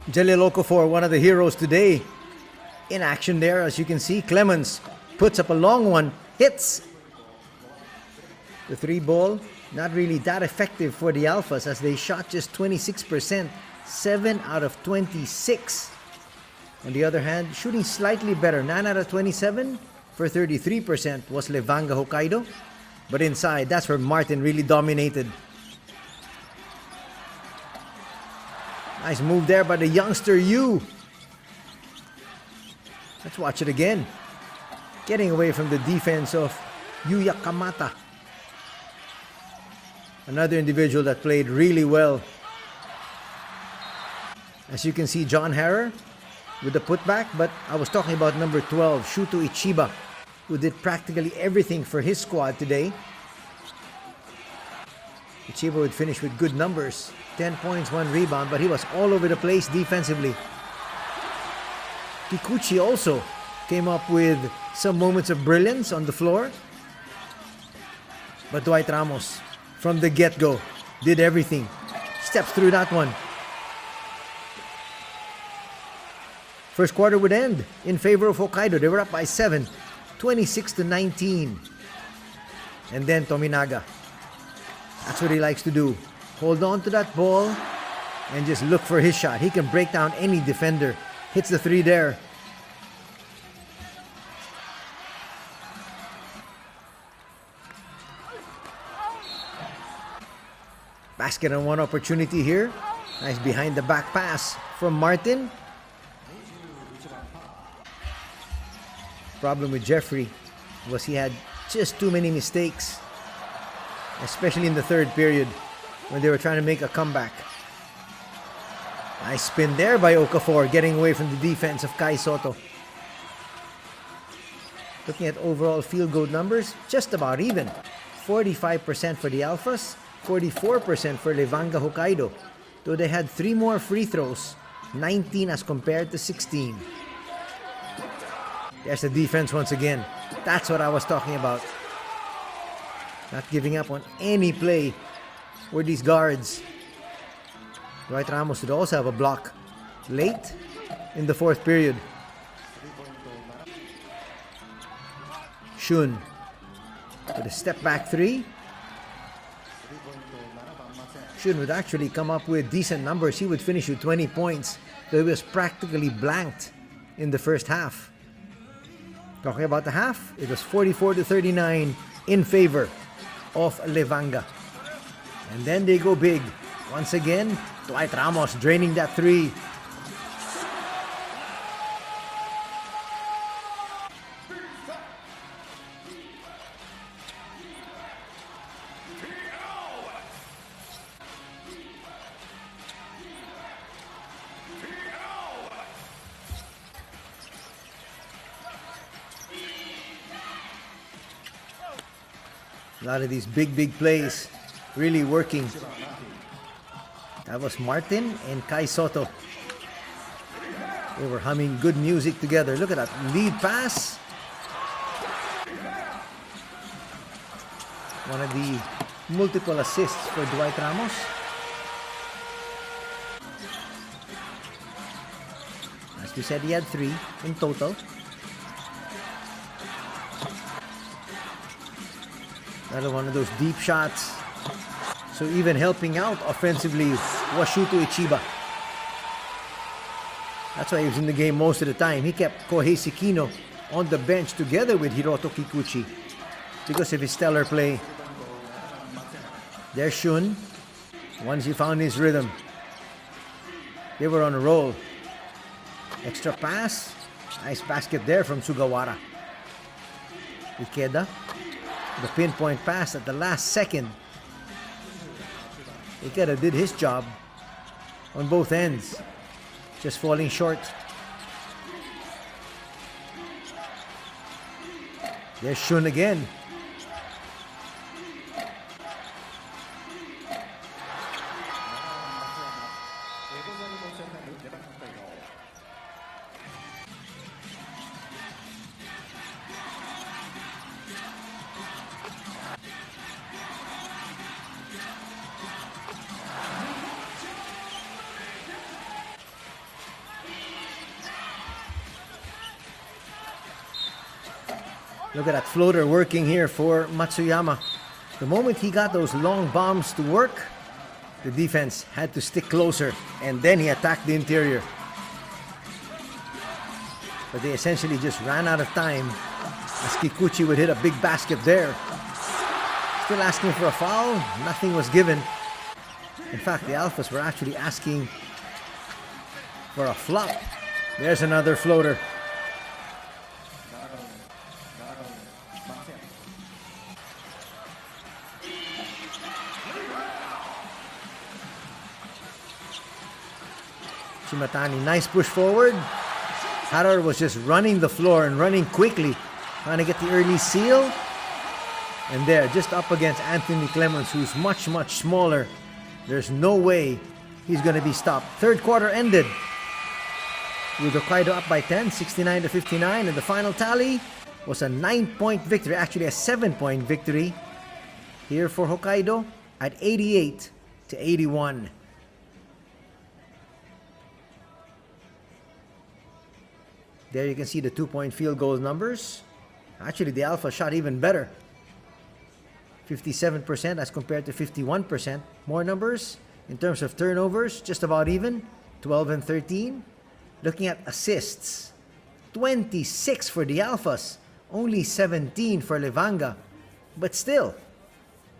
Jalil Okafor, one of the heroes today, in action there. As you can see, Clemens puts up a long one, hits the three ball. Not really that effective for the Alphas as they shot just 26%, 7 out of 26. On the other hand, shooting slightly better, 9 out of 27 for 33% was Levanga Hokkaido. But inside, that's where Martin really dominated. Nice move there by the youngster Yu. Let's watch it again. Getting away from the defense of Yuya Kamata. Another individual that played really well. As you can see, John Harrer with the putback, but I was talking about number 12, Shuto Ichiba, who did practically everything for his squad today. Ichiba would finish with good numbers, 10 points, 1 rebound, but he was all over the place defensively. Kikuchi also came up with some moments of brilliance on the floor. But Dwight Ramos, from the get-go, did everything. Steps through that one. First quarter would end in favor of Hokkaido. They were up by 7, 26-19. And then Tominaga. That's what he likes to do. Hold on to that ball and just look for his shot. He can break down any defender. Hits the three there. Basket on one opportunity here. Nice behind the back pass from Martin. Problem with Jeffrey was he had just too many mistakes, especially in the third period when they were trying to make a comeback. Nice spin there by Okafor, getting away from the defense of Kai Soto. Looking at overall field goal numbers, just about even. 45% for the Alphas, 44% for Levanga Hokkaido. Though they had 3 more free throws, 19 as compared to 16. There's the defense once again. That's what I was talking about. Not giving up on any play for these guards. Dwight Ramos would also have a block late in the fourth period. Shun with a step back 3. Shun would actually come up with decent numbers. He would finish with 20 points, though he was practically blanked in the first half. Talking about the half, it was 44-39 in favor of Levanga. And then they go big. Once again, Dwight Ramos draining that three. A lot of these big plays really working. That was Martin and Kai Soto. They were humming good music together. Look at that lead pass. One of the multiple assists for Dwight Ramos. As we said, he had 3 in total. Another one of those deep shots. So even helping out offensively was Shuto Ichiba. That's why he was in the game most of the time. He kept Kohei Sekino on the bench together with Hiroto Kikuchi because of his stellar play. There's Shun. Once he found his rhythm, they were on a roll. Extra pass. Nice basket there from Sugawara. Ikeda. The pinpoint pass at the last second. Ikeda did his job on both ends. Just falling short. There's Shun again. Look at that floater working here for Matsuyama. The moment he got those long bombs to work, the defense had to stick closer, and then he attacked the interior. But they essentially just ran out of time as Kikuchi would hit a big basket there. Still asking for a foul. Nothing was given. In fact, the Alphas were actually asking for a flop. There's another floater. Shimatani, nice push forward. Harar was just running the floor and running quickly, trying to get the early seal. And there, just up against Anthony Clemens, who's much smaller. There's no way he's going to be stopped. Third quarter ended with Hokkaido up by 10, 69-59. And the final tally was a 9-point victory, actually a 7-point victory here for Hokkaido at 88-81. There you can see the 2-point field goal numbers. Actually, the Alpha shot even better. 57% as compared to 51%. More numbers in terms of turnovers, just about even. 12 and 13. Looking at assists, 26 for the Alphas. Only 17 for Levanga. But still,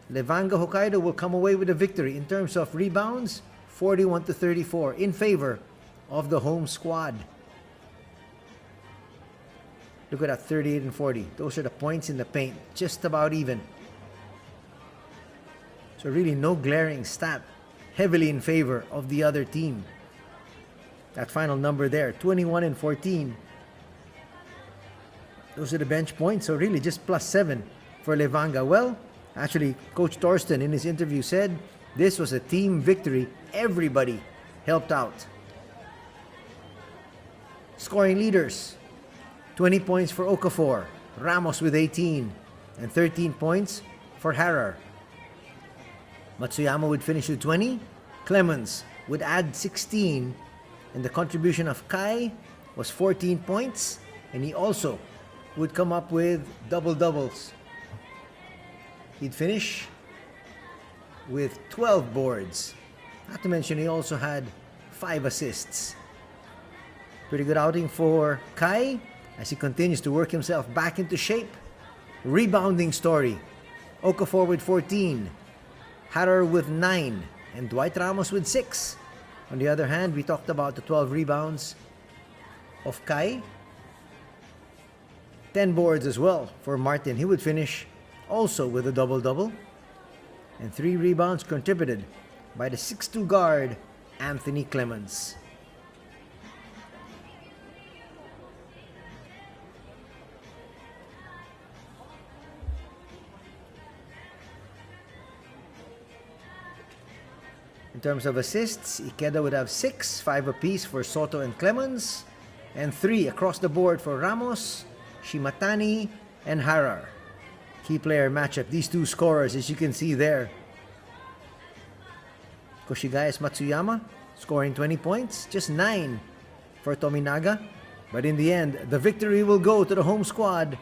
Levanga Hokkaido will come away with a victory in terms of rebounds, 41-34 in favor of the home squad. Look at that, 38 and 40. Those are the points in the paint. Just about even. So really no glaring stat. Heavily in favor of the other team. That final number there, 21 and 14. Those are the bench points. So really just +7 for Levanga. Well, actually, Coach Torsten in his interview said this was a team victory. Everybody helped out. Scoring leaders. 20 points for Okafor, Ramos with 18, and 13 points for Harar. Matsuyama would finish with 20, Clemens would add 16, and the contribution of Kai was 14 points, and he also would come up with double-doubles. He'd finish with 12 boards. Not to mention he also had 5 assists. Pretty good outing for Kai as he continues to work himself back into shape. Rebounding story Okafor with 14, Harrer with 9, and Dwight Ramos with 6. On the other hand, we talked about the 12 rebounds of Kai. 10 boards as well for Martin. He would finish also with a double-double. And 3 rebounds contributed by the 6'2" guard, Anthony Clemens. In terms of assists, Ikeda would have 6, 5 apiece for Soto and Clemens, and 3 across the board for Ramos, Shimatani, and Harar. Key player matchup, these two scorers, as you can see there. Koshigaya's Matsuyama scoring 20 points, just 9 for Tominaga. But in the end, the victory will go to the home squad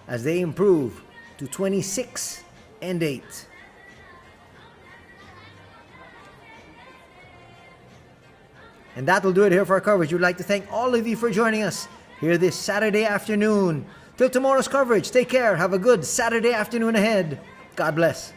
as they improve to 26-8. And that will do it here for our coverage. We'd like to thank all of you for joining us here this Saturday afternoon. Till tomorrow's coverage, take care. Have a good Saturday afternoon ahead. God bless.